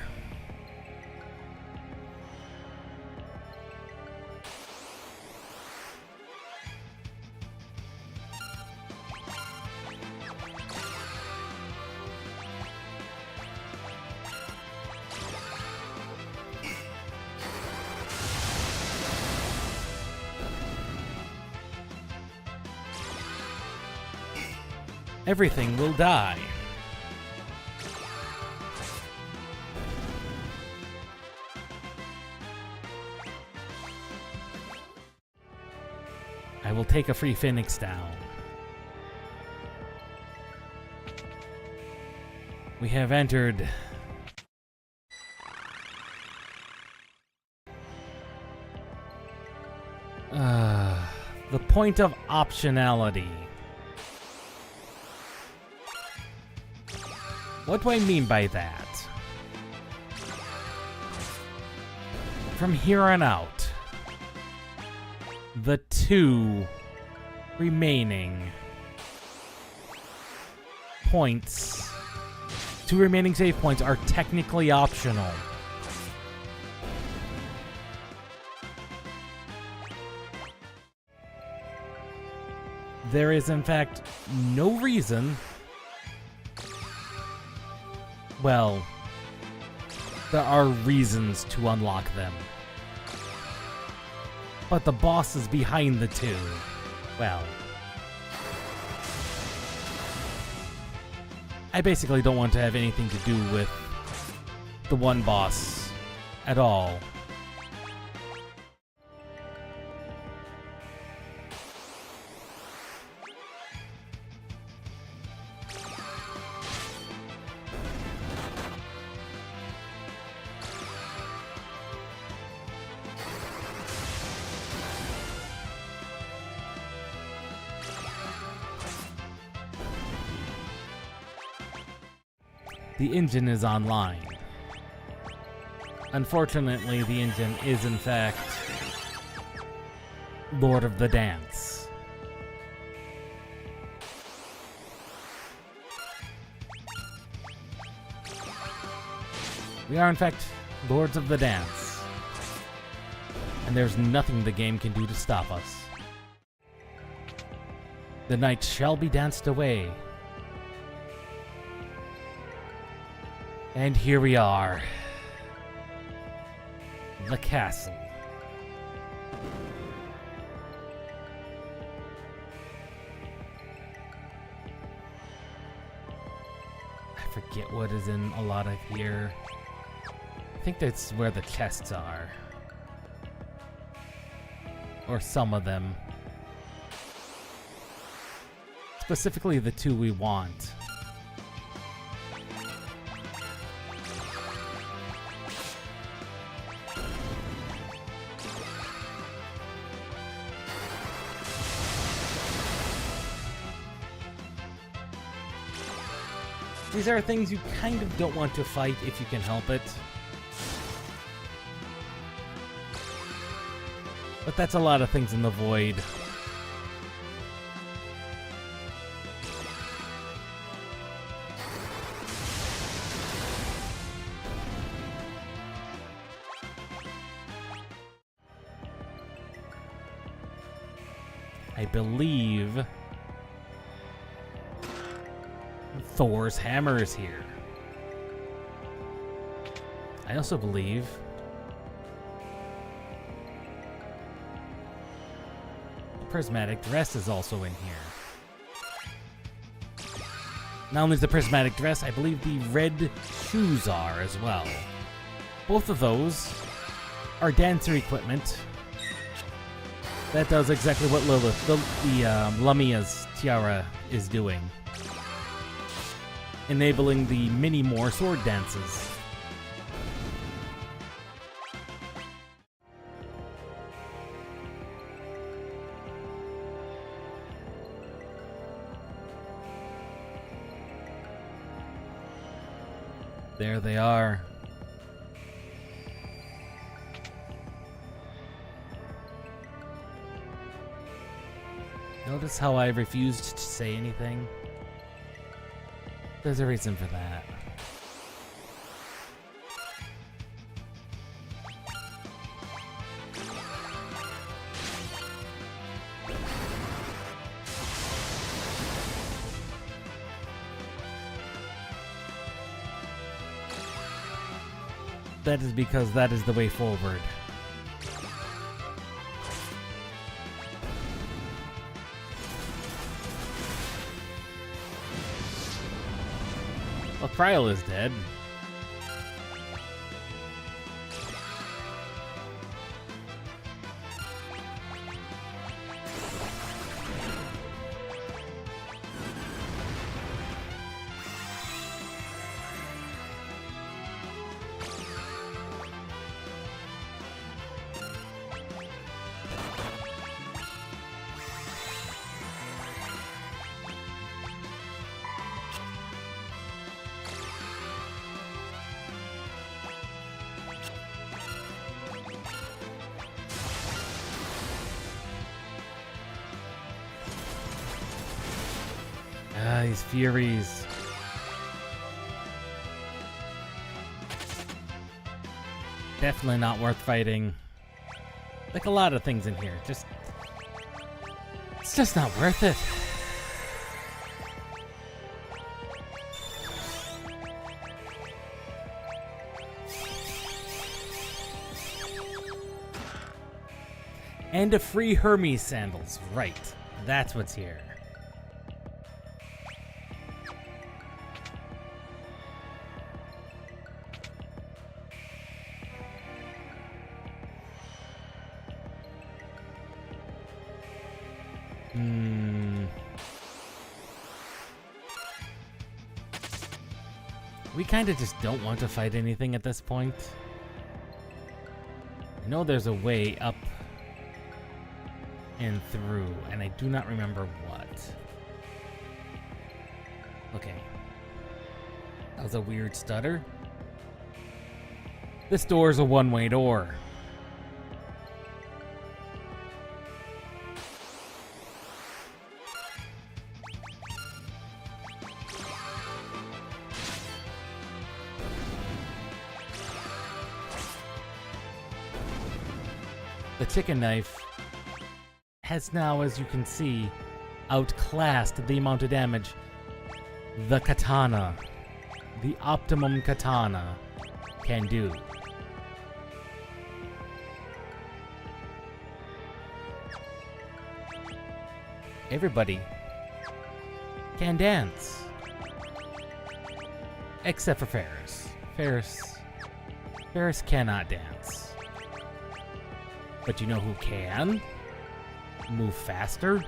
Everything will die. I will take a free Phoenix down. We have entered the point of optionality. What do I mean by that? From here on out, the 2 remaining points, 2 remaining save points are technically optional. There is, in fact, no reason. Well, there are reasons to unlock them. But the bosses behind the 2, well, I basically don't want to have anything to do with the one boss at all. The engine is online. Unfortunately, the engine is in fact Lord of the Dance. We are in fact Lords of the Dance. And there's nothing the game can do to stop us. The night shall be danced away. And here we are. The castle. I forget what is in a lot of here. I think that's where the chests are. Or some of them. Specifically the 2 we want. These are things you kind of don't want to fight if you can help it. But that's a lot of things in the void. I believe Thor's hammer is here. I also believe the prismatic dress is also in here. Not only is the prismatic dress, I believe the red shoes are as well. Both of those are dancer equipment. That does exactly what Lilith, the Lamia's tiara, is doing. Enabling the many more sword dances. There they are. Notice how I refused to say anything? There's a reason for that. That is because that is the way forward. Well, Kryl is dead. Ah, these Furies. Definitely not worth fighting. Like a lot of things in here. It's just not worth it. And a free Hermes sandals. Right. That's what's here. We kind of just don't want to fight anything at this point. I know there's a way up and through, and I do not remember what. Okay. That was a weird stutter. This door is a one-way door. The chicken knife has now, as you can see, outclassed the amount of damage the katana, the optimum katana, can do. Everybody can dance. Except for Ferris. Ferris cannot dance. But you know who can? Move faster?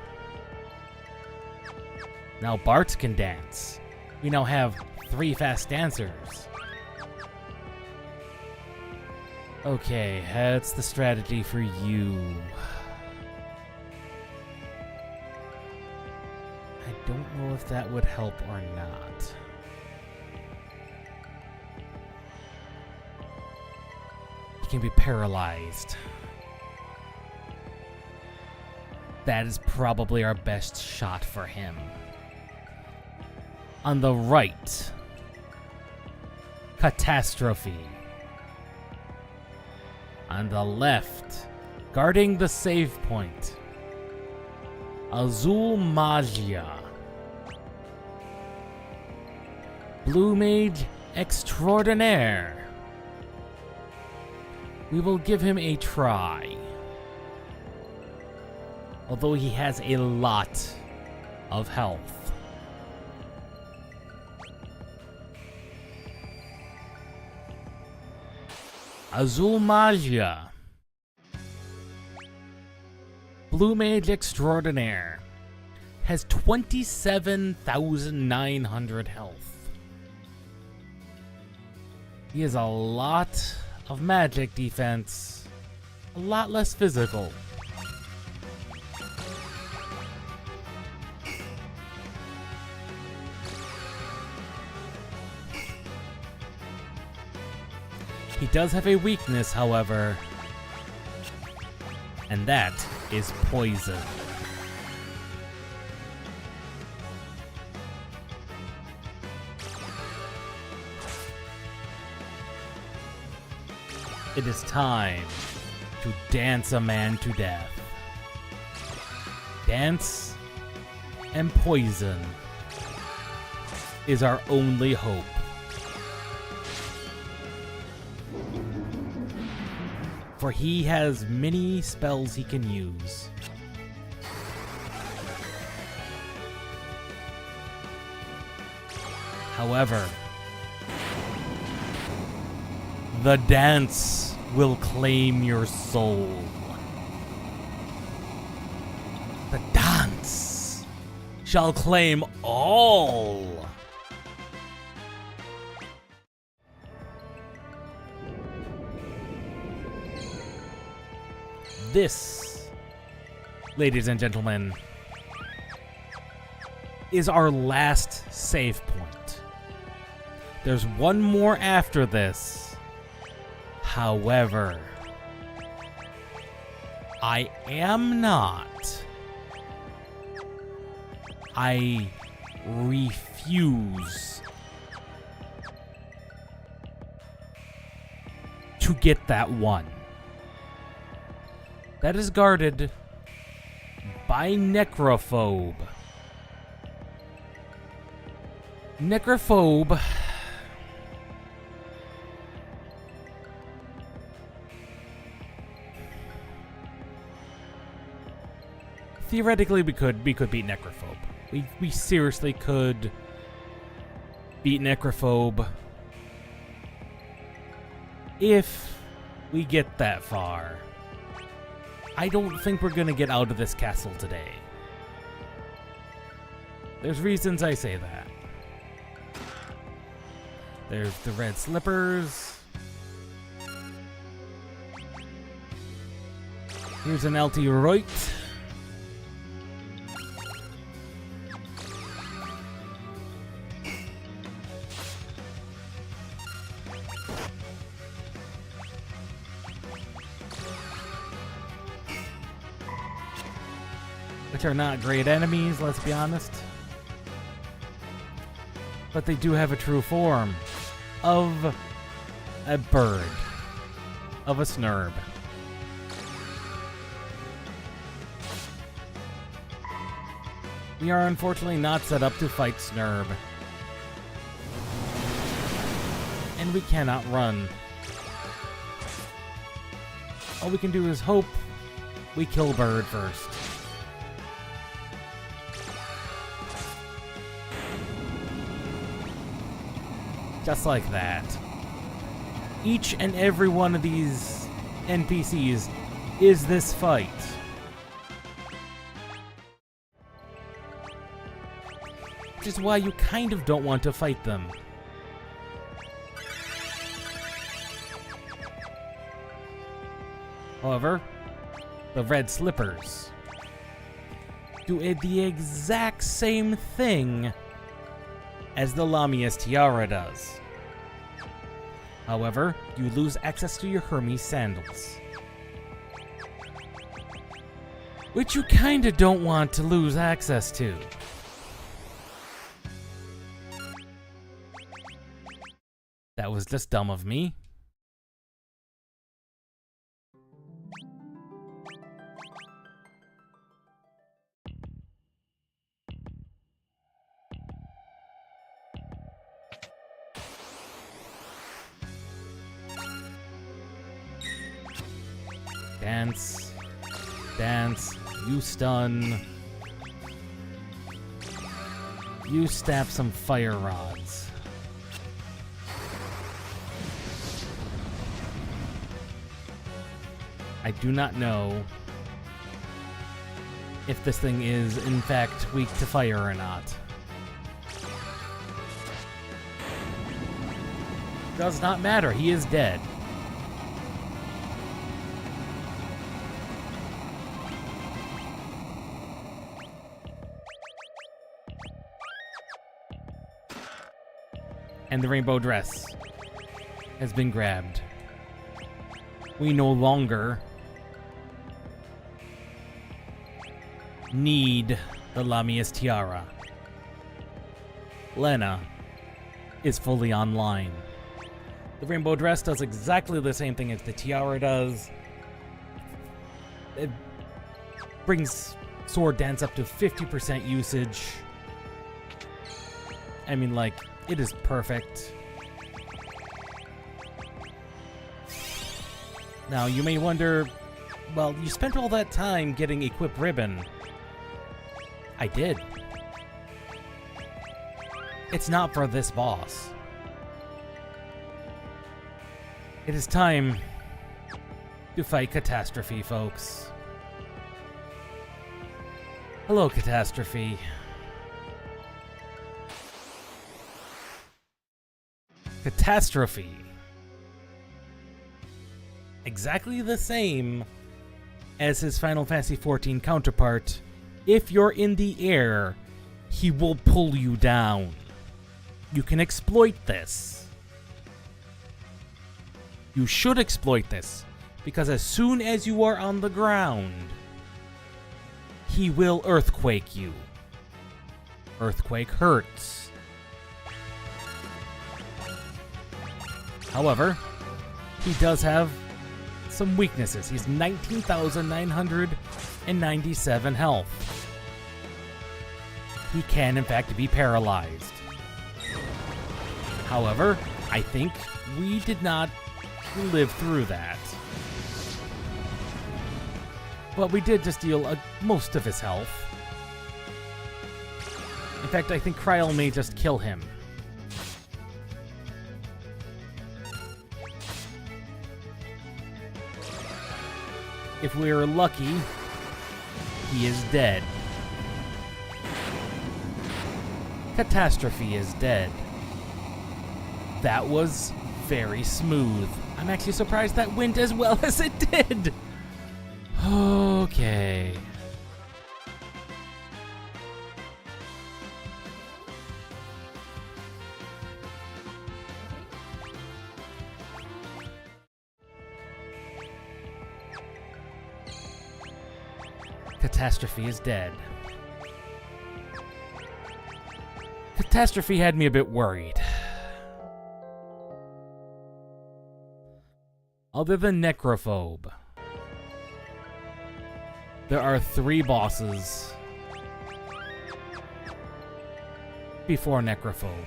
Now Bart can dance. We now have 3 fast dancers. Okay, that's the strategy for you. I don't know if that would help or not. He can be paralyzed. That is probably our best shot for him. On the right, Catastrophe. On the left, guarding the save point, Azul Magia. Blue Mage Extraordinaire. We will give him a try. Although he has a lot of health. Azul Magia. Blue Mage Extraordinaire. Has 27,900 health. He has a lot of magic defense. A lot less physical. He does have a weakness, however, and that is poison. It is time to dance a man to death. Dance and poison is our only hope. For he has many spells he can use. However, the dance will claim your soul. The dance shall claim all. This, ladies and gentlemen, is our last save point. There's one more after this. However, I refuse to get that one. That is guarded by Necrophobe. Necrophobe theoretically we could beat Necrophobe. We seriously could beat Necrophobe if we get that far. I don't think we're gonna get out of this castle today. There's reasons I say that. There's the red slippers. Here's an LT right. Which are not great enemies, let's be honest. But they do have a true form of a bird, of a snurb. We are unfortunately not set up to fight snurb. And we cannot run. All we can do is hope we kill bird first. Just like that. Each and every one of these NPCs is this fight. Which is why you kind of don't want to fight them. However, the red slippers do the exact same thing as the Lamia's tiara does. However, you lose access to your Hermes sandals. Which you kinda don't want to lose access to. That was just dumb of me. Dance. Dance. You stun. You stab some fire rods. I do not know if this thing is, in fact, weak to fire or not. Does not matter. He is dead. And the rainbow dress has been grabbed. We no longer need the Lamia's tiara. Lena is fully online. The rainbow dress does exactly the same thing as the tiara does. It brings sword dance up to 50% usage. I mean, like, it is perfect. Now, you may wonder, well, you spent all that time getting Equip Ribbon. I did. It's not for this boss. It is time to fight Catastrophe, folks. Hello, Catastrophe. Catastrophe. Exactly the same as his Final Fantasy XIV counterpart. If you're in the air, he will pull you down. You can exploit this. You should exploit this, because as soon as you are on the ground, he will earthquake you. Earthquake hurts. However, he does have some weaknesses. He's 19,997 health. He can, in fact, be paralyzed. However, I think we did not live through that. But we did just deal most of his health. In fact, I think Kryl may just kill him. If we're lucky, he is dead. Catastrophe is dead. That was very smooth. I'm actually surprised that went as well as it did. Okay. Catastrophe is dead. Catastrophe had me a bit worried. Other than Necrophobe, there are 3 bosses before Necrophobe.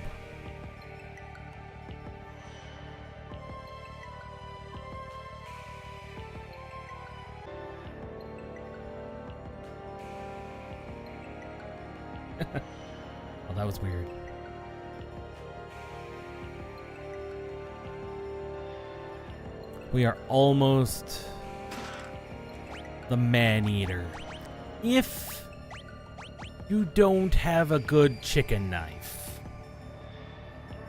Well, that was weird. We are almost the Man-Eater. If you don't have a good chicken knife,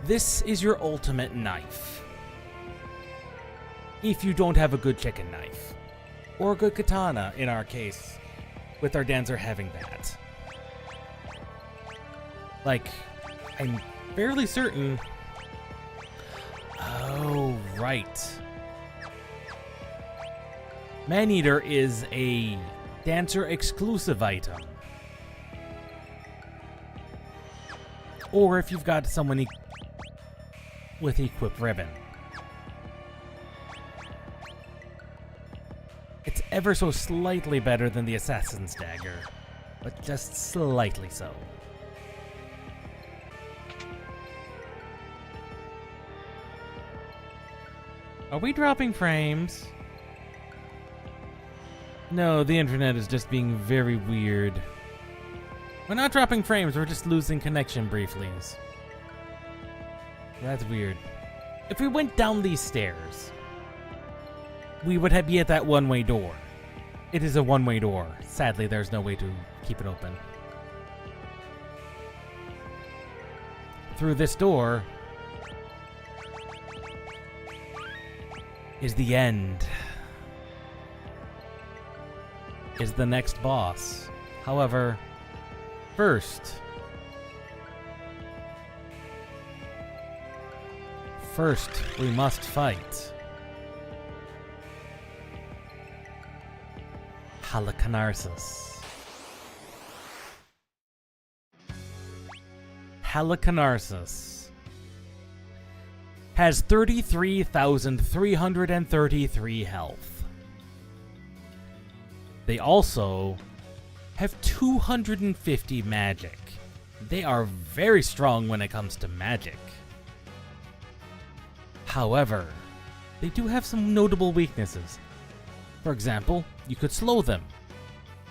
this is your ultimate knife. If you don't have a good chicken knife, or a good katana in our case, with our Dancer having that. Like, I'm fairly certain... Oh, right. Man-Eater is a Dancer exclusive item. Or if you've got someone with Equip Ribbon. It's ever so slightly better than the Assassin's Dagger, but just slightly so. Are we dropping frames? No, the internet is just being very weird. We're not dropping frames, we're just losing connection briefly. That's weird. If we went down these stairs, we would be at that one-way door. It is a one-way door. Sadly, there's no way to keep it open. Through this door is the end. Is the next boss. However, first we must fight Halicarnassus. Halicarnassus has 33,333 health. They also have 250 magic. They are very strong when it comes to magic. However, they do have some notable weaknesses. For example, you could slow them.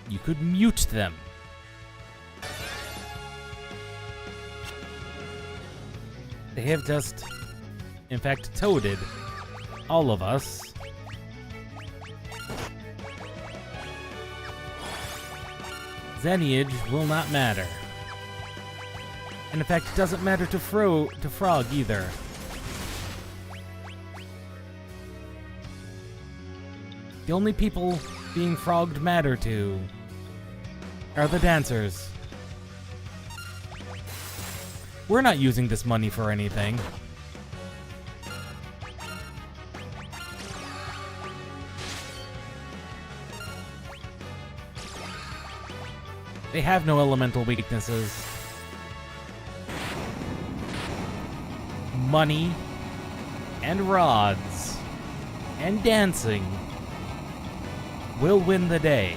You could mute them. They have just, in fact, toaded all of us. Lineage will not matter. And in fact, it doesn't matter to Frog either. The only people being frogged matter to are the dancers. We're not using this money for anything. They have no elemental weaknesses. Money and rods and dancing will win the day.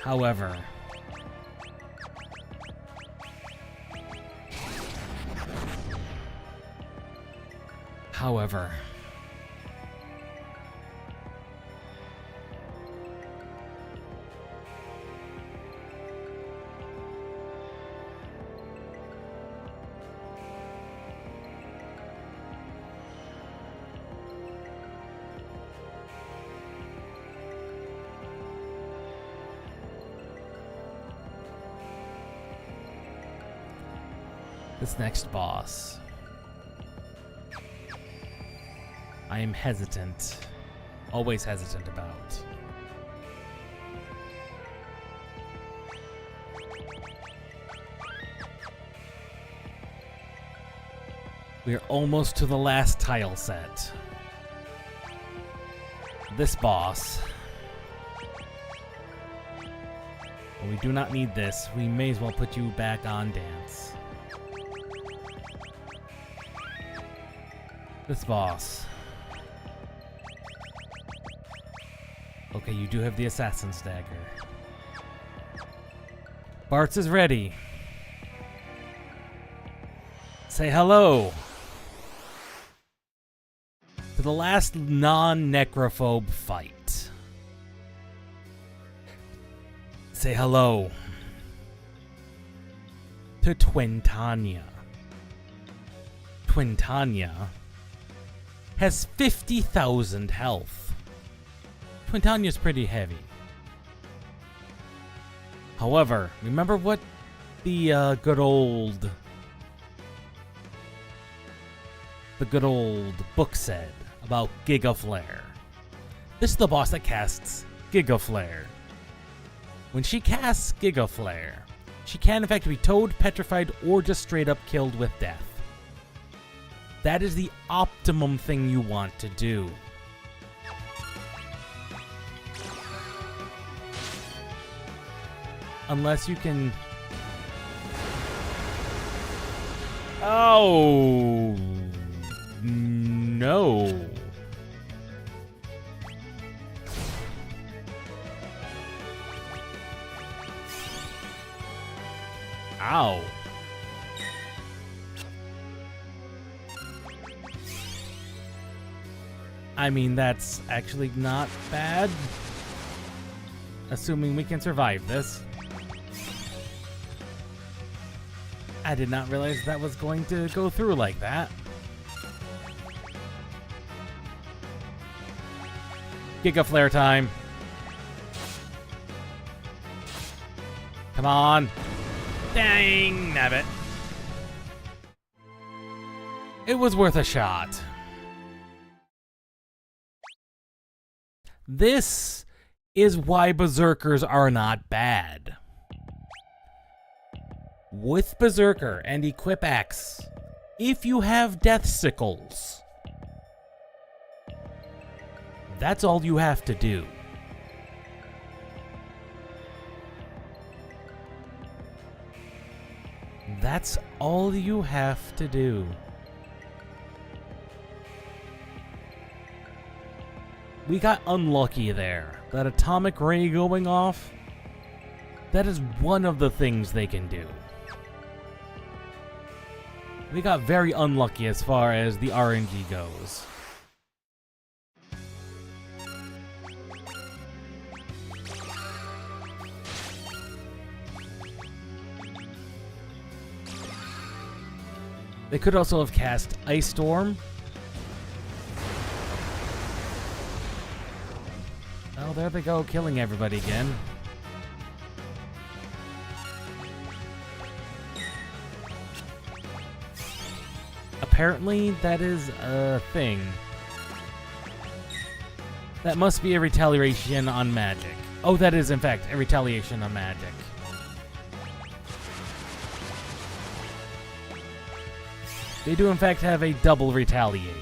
However, this next boss, I am hesitant, always hesitant about. We are almost to the last tile set. This boss. Well, we do not need this. We may as well put you back on dance. This boss. Okay, you do have the Assassin's Dagger. Bartz is ready. Say hello to the last non-necrophobe fight. Say hello to Twintanya. Twintanya has 50,000 health. Twintanya's pretty heavy. However, remember what the good old book said about Giga Flare. This is the boss that casts Giga Flare. When she casts Giga Flare, she can in fact be towed, petrified, or just straight up killed with death. That is the optimum thing you want to do. Unless you can... Oh... No. Ow. I mean, that's actually not bad. Assuming we can survive this. I did not realize that was going to go through like that. Giga Flare time. Come on. Dang, nabbit. It was worth a shot. This is why Berserkers are not bad. With Berserker and Equip X, if you have Death Sickles, that's all you have to do. That's all you have to do. We got unlucky there. That atomic ray going off, that is one of the things they can do. We got very unlucky as far as the RNG goes. They could also have cast Ice Storm. Oh, there they go, killing everybody again. Apparently, that is a thing. That must be a retaliation on magic. Oh, that is, in fact, a retaliation on magic. They do, in fact, have a double retaliate.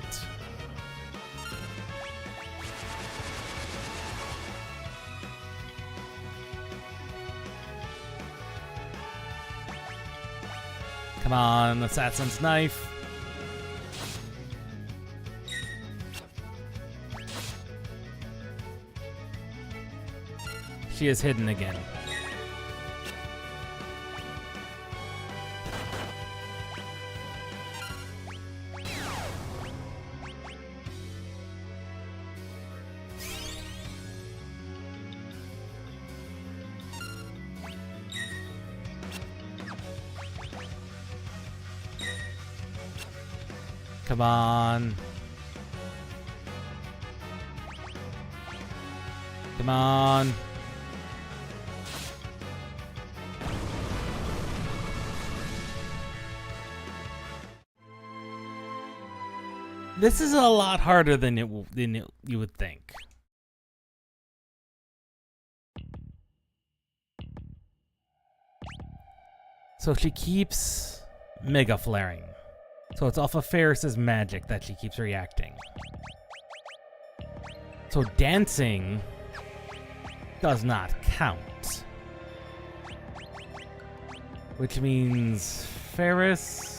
Come on, Assassin's Knife. She is hidden again. Come on. Come on. This is a lot harder than you would think. So she keeps Mega Flaring. So it's off of Ferris's magic that she keeps reacting. So dancing does not count. Which means Ferris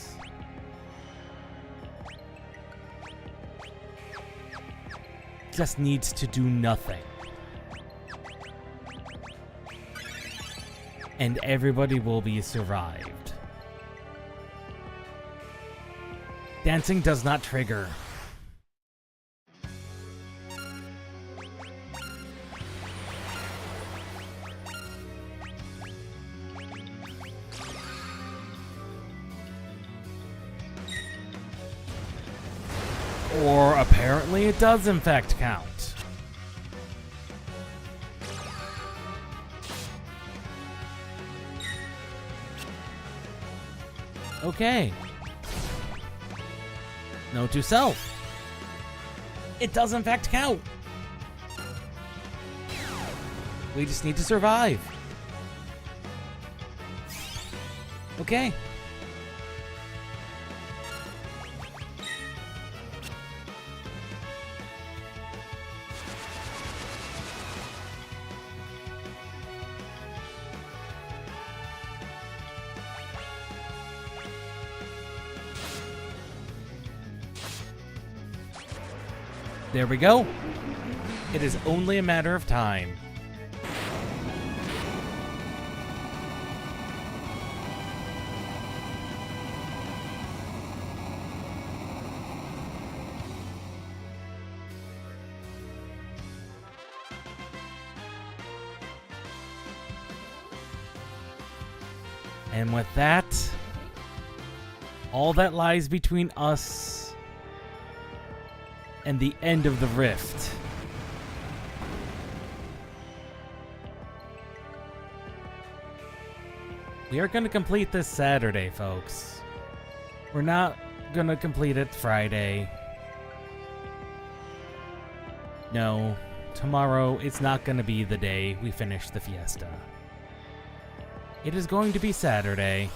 just needs to do nothing. And everybody will be survived. Dancing does not trigger. Or apparently it does in fact count. Okay. Note to self. It does in fact count. We just need to survive. Okay. There we go. It is only a matter of time. And with that, All that lies between us and the end of the rift. We are going to complete this Saturday, folks. We're not going to complete it Friday. No, tomorrow it's not going to be the day we finish the Fiesta. It is going to be Saturday.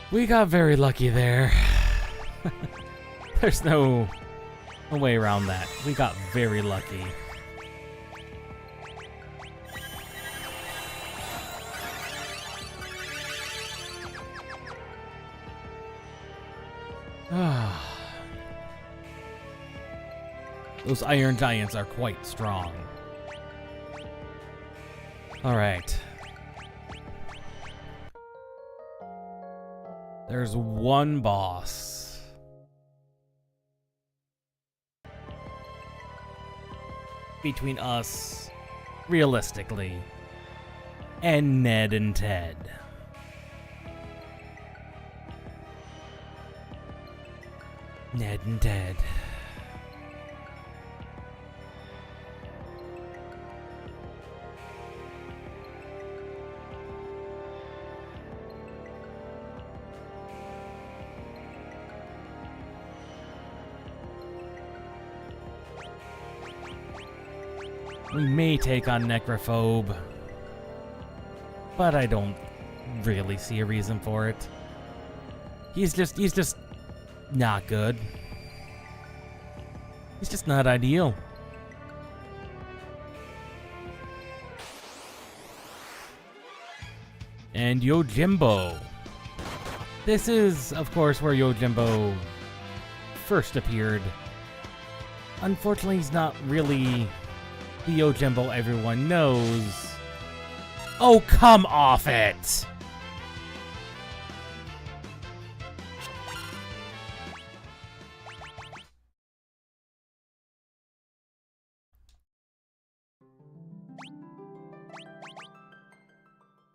We got very lucky there. There's no way around that. We got very lucky. Those Iron Giants are quite strong. Alright. There's one boss. Between us, realistically, and Ned and Ted. Ned and Ted. We may take on Necrophobe, but I don't really see a reason for it. He's just not good. He's just not ideal. And Yojimbo. This is, of course, where Yojimbo first appeared. Unfortunately, he's not really the Yojimbo everyone knows. Oh, come off it!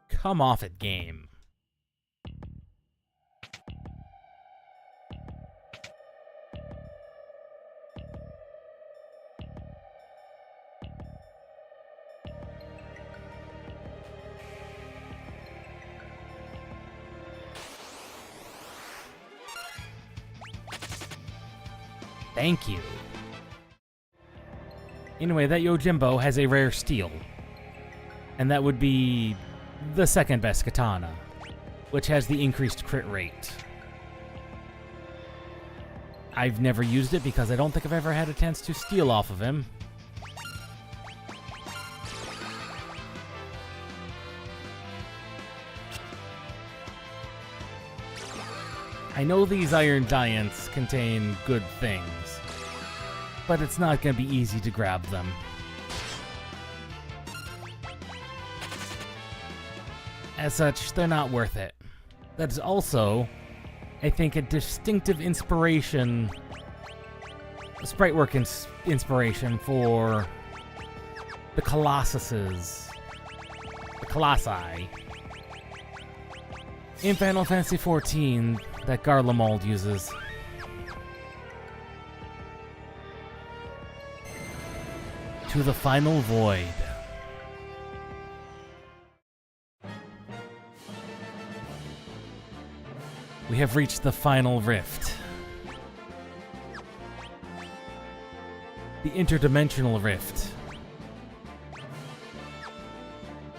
Come off it, game. Thank you. Anyway, that Yojimbo has a rare steel. And that would be the second best katana, which has the increased crit rate. I've never used it because I don't think I've ever had a chance to steal off of him. I know these Iron Giants contain good things, but it's not going to be easy to grab them. As such, they're not worth it. That is also, I think, a distinctive inspiration, a sprite work inspiration for the Colossuses, the Colossi, in Final Fantasy XIV that Garlemald uses. To the final void. We have reached the final rift. The interdimensional rift.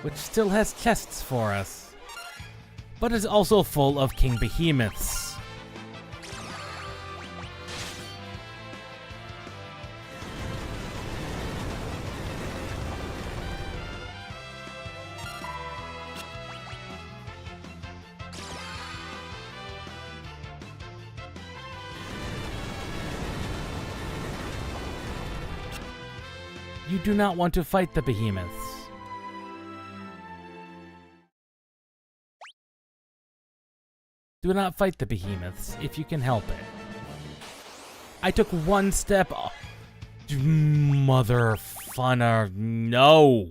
Which still has chests for us, but is also full of king behemoths. You do not want to fight the behemoths. Do not fight the behemoths if you can help it. I took one step. Mother funner, no.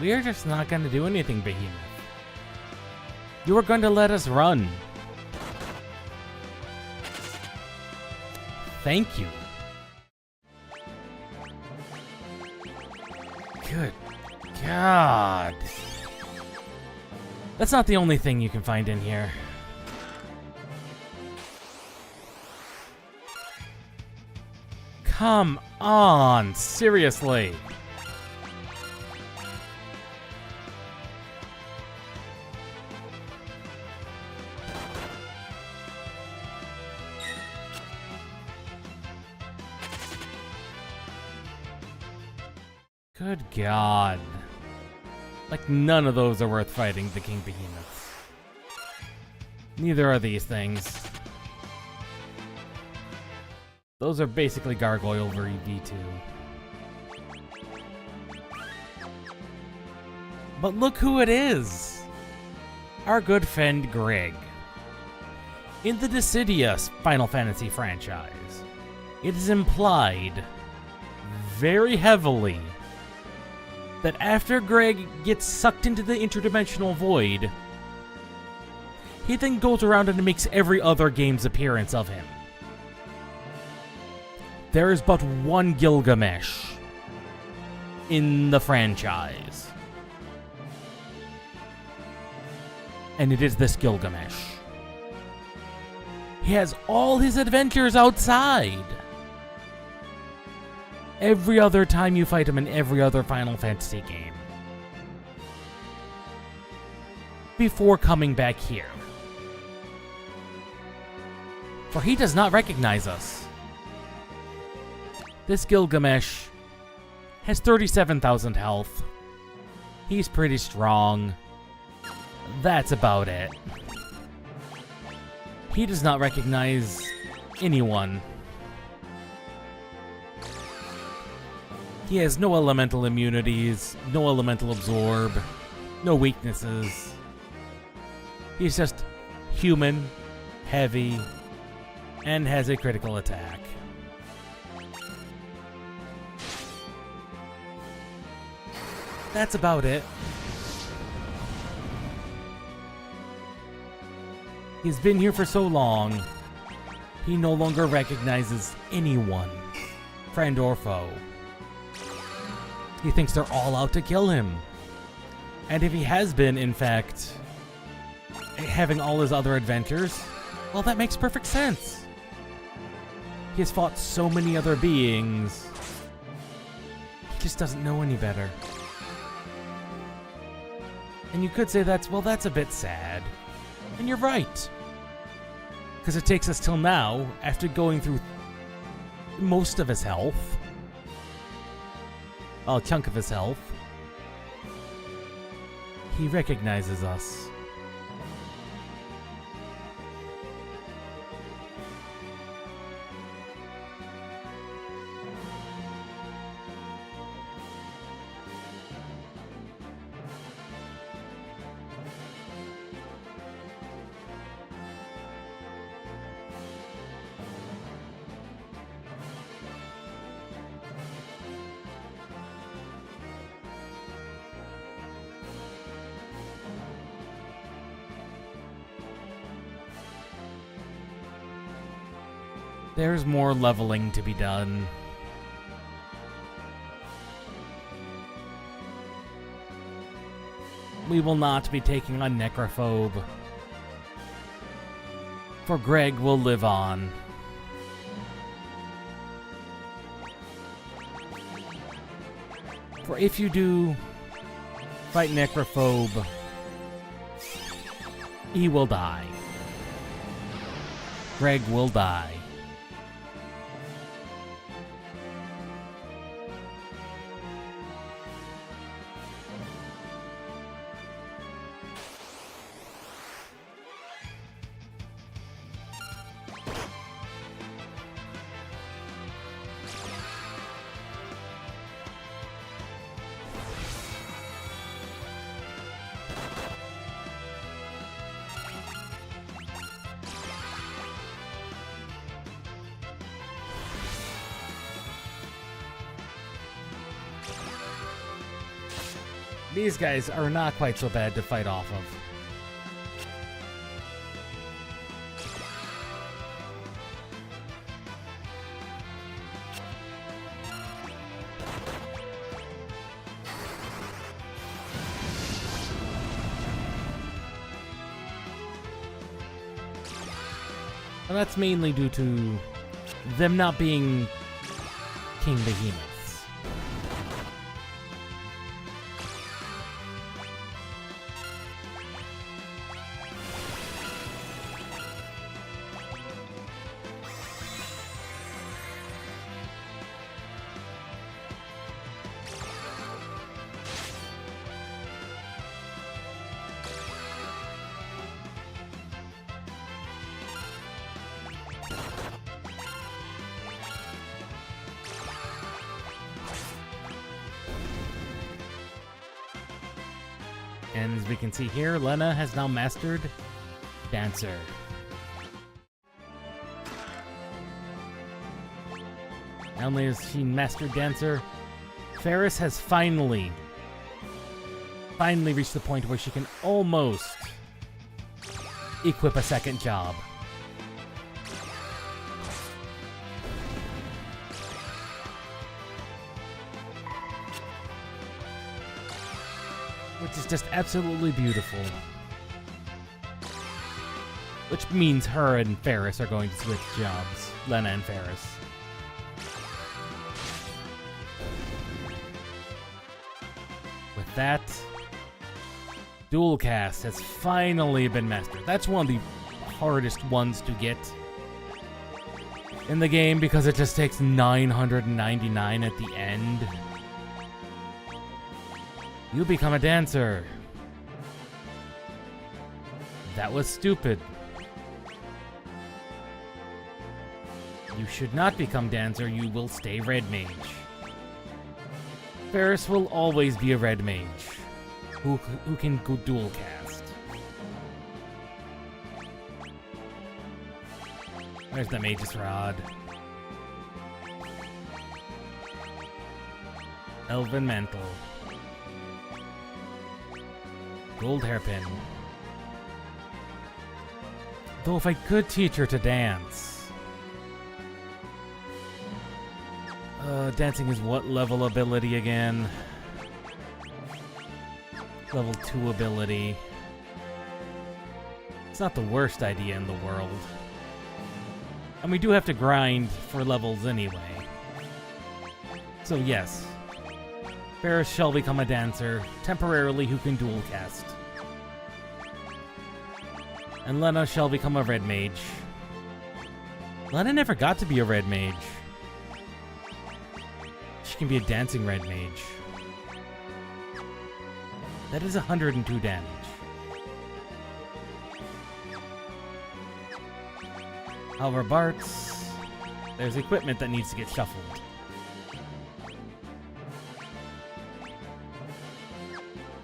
We are just not going to do anything, Behemoth. You were going to let us run. Thank you. Good God. That's not the only thing you can find in here. Come on, seriously. Good God. Like, none of those are worth fighting the King Behemoths. Neither are these things. Those are basically Gargoyle V2. But look who it is! Our good friend Greg. In the Dissidia Final Fantasy franchise, it is implied very heavily that after Greg gets sucked into the interdimensional void, he then goes around and makes every other game's appearance of him. There is but one Gilgamesh in the franchise. And it is this Gilgamesh. He has all his adventures outside. Every other time you fight him in every other Final Fantasy game. Before coming back here. For he does not recognize us. This Gilgamesh has 37,000 health. He's pretty strong. That's about it. He does not recognize anyone. He has no elemental immunities, no elemental absorb, no weaknesses. He's just human, heavy, and has a critical attack. That's about it. He's been here for so long, he no longer recognizes anyone, friend or foe. He thinks they're all out to kill him. And if he has been, in fact, having all his other adventures, well, that makes perfect sense. He has fought so many other beings, he just doesn't know any better. And you could say that's a bit sad. And you're right. Because it takes us till now, after going through most of his health, a chunk of his health, he recognizes us. There's more leveling to be done. We will not be taking on Necrophobe. For Greg will live on. For if you do fight Necrophobe, he will die. Greg will die. These guys are not quite so bad to fight off of. And that's mainly due to them not being king behemoths. And as we can see here, Lena has now mastered Dancer. Not only has she mastered Dancer, Ferris has finally reached the point where she can almost equip a second job. Which is just absolutely beautiful. Which means her and Ferris are going to switch jobs. Lena and Ferris. With that, dual cast has finally been mastered. That's one of the hardest ones to get in the game because it just takes 999 at the end. You become a dancer. That was stupid. You should not become dancer, you will stay red mage. Ferris will always be a red mage who can go dual cast. There's the mage's rod. Elven mantle. Gold hairpin. Though if I could teach her to dance. Dancing is what level ability again? Level 2 ability. It's not the worst idea in the world. And we do have to grind for levels anyway. So yes. Ferris shall become a dancer, temporarily who can dual cast. And Lena shall become a red mage. Lena never got to be a red mage. She can be a dancing red mage. That is 102 damage. However, Bart's... there's equipment that needs to get shuffled.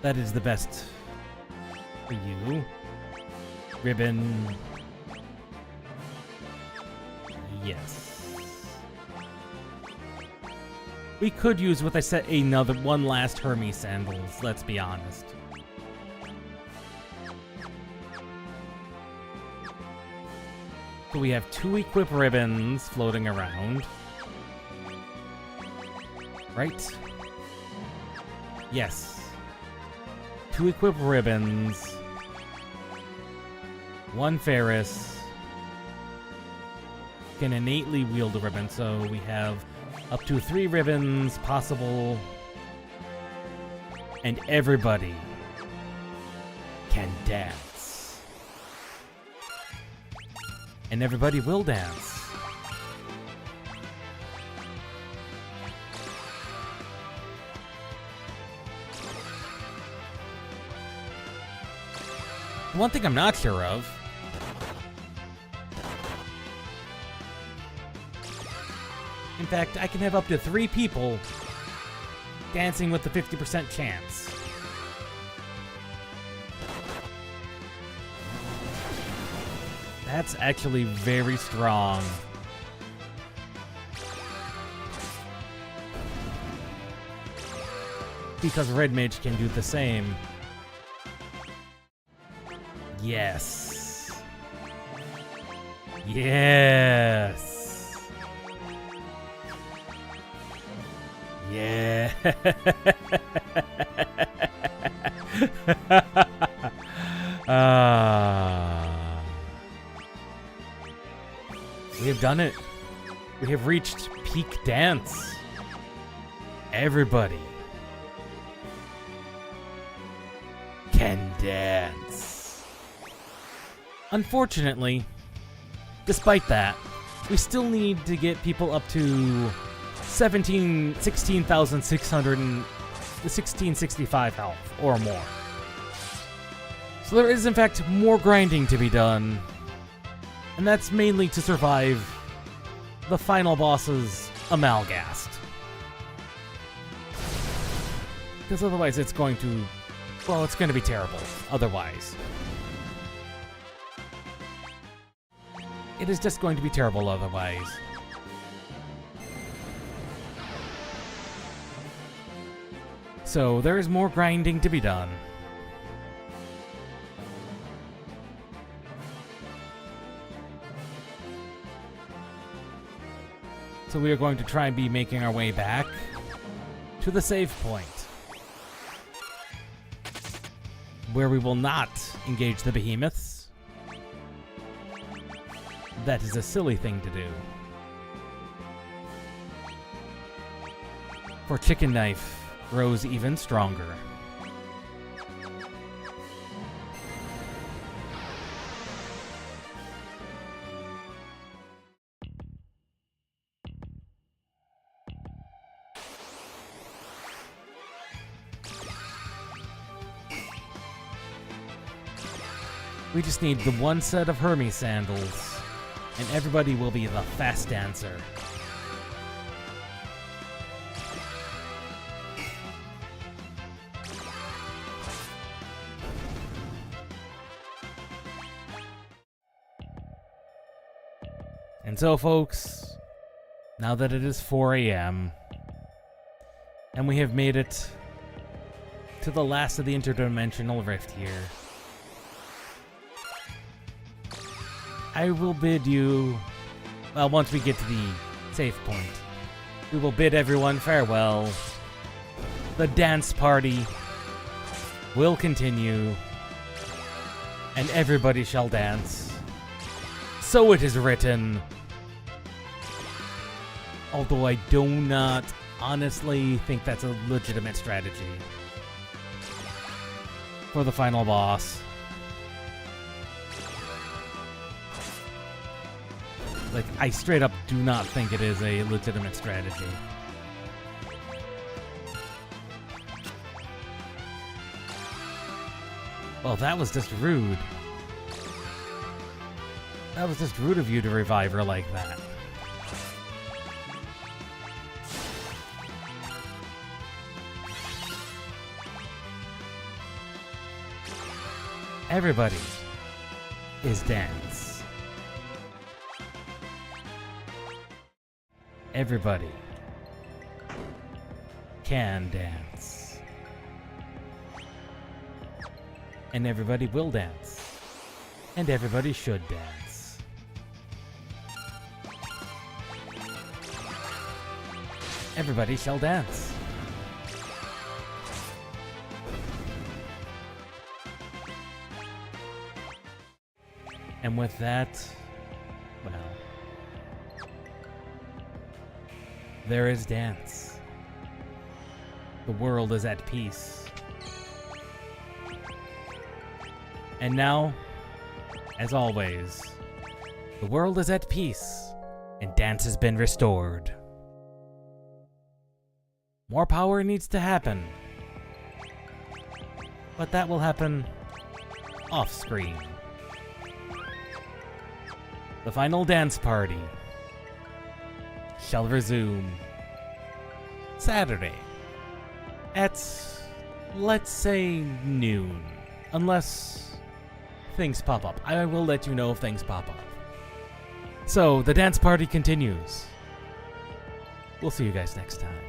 That is the best for you. Ribbon. Yes. We could use what I said, one last Hermes sandals, let's be honest. So we have 2 equip ribbons floating around. Right? Yes. 2 equip ribbons. 1 Ferris. Can innately wield a ribbon, so we have up to 3 ribbons possible. And everybody can dance. And everybody will dance. One thing I'm not sure of. In fact, I can have up to 3 people dancing with the 50% chance. That's actually very strong. because Red Mage can do the same. Yes. Yes. Yeah. We have done it. We have reached peak dance. Everybody can dance. Unfortunately, despite that, we still need to get people up to 1665 health or more. So there is in fact more grinding to be done, and that's mainly to survive the final boss's Amalgast. Because otherwise it's going to, well, it's going to be terrible otherwise. It is just going to be terrible otherwise. So there is more grinding to be done. So we are going to try and be making our way back to the save point, where we will not engage the behemoths. That is a silly thing to do. For Chicken Knife grows even stronger. We just need the one set of Hermes sandals, and everybody will be the fast dancer. And so, folks, now that it is 4 a.m., and we have made it to the last of the interdimensional rift here, I will bid you, well, once we get to the save point, we will bid everyone farewell. The dance party will continue, and everybody shall dance. So it is written. Although I do not honestly think that's a legitimate strategy for the final boss. Like, I straight up do not think it is a legitimate strategy. Well, that was just rude. That was just rude of you to revive her like that. Everybody is dance. Everybody can dance. And everybody will dance. And everybody should dance. Everybody shall dance. And with that, well, there is dance. The world is at peace. And now, as always, the world is at peace, and dance has been restored. More power needs to happen, but that will happen off-screen. The final dance party shall resume Saturday at, let's say, noon. Unless things pop up. I will let you know if things pop up. So, the dance party continues. We'll see you guys next time.